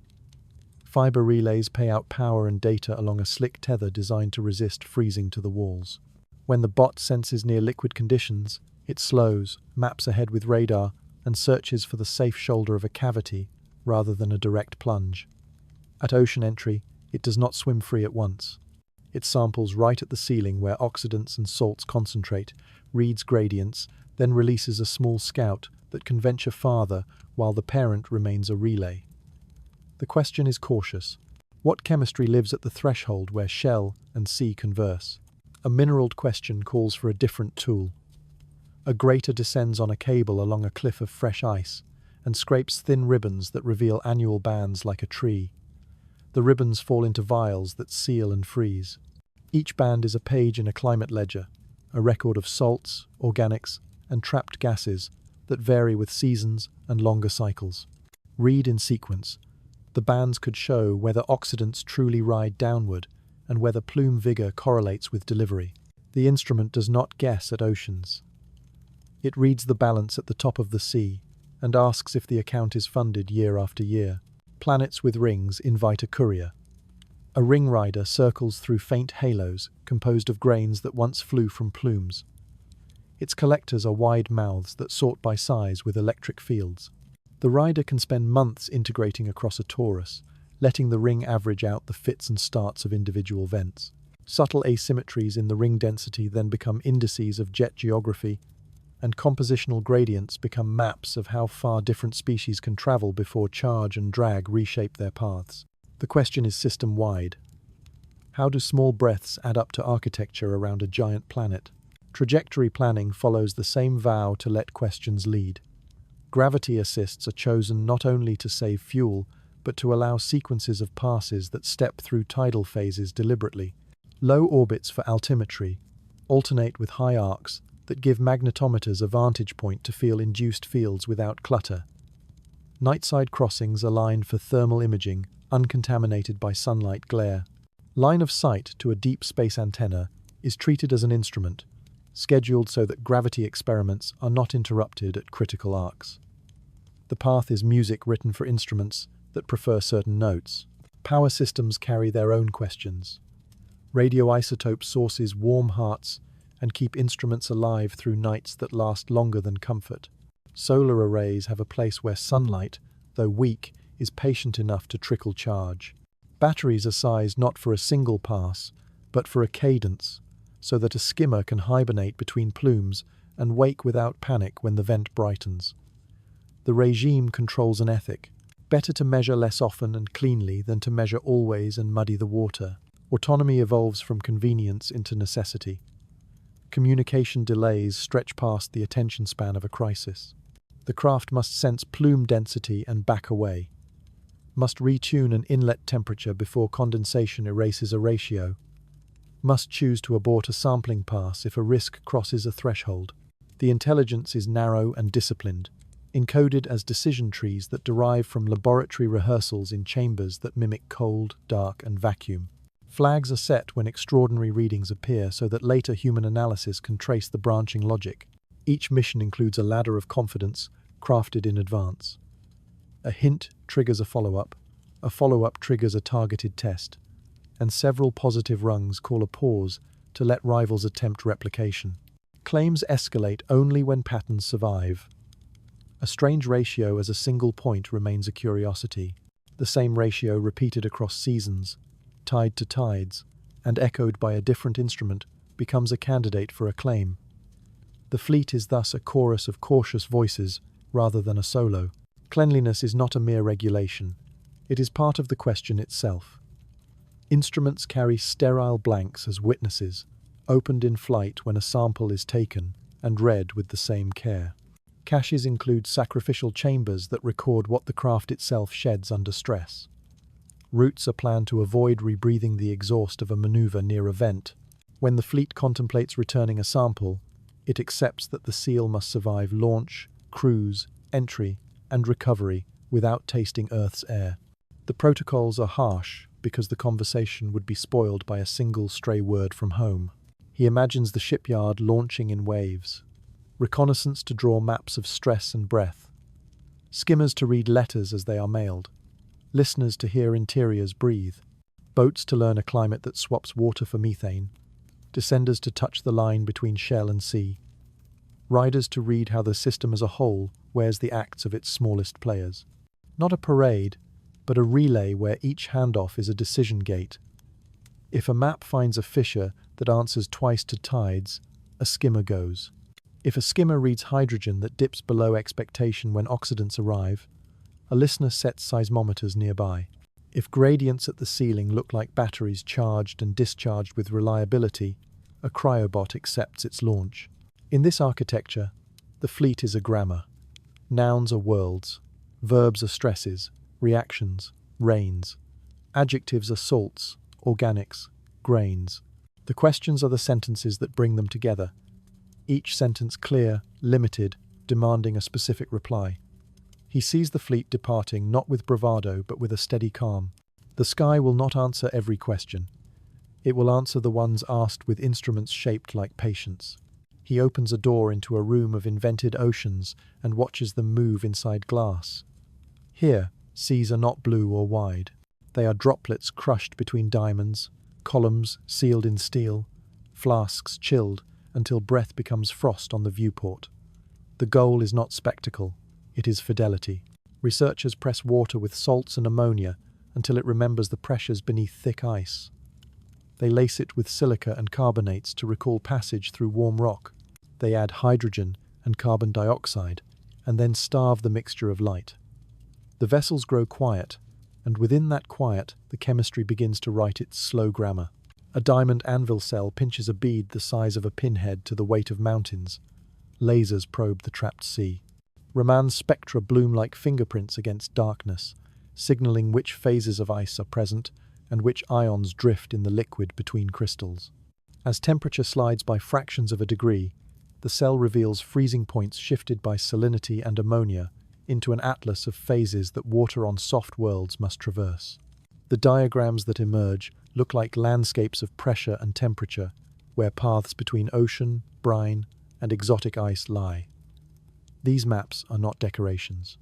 Fiber relays pay out power and data along a slick tether designed to resist freezing to the walls. When the bot senses near liquid conditions, it slows, maps ahead with radar, and searches for the safe shoulder of a cavity rather than a direct plunge. At ocean entry, it does not swim free at once. It samples right at the ceiling where oxidants and salts concentrate, reads gradients, then releases a small scout that can venture farther while the parent remains a relay. The question is cautious. What chemistry lives at the threshold where shell and sea converse? A mineraled question calls for a different tool. A grater descends on a cable along a cliff of fresh ice and scrapes thin ribbons that reveal annual bands like a tree. The ribbons fall into vials that seal and freeze. Each band is a page in a climate ledger, a record of salts, organics, and trapped gases that vary with seasons and longer cycles. Read in sequence. The bands could show whether oxidants truly ride downward and whether plume vigor correlates with delivery. The instrument does not guess at oceans. It reads the balance at the top of the sea and asks if the account is funded year after year. Planets with rings invite a courier. A ring rider circles through faint halos composed of grains that once flew from plumes. Its collectors are wide mouths that sort by size with electric fields. The rider can spend months integrating across a torus, letting the ring average out the fits and starts of individual vents. Subtle asymmetries in the ring density then become indices of jet geography, and compositional gradients become maps of how far different species can travel before charge and drag reshape their paths. The question is system-wide. How do small breaths add up to architecture around a giant planet? Trajectory planning follows the same vow to let questions lead. Gravity assists are chosen not only to save fuel, but to allow sequences of passes that step through tidal phases deliberately. Low orbits for altimetry alternate with high arcs that give magnetometers a vantage point to feel induced fields without clutter. Nightside crossings align for thermal imaging, uncontaminated by sunlight glare. Line of sight to a deep space antenna is treated as an instrument, scheduled so that gravity experiments are not interrupted at critical arcs. The path is music written for instruments that prefer certain notes. Power systems carry their own questions. Radioisotope sources warm hearts and keep instruments alive through nights that last longer than comfort. Solar arrays have a place where sunlight, though weak, is patient enough to trickle charge. Batteries are sized not for a single pass, but for a cadence, so that a skimmer can hibernate between plumes and wake without panic when the vent brightens. The regime controls an ethic. Better to measure less often and cleanly than to measure always and muddy the water. Autonomy evolves from convenience into necessity. Communication delays stretch past the attention span of a crisis. The craft must sense plume density and back away. Must retune an inlet temperature before condensation erases a ratio. Must choose to abort a sampling pass if a risk crosses a threshold. The intelligence is narrow and disciplined, encoded as decision trees that derive from laboratory rehearsals in chambers that mimic cold, dark, and vacuum. Flags are set when extraordinary readings appear so that later human analysis can trace the branching logic. Each mission includes a ladder of confidence crafted in advance. A hint triggers a follow-up triggers a targeted test, and several positive rungs call a pause to let rivals attempt replication. Claims escalate only when patterns survive. A strange ratio as a single point remains a curiosity. The same ratio repeated across seasons, tied to tides, and echoed by a different instrument becomes a candidate for a claim. The fleet is thus a chorus of cautious voices rather than a solo. Cleanliness is not a mere regulation. It is part of the question itself. Instruments carry sterile blanks as witnesses, opened in flight when a sample is taken and read with the same care. Caches include sacrificial chambers that record what the craft itself sheds under stress. Routes are planned to avoid rebreathing the exhaust of a maneuver near a vent. When the fleet contemplates returning a sample, it accepts that the seal must survive launch, cruise, entry, and recovery without tasting Earth's air. The protocols are harsh because the conversation would be spoiled by a single stray word from home. He imagines the shipyard launching in waves, reconnaissance to draw maps of stress and breath, skimmers to read letters as they are mailed, listeners to hear interiors breathe, boats to learn a climate that swaps water for methane, descenders to touch the line between shell and sea, riders to read how the system as a whole wears the acts of its smallest players. Not a parade, but a relay where each handoff is a decision gate. If a map finds a fissure that answers twice to tides, a skimmer goes. If a skimmer reads hydrogen that dips below expectation when oxidants arrive, a listener sets seismometers nearby. If gradients at the ceiling look like batteries charged and discharged with reliability, a cryobot accepts its launch. In this architecture, the fleet is a grammar. Nouns are worlds, verbs are stresses, reactions, rains. Adjectives are salts, organics, grains. The questions are the sentences that bring them together, each sentence clear, limited, demanding a specific reply. He sees the fleet departing not with bravado but with a steady calm. The sky will not answer every question. It will answer the ones asked with instruments shaped like patience. He opens a door into a room of invented oceans and watches them move inside glass. Here, seas are not blue or wide. They are droplets crushed between diamonds, columns sealed in steel, flasks chilled until breath becomes frost on the viewport. The goal is not spectacle, it is fidelity. Researchers press water with salts and ammonia until it remembers the pressures beneath thick ice. They lace it with silica and carbonates to recall passage through warm rock. They add hydrogen and carbon dioxide, and then starve the mixture of light. The vessels grow quiet, and within that quiet, the chemistry begins to write its slow grammar. A diamond anvil cell pinches a bead the size of a pinhead to the weight of mountains. Lasers probe the trapped sea. Raman's spectra bloom like fingerprints against darkness, signaling which phases of ice are present and which ions drift in the liquid between crystals. As temperature slides by fractions of a degree, the cell reveals freezing points shifted by salinity and ammonia into an atlas of phases that water on soft worlds must traverse. The diagrams that emerge look like landscapes of pressure and temperature, where paths between ocean, brine, and exotic ice lie. These maps are not decorations.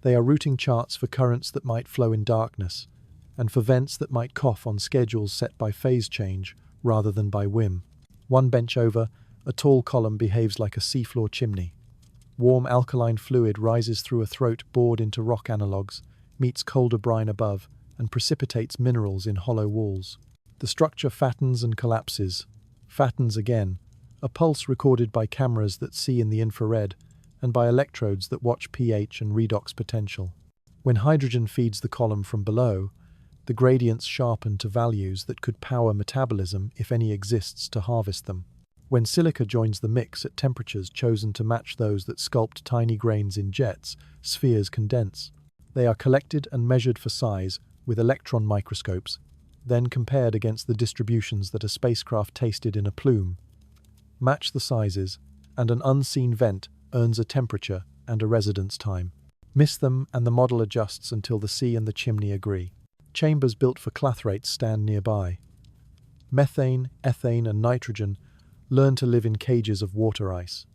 They are routing charts for currents that might flow in darkness, and for vents that might cough on schedules set by phase change rather than by whim. One bench over, a tall column behaves like a seafloor chimney. Warm alkaline fluid rises through a throat bored into rock analogues, meets colder brine above, and precipitates minerals in hollow walls. The structure fattens and collapses, fattens again, a pulse recorded by cameras that see in the infrared, and by electrodes that watch pH and redox potential. When hydrogen feeds the column from below, the gradients sharpen to values that could power metabolism if any exists to harvest them. When silica joins the mix at temperatures chosen to match those that sculpt tiny grains in jets, spheres condense. They are collected and measured for size with electron microscopes, then compared against the distributions that a spacecraft tasted in a plume. Match the sizes, and an unseen vent earns a temperature and a residence time. Miss them and the model adjusts until the sea and the chimney agree. Chambers built for clathrates stand nearby. Methane, ethane, and nitrogen learn to live in cages of water ice.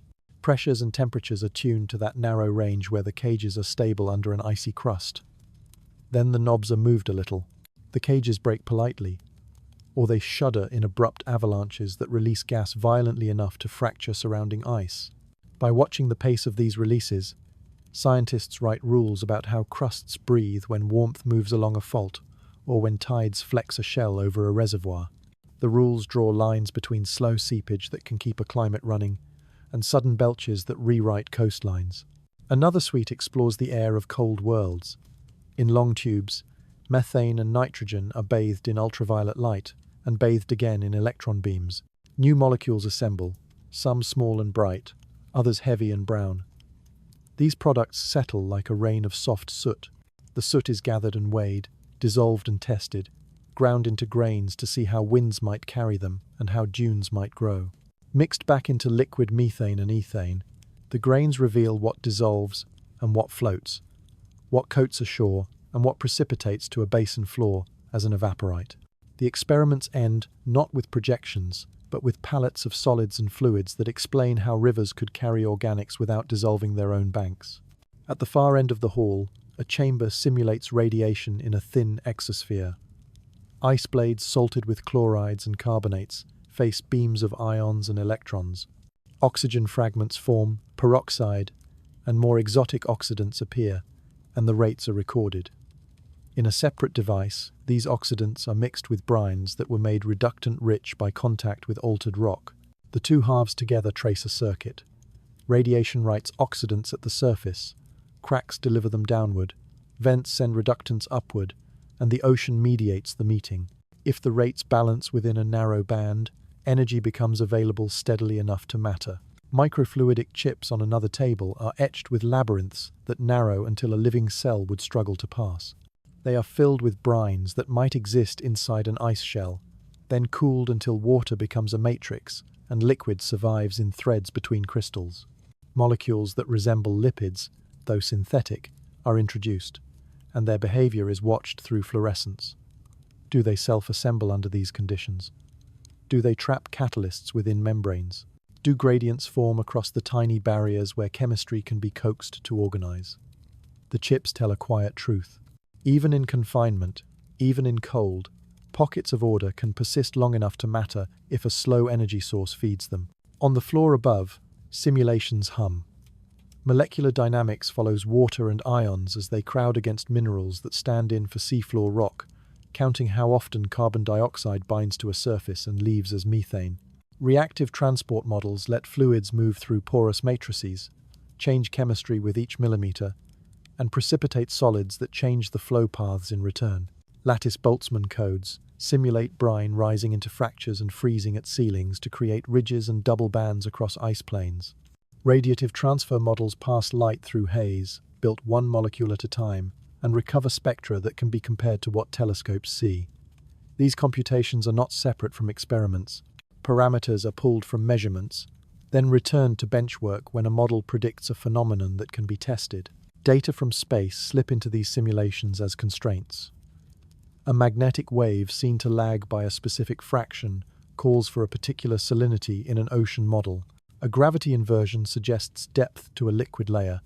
Pressures and temperatures are tuned to that narrow range where the cages are stable under an icy crust. Then the knobs are moved a little. The cages break politely, or they shudder in abrupt avalanches that release gas violently enough to fracture surrounding ice. By watching the pace of these releases, scientists write rules about how crusts breathe when warmth moves along a fault, or when tides flex a shell over a reservoir. The rules draw lines between slow seepage that can keep a climate running and sudden belches that rewrite coastlines. Another suite explores the air of cold worlds. In long tubes, methane and nitrogen are bathed in ultraviolet light and bathed again in electron beams. New molecules assemble, some small and bright, others heavy and brown. These products settle like a rain of soft soot. The soot is gathered and weighed, dissolved and tested, ground into grains to see how winds might carry them and how dunes might grow. Mixed back into liquid methane and ethane, the grains reveal what dissolves and what floats, what coats ashore and what precipitates to a basin floor as an evaporite. The experiments end not with projections, but with palettes of solids and fluids that explain how rivers could carry organics without dissolving their own banks. At the far end of the hall, a chamber simulates radiation in a thin exosphere. Ice blades salted with chlorides and carbonates face beams of ions and electrons. Oxygen fragments form, peroxide, and more exotic oxidants appear, and the rates are recorded. In a separate device, these oxidants are mixed with brines that were made reductant rich by contact with altered rock. The two halves together trace a circuit. Radiation writes oxidants at the surface, cracks deliver them downward, vents send reductants upward, and the ocean mediates the meeting. If the rates balance within a narrow band, energy becomes available steadily enough to matter. Microfluidic chips on another table are etched with labyrinths that narrow until a living cell would struggle to pass. They are filled with brines that might exist inside an ice shell, then cooled until water becomes a matrix and liquid survives in threads between crystals. Molecules that resemble lipids, though synthetic, are introduced, and their behavior is watched through fluorescence. Do they self-assemble under these conditions? Do they trap catalysts within membranes? Do gradients form across the tiny barriers where chemistry can be coaxed to organize? The chips tell a quiet truth. Even in confinement, even in cold, pockets of order can persist long enough to matter if a slow energy source feeds them. On the floor above, simulations hum. Molecular dynamics follows water and ions as they crowd against minerals that stand in for seafloor rock, counting how often carbon dioxide binds to a surface and leaves as methane. Reactive transport models let fluids move through porous matrices, change chemistry with each millimeter, and precipitate solids that change the flow paths in return. Lattice Boltzmann codes simulate brine rising into fractures and freezing at ceilings to create ridges and double bands across ice plains. Radiative transfer models pass light through haze, built one molecule at a time, and recover spectra that can be compared to what telescopes see. These computations are not separate from experiments. Parameters are pulled from measurements, then returned to benchwork when a model predicts a phenomenon that can be tested. Data from space slip into these simulations as constraints. A magnetic wave seen to lag by a specific fraction calls for a particular salinity in an ocean model. A gravity inversion suggests depth to a liquid layer,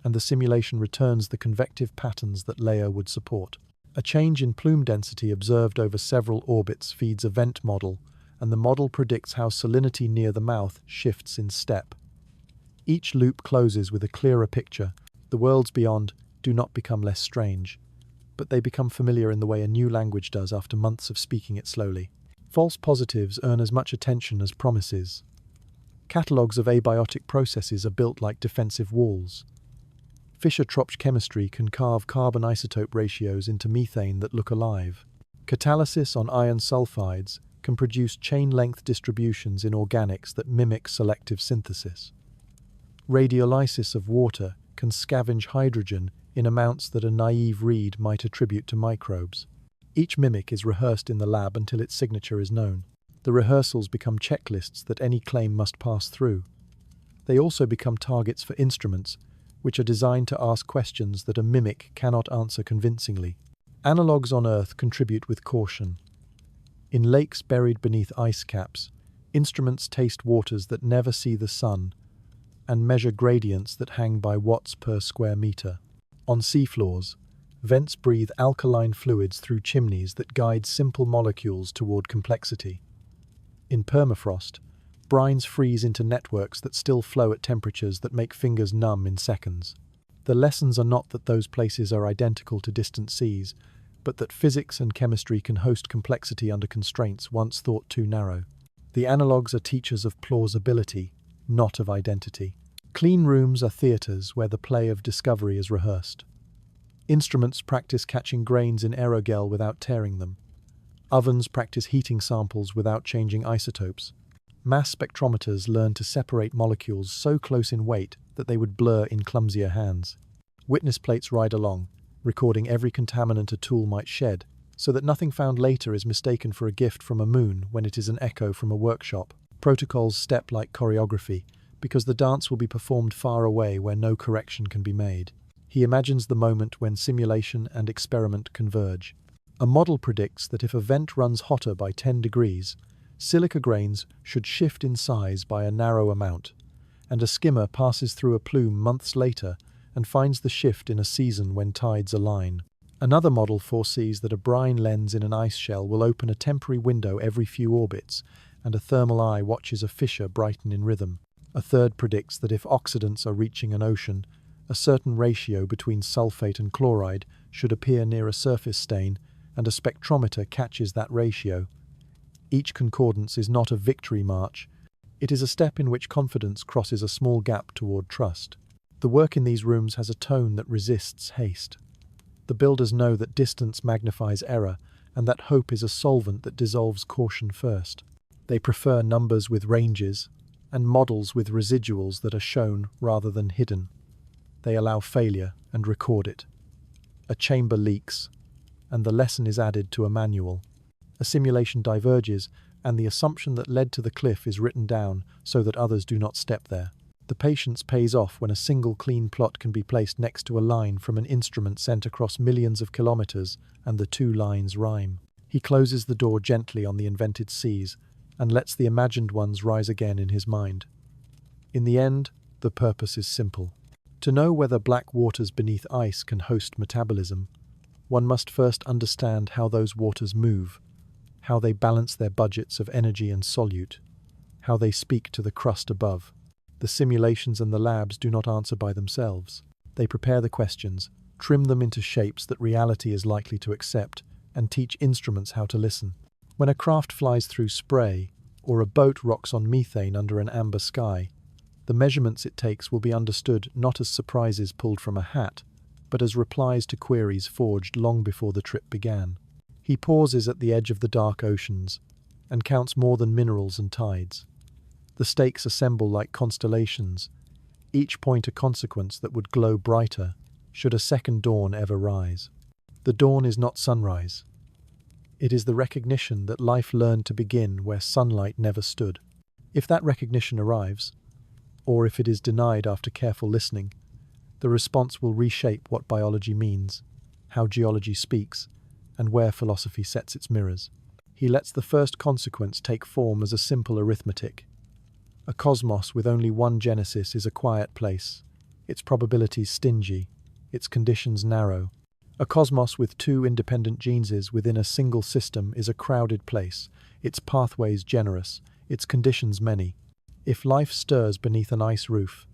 and the simulation returns the convective patterns that layer would support. A change in plume density observed over several orbits feeds a vent model, and the model predicts how salinity near the mouth shifts in step. Each loop closes with a clearer picture. The worlds beyond do not become less strange, but they become familiar in the way a new language does after months of speaking it slowly. False positives earn as much attention as promises. Catalogues of abiotic processes are built like defensive walls. Fischer-Tropsch chemistry can carve carbon isotope ratios into methane that look alive. Catalysis on iron sulfides can produce chain-length distributions in organics that mimic selective synthesis. Radiolysis of water can scavenge hydrogen in amounts that a naive read might attribute to microbes. Each mimic is rehearsed in the lab until its signature is known. The rehearsals become checklists that any claim must pass through. They also become targets for instruments, which are designed to ask questions that a mimic cannot answer convincingly. Analogues on Earth contribute with caution. In lakes buried beneath ice caps, instruments taste waters that never see the sun and measure gradients that hang by watts per square meter. On seafloors, vents breathe alkaline fluids through chimneys that guide simple molecules toward complexity. In permafrost, brines freeze into networks that still flow at temperatures that make fingers numb in seconds. The lessons are not that those places are identical to distant seas, but that physics and chemistry can host complexity under constraints once thought too narrow. The analogues are teachers of plausibility, not of identity. Clean rooms are theatres where the play of discovery is rehearsed. Instruments practice catching grains in aerogel without tearing them. Ovens practice heating samples without changing isotopes. Mass spectrometers learn to separate molecules so close in weight that they would blur in clumsier hands. Witness plates ride along, recording every contaminant a tool might shed, so that nothing found later is mistaken for a gift from a moon when it is an echo from a workshop. Protocols step like choreography, because the dance will be performed far away where no correction can be made. He imagines the moment when simulation and experiment converge. A model predicts that if a vent runs hotter by 10 degrees, silica grains should shift in size by a narrow amount, and a skimmer passes through a plume months later and finds the shift in a season when tides align. Another model foresees that a brine lens in an ice shell will open a temporary window every few orbits, and a thermal eye watches a fissure brighten in rhythm. A third predicts that if oxidants are reaching an ocean, a certain ratio between sulfate and chloride should appear near a surface stain, and a spectrometer catches that ratio. Each concordance is not a victory march. It is a step in which confidence crosses a small gap toward trust. The work in these rooms has a tone that resists haste. The builders know that distance magnifies error and that hope is a solvent that dissolves caution first. They prefer numbers with ranges and models with residuals that are shown rather than hidden. They allow failure and record it. A chamber leaks, and the lesson is added to a manual. A simulation diverges, and the assumption that led to the cliff is written down so that others do not step there. The patience pays off when a single clean plot can be placed next to a line from an instrument sent across millions of kilometers, and the two lines rhyme. He closes the door gently on the invented seas and lets the imagined ones rise again in his mind. In the end, the purpose is simple. To know whether black waters beneath ice can host metabolism, one must first understand how those waters move, how they balance their budgets of energy and solute, how they speak to the crust above. The simulations and the labs do not answer by themselves. They prepare the questions, trim them into shapes that reality is likely to accept, and teach instruments how to listen. When a craft flies through spray, or a boat rocks on methane under an amber sky, the measurements it takes will be understood not as surprises pulled from a hat, but as replies to queries forged long before the trip began. He pauses at the edge of the dark oceans and counts more than minerals and tides. The stakes assemble like constellations, each point a consequence that would glow brighter should a second dawn ever rise. The dawn is not sunrise. It is the recognition that life learned to begin where sunlight never stood. If that recognition arrives, or if it is denied after careful listening, the response will reshape what biology means, how geology speaks, and where philosophy sets its mirrors. He lets the first consequence take form as a simple arithmetic. A cosmos with only one genesis is a quiet place, its probabilities stingy, its conditions narrow. A cosmos with two independent geneses within a single system is a crowded place, its pathways generous, its conditions many. If life stirs beneath an ice roof,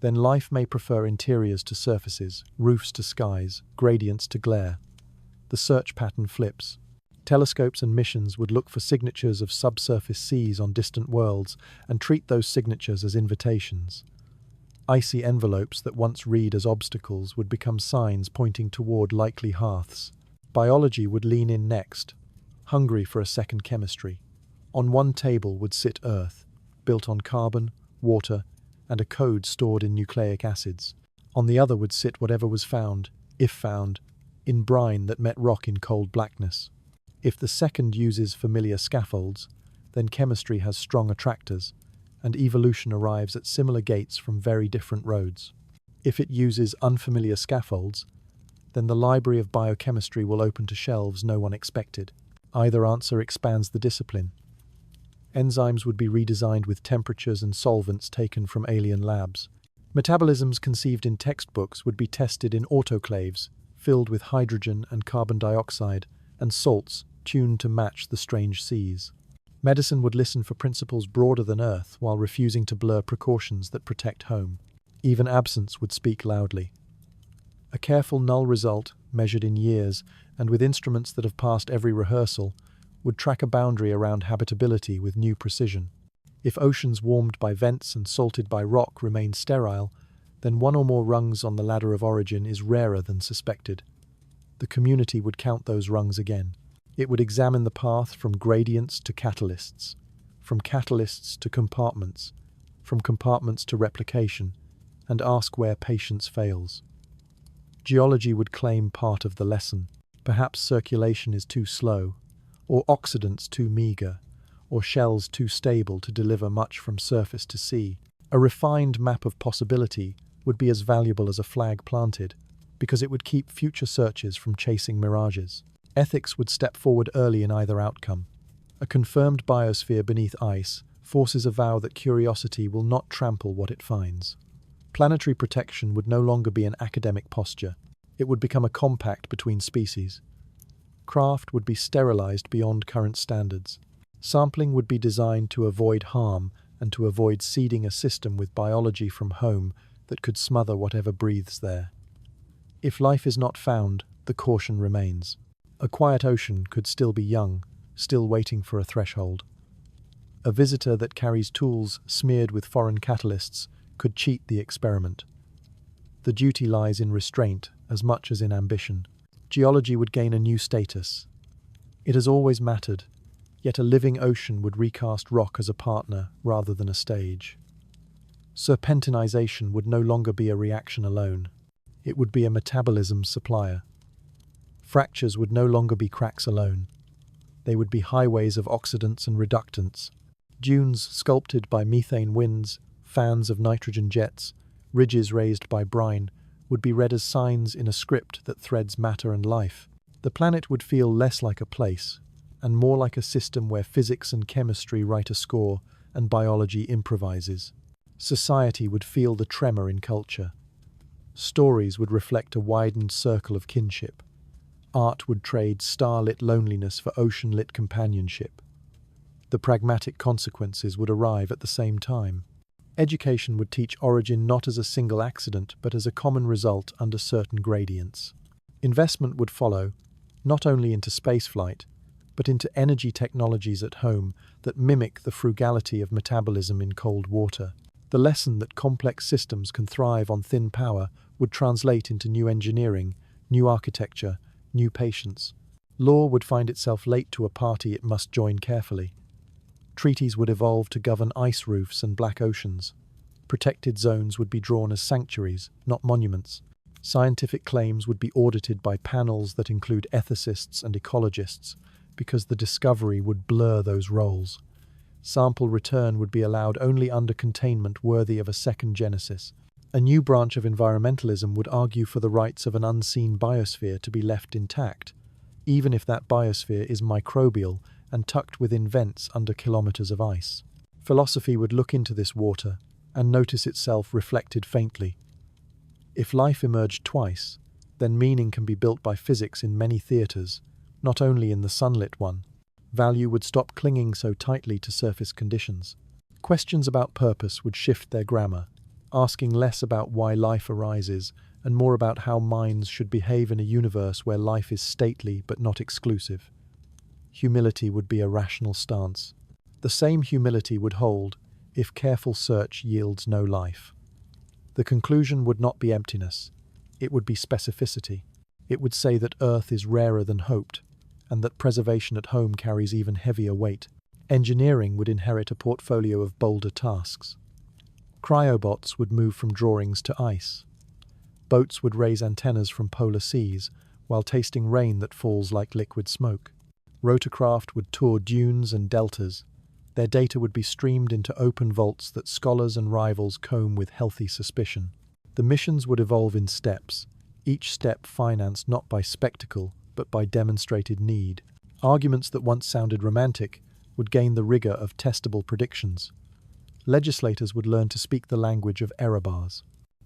then life may prefer interiors to surfaces, roofs to skies, gradients to glare. The search pattern flips. Telescopes and missions would look for signatures of subsurface seas on distant worlds and treat those signatures as invitations. Icy envelopes that once read as obstacles would become signs pointing toward likely hearths. Biology would lean in next, hungry for a second chemistry. On one table would sit Earth, built on carbon, water, and a code stored in nucleic acids. On the other would sit whatever was found, if found, in brine that met rock in cold blackness. If the second uses familiar scaffolds, then chemistry has strong attractors, and evolution arrives at similar gates from very different roads. If it uses unfamiliar scaffolds, then the library of biochemistry will open to shelves no one expected. Either answer expands the discipline. Enzymes would be redesigned with temperatures and solvents taken from alien labs. Metabolisms conceived in textbooks would be tested in autoclaves, filled with hydrogen and carbon dioxide, and salts tuned to match the strange seas. Medicine would listen for principles broader than Earth while refusing to blur precautions that protect home. Even absence would speak loudly. A careful null result, measured in years, and with instruments that have passed every rehearsal, would track a boundary around habitability with new precision. If oceans warmed by vents and salted by rock remain sterile, then one or more rungs on the ladder of origin is rarer than suspected. The community would count those rungs again. It would examine the path from gradients to catalysts, from catalysts to compartments, from compartments to replication, and ask where patience fails. Geology would claim part of the lesson. Perhaps circulation is too slow, or oxidants too meager, or shells too stable to deliver much from surface to sea. A refined map of possibility would be as valuable as a flag planted, because it would keep future searches from chasing mirages. Ethics would step forward early in either outcome. A confirmed biosphere beneath ice forces a vow that curiosity will not trample what it finds. Planetary protection would no longer be an academic posture. It would become a compact between species. Craft would be sterilized beyond current standards. Sampling would be designed to avoid harm and to avoid seeding a system with biology from home that could smother whatever breathes there. If life is not found, the caution remains. A quiet ocean could still be young, still waiting for a threshold. A visitor that carries tools smeared with foreign catalysts could cheat the experiment. The duty lies in restraint as much as in ambition. Geology would gain a new status. It has always mattered, yet a living ocean would recast rock as a partner rather than a stage. Serpentinization would no longer be a reaction alone. It would be a metabolism supplier. Fractures would no longer be cracks alone. They would be highways of oxidants and reductants. Dunes sculpted by methane winds, fans of nitrogen jets, ridges raised by brine, would be read as signs in a script that threads matter and life. The planet would feel less like a place, and more like a system where physics and chemistry write a score and biology improvises. Society would feel the tremor in culture. Stories would reflect a widened circle of kinship. Art would trade star-lit loneliness for ocean-lit companionship. The pragmatic consequences would arrive at the same time. Education would teach origin not as a single accident, but as a common result under certain gradients. Investment would follow, not only into spaceflight, but into energy technologies at home that mimic the frugality of metabolism in cold water. The lesson that complex systems can thrive on thin power would translate into new engineering, new architecture, new patience. Law would find itself late to a party it must join carefully. Treaties would evolve to govern ice roofs and black oceans. Protected zones would be drawn as sanctuaries, not monuments. Scientific claims would be audited by panels that include ethicists and ecologists, because the discovery would blur those roles. Sample return would be allowed only under containment worthy of a second genesis. A new branch of environmentalism would argue for the rights of an unseen biosphere to be left intact, even if that biosphere is microbial and tucked within vents under kilometers of ice. Philosophy would look into this water and notice itself reflected faintly. If life emerged twice, then meaning can be built by physics in many theaters, not only in the sunlit one. Value would stop clinging so tightly to surface conditions. Questions about purpose would shift their grammar, asking less about why life arises and more about how minds should behave in a universe where life is stately but not exclusive. Humility would be a rational stance. The same humility would hold if careful search yields no life. The conclusion would not be emptiness. It would be specificity. It would say that Earth is rarer than hoped, and that preservation at home carries even heavier weight. Engineering would inherit a portfolio of bolder tasks. Cryobots would move from drawings to ice. Boats would raise antennas from polar seas, while tasting rain that falls like liquid smoke. Rotorcraft would tour dunes and deltas. Their data would be streamed into open vaults that scholars and rivals comb with healthy suspicion. The missions would evolve in steps, each step financed not by spectacle, but by demonstrated need. Arguments that once sounded romantic would gain the rigor of testable predictions. Legislators would learn to speak the language of error bars.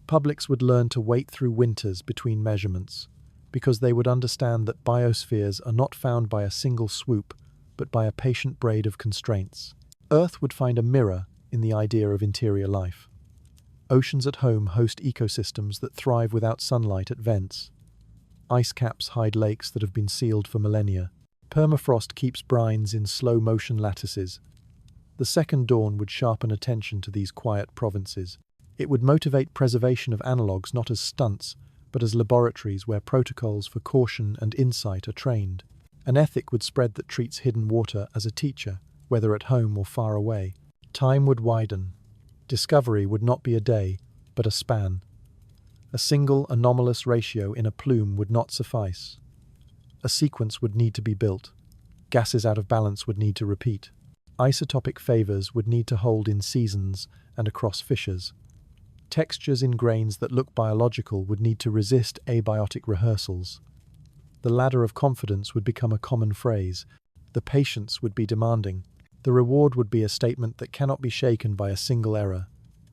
Publics would learn to wait through winters between measurements, because they would understand that biospheres are not found by a single swoop, but by a patient braid of constraints. Earth would find a mirror in the idea of interior life. Oceans at home host ecosystems that thrive without sunlight at vents. Ice caps hide lakes that have been sealed for millennia. Permafrost keeps brines in slow-motion lattices. The second dawn would sharpen attention to these quiet provinces. It would motivate preservation of analogues not as stunts, but as laboratories where protocols for caution and insight are trained. An ethic would spread that treats hidden water as a teacher, whether at home or far away. Time would widen. Discovery would not be a day, but a span. A single anomalous ratio in a plume would not suffice. A sequence would need to be built. Gases out of balance would need to repeat. Isotopic favors would need to hold in seasons and across fissures. Textures in grains that look biological would need to resist abiotic rehearsals. The ladder of confidence would become a common phrase. The patience would be demanding. The reward would be a statement that cannot be shaken by a single error,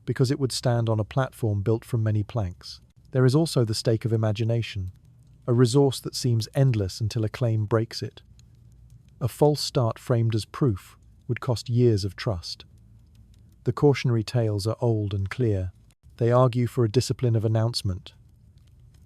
because it would stand on a platform built from many planks. There is also the stake of imagination, a resource that seems endless until a claim breaks it. A false start framed as proof would cost years of trust. The cautionary tales are old and clear. They argue for a discipline of announcement.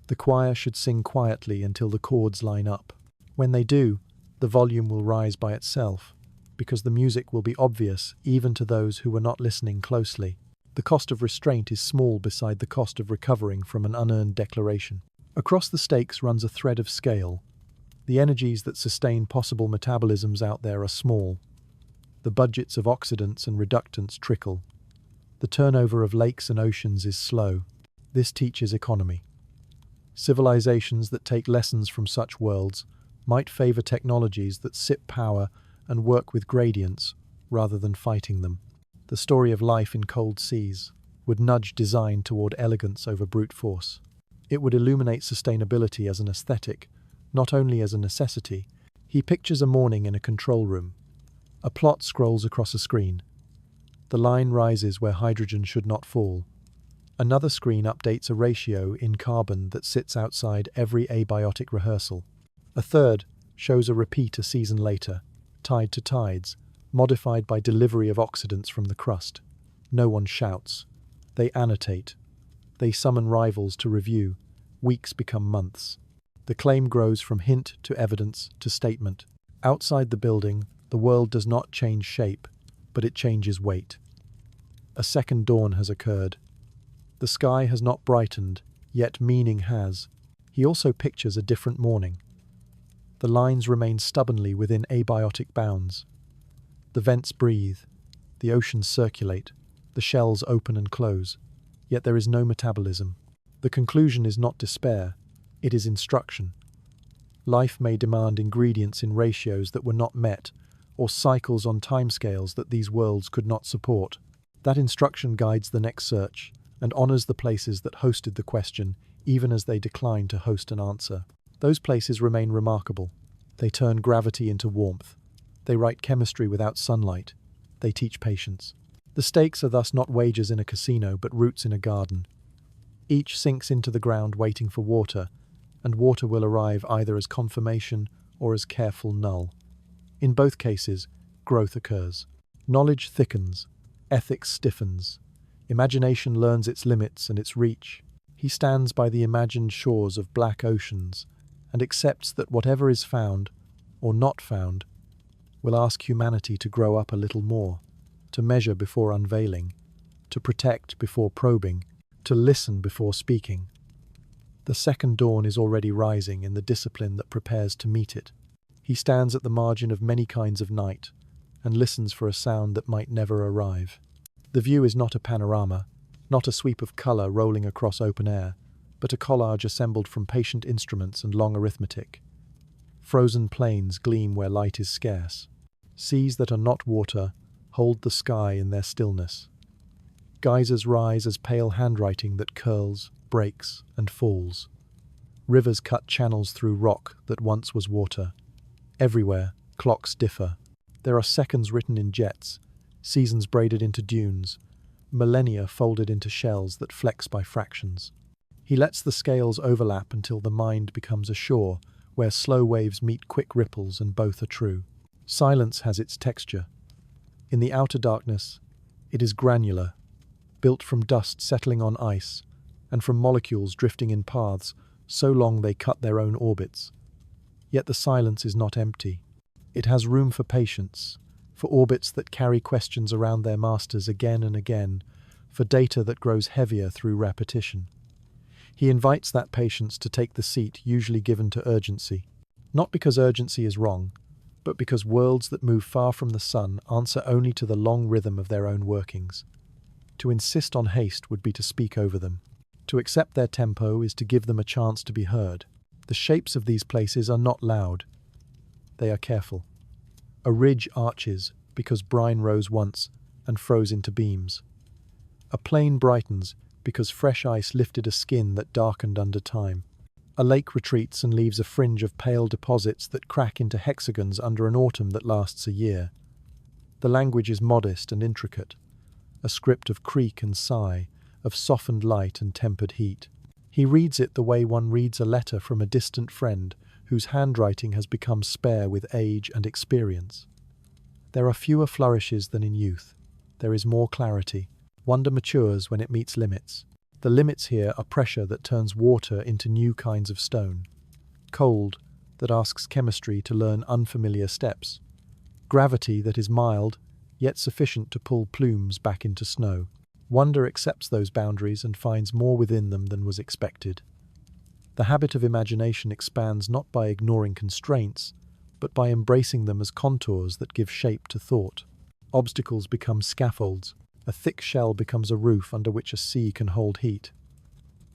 The choir should sing quietly until the chords line up. When they do, the volume will rise by itself, because the music will be obvious even to those who were not listening closely. The cost of restraint is small beside the cost of recovering from an unearned declaration. Across the stakes runs a thread of scale. The energies that sustain possible metabolisms out there are small. The budgets of oxidants and reductants trickle. The turnover of lakes and oceans is slow. This teaches economy. Civilizations that take lessons from such worlds might favor technologies that sip power and work with gradients rather than fighting them. The story of life in cold seas would nudge design toward elegance over brute force. It would illuminate sustainability as an aesthetic, not only as a necessity. He pictures a morning in a control room. A plot scrolls across a screen. The line rises where hydrogen should not fall. Another screen updates a ratio in carbon that sits outside every abiotic rehearsal. A third shows a repeat a season later, tied to tides, modified by delivery of oxidants from the crust. No one shouts. They annotate. They summon rivals to review. Weeks become months. The claim grows from hint to evidence to statement. Outside the building, the world does not change shape, but it changes weight. A second dawn has occurred. The sky has not brightened, yet meaning has. He also pictures a different morning. The lines remain stubbornly within abiotic bounds. The vents breathe. The oceans circulate. The shells open and close. Yet there is no metabolism. The conclusion is not despair. It is instruction. Life may demand ingredients in ratios that were not met, or cycles on timescales that these worlds could not support. That instruction guides the next search and honors the places that hosted the question, even as they decline to host an answer. Those places remain remarkable. They turn gravity into warmth. They write chemistry without sunlight. They teach patience. The stakes are thus not wagers in a casino, but roots in a garden. Each sinks into the ground waiting for water, and water will arrive either as confirmation or as careful null. In both cases, growth occurs. Knowledge thickens. Ethics stiffens. Imagination learns its limits and its reach. He stands by the imagined shores of black oceans and accepts that whatever is found, or not found, will ask humanity to grow up a little more, to measure before unveiling, to protect before probing, to listen before speaking. The second dawn is already rising in the discipline that prepares to meet it. He stands at the margin of many kinds of night and listens for a sound that might never arrive. The view is not a panorama, not a sweep of colour rolling across open air, but a collage assembled from patient instruments and long arithmetic. Frozen plains gleam where light is scarce. Seas that are not water hold the sky in their stillness. Geysers rise as pale handwriting that curls, breaks, and falls. Rivers cut channels through rock that once was water. Everywhere, clocks differ. There are seconds written in jets, seasons braided into dunes, millennia folded into shells that flex by fractions. He lets the scales overlap until the mind becomes a shore, where slow waves meet quick ripples and both are true. Silence has its texture. In the outer darkness, it is granular, built from dust settling on ice, and from molecules drifting in paths so long they cut their own orbits. Yet the silence is not empty. It has room for patience, for orbits that carry questions around their masters again and again, for data that grows heavier through repetition. He invites that patience to take the seat usually given to urgency, not because urgency is wrong, but because worlds that move far from the sun answer only to the long rhythm of their own workings. To insist on haste would be to speak over them. To accept their tempo is to give them a chance to be heard. The shapes of these places are not loud. They are careful. A ridge arches because brine rose once and froze into beams. A plain brightens because fresh ice lifted a skin that darkened under time. A lake retreats and leaves a fringe of pale deposits that crack into hexagons under an autumn that lasts a year. The language is modest and intricate, a script of creak and sigh, of softened light and tempered heat. He reads it the way one reads a letter from a distant friend whose handwriting has become spare with age and experience. There are fewer flourishes than in youth. There is more clarity. Wonder matures when it meets limits. The limits here are pressure that turns water into new kinds of stone. Cold that asks chemistry to learn unfamiliar steps. Gravity that is mild, yet sufficient to pull plumes back into snow. Wonder accepts those boundaries and finds more within them than was expected. The habit of imagination expands not by ignoring constraints, but by embracing them as contours that give shape to thought. Obstacles become scaffolds. A thick shell becomes a roof under which a sea can hold heat.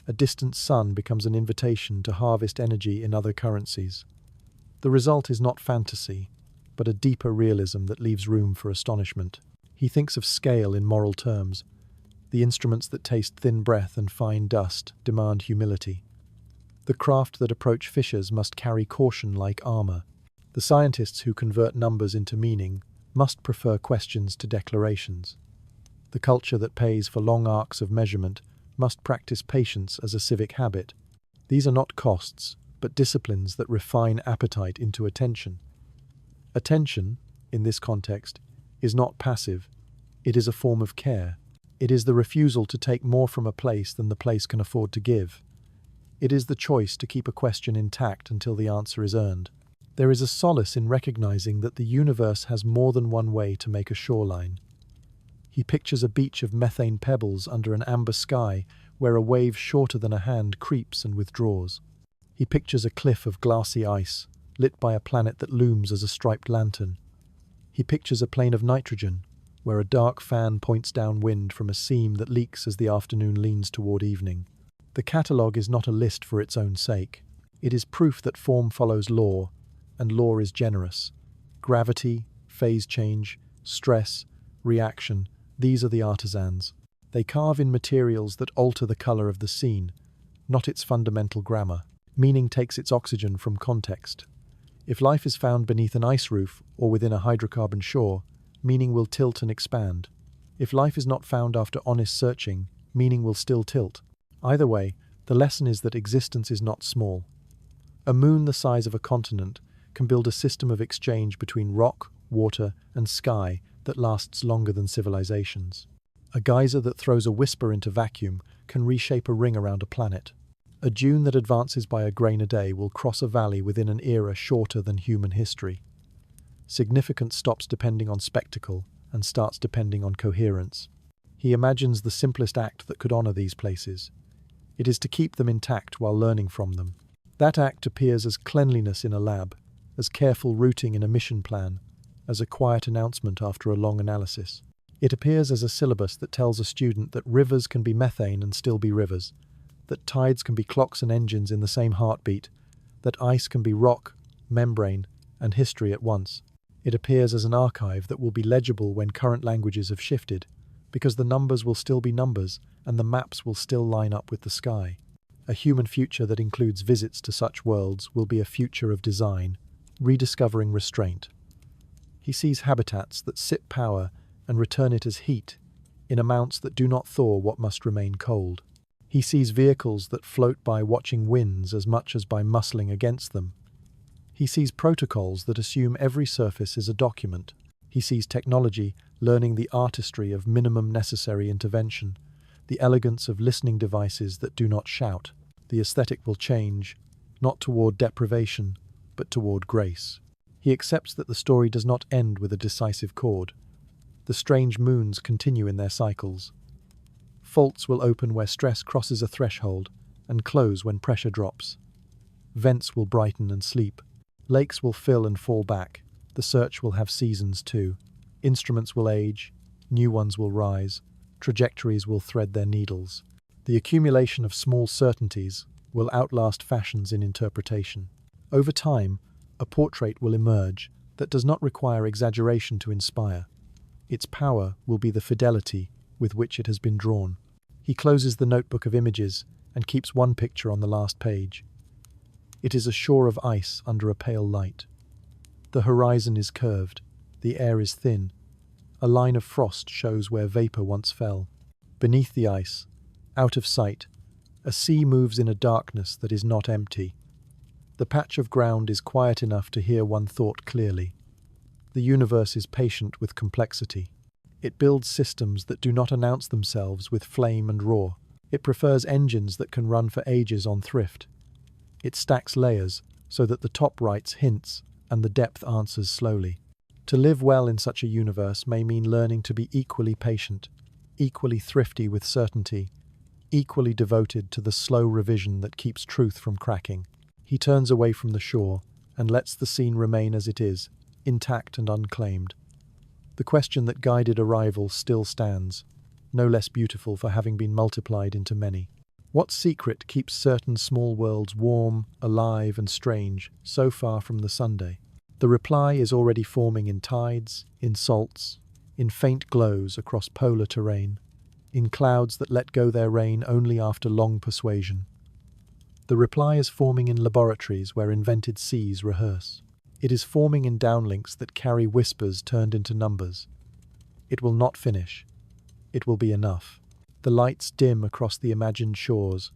A distant sun becomes an invitation to harvest energy in other currencies. The result is not fantasy, but a deeper realism that leaves room for astonishment. He thinks of scale in moral terms. The instruments that taste thin breath and fine dust demand humility. The craft that approach fishers must carry caution like armor. The scientists who convert numbers into meaning must prefer questions to declarations. The culture that pays for long arcs of measurement must practice patience as a civic habit. These are not costs, but disciplines that refine appetite into attention. Attention, in this context, is not passive. It is a form of care. It is the refusal to take more from a place than the place can afford to give. It is the choice to keep a question intact until the answer is earned. There is a solace in recognizing that the universe has more than one way to make a shoreline. He pictures a beach of methane pebbles under an amber sky where a wave shorter than a hand creeps and withdraws. He pictures a cliff of glassy ice, lit by a planet that looms as a striped lantern. He pictures a plain of nitrogen, where a dark fan points down wind from a seam that leaks as the afternoon leans toward evening. The catalogue is not a list for its own sake. It is proof that form follows law, and law is generous. Gravity, phase change, stress, reaction, these are the artisans. They carve in materials that alter the color of the scene, not its fundamental grammar. Meaning takes its oxygen from context. If life is found beneath an ice roof or within a hydrocarbon shore, meaning will tilt and expand. If life is not found after honest searching, meaning will still tilt. Either way, the lesson is that existence is not small. A moon the size of a continent can build a system of exchange between rock, water, and sky that lasts longer than civilizations. A geyser that throws a whisper into vacuum can reshape a ring around a planet. A dune that advances by a grain a day will cross a valley within an era shorter than human history. Significance stops depending on spectacle and starts depending on coherence. He imagines the simplest act that could honor these places. It is to keep them intact while learning from them. That act appears as cleanliness in a lab, as careful routing in a mission plan, as a quiet announcement after a long analysis. It appears as a syllabus that tells a student that rivers can be methane and still be rivers, that tides can be clocks and engines in the same heartbeat, that ice can be rock, membrane, and history at once. It appears as an archive that will be legible when current languages have shifted, because the numbers will still be numbers and the maps will still line up with the sky. A human future that includes visits to such worlds will be a future of design, rediscovering restraint. He sees habitats that sip power and return it as heat, in amounts that do not thaw what must remain cold. He sees vehicles that float by watching winds as much as by muscling against them. He sees protocols that assume every surface is a document. He sees technology learning the artistry of minimum necessary intervention, the elegance of listening devices that do not shout. The aesthetic will change, not toward deprivation, but toward grace. He accepts that the story does not end with a decisive chord. The strange moons continue in their cycles. Faults will open where stress crosses a threshold and close when pressure drops. Vents will brighten and sleep. Lakes will fill and fall back. The search will have seasons too. Instruments will age. New ones will rise. Trajectories will thread their needles. The accumulation of small certainties will outlast fashions in interpretation. Over time, a portrait will emerge that does not require exaggeration to inspire. Its power will be the fidelity with which it has been drawn. He closes the notebook of images and keeps one picture on the last page. It is a shore of ice under a pale light. The horizon is curved, the air is thin. A line of frost shows where vapor once fell. Beneath the ice, out of sight, a sea moves in a darkness that is not empty. The patch of ground is quiet enough to hear one thought clearly. The universe is patient with complexity. It builds systems that do not announce themselves with flame and roar. It prefers engines that can run for ages on thrift. It stacks layers so that the top writes hints and the depth answers slowly. To live well in such a universe may mean learning to be equally patient, equally thrifty with certainty, equally devoted to the slow revision that keeps truth from cracking. He turns away from the shore and lets the scene remain as it is, intact and unclaimed. The question that guided arrival still stands, no less beautiful for having been multiplied into many. What secret keeps certain small worlds warm, alive, and strange so far from the Sunday? The reply is already forming in tides, in salts, in faint glows across polar terrain, in clouds that let go their rain only after long persuasion. The reply is forming in laboratories where invented seas rehearse. It is forming in downlinks that carry whispers turned into numbers. It will not finish. It will be enough. The lights dim across the imagined shores.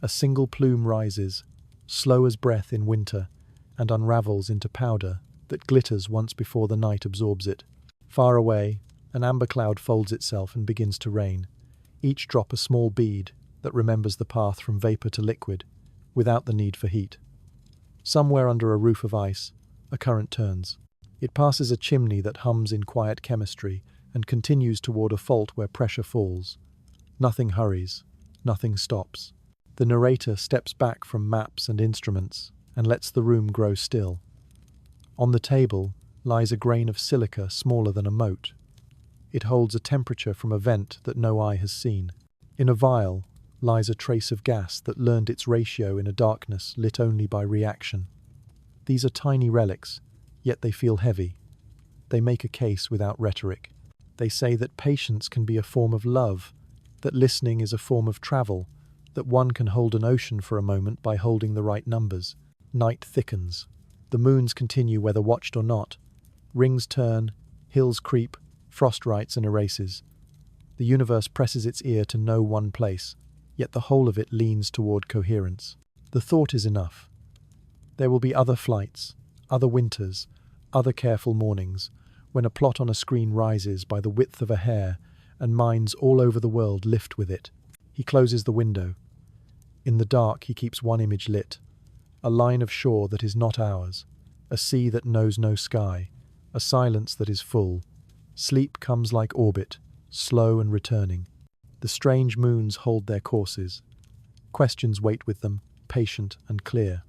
A single plume rises, slow as breath in winter, and unravels into powder that glitters once before the night absorbs it. Far away, an amber cloud folds itself and begins to rain, each drop a small bead that remembers the path from vapor to liquid, without the need for heat. Somewhere under a roof of ice, a current turns. It passes a chimney that hums in quiet chemistry and continues toward a fault where pressure falls. Nothing hurries, nothing stops. The narrator steps back from maps and instruments and lets the room grow still. On the table lies a grain of silica smaller than a mote. It holds a temperature from a vent that no eye has seen. In a vial lies a trace of gas that learned its ratio in a darkness lit only by reaction. These are tiny relics, yet they feel heavy. They make a case without rhetoric. They say that patience can be a form of love, that listening is a form of travel, that one can hold an ocean for a moment by holding the right numbers. Night thickens. The moons continue whether watched or not. Rings turn, hills creep, frost writes and erases. The universe presses its ear to no one place, yet the whole of it leans toward coherence. The thought is enough. There will be other flights, other winters, other careful mornings, when a plot on a screen rises by the width of a hair and minds all over the world lift with it. He closes the window. In the dark he keeps one image lit, a line of shore that is not ours, a sea that knows no sky, a silence that is full. Sleep comes like orbit, slow and returning. The strange moons hold their courses. Questions wait with them, patient and clear.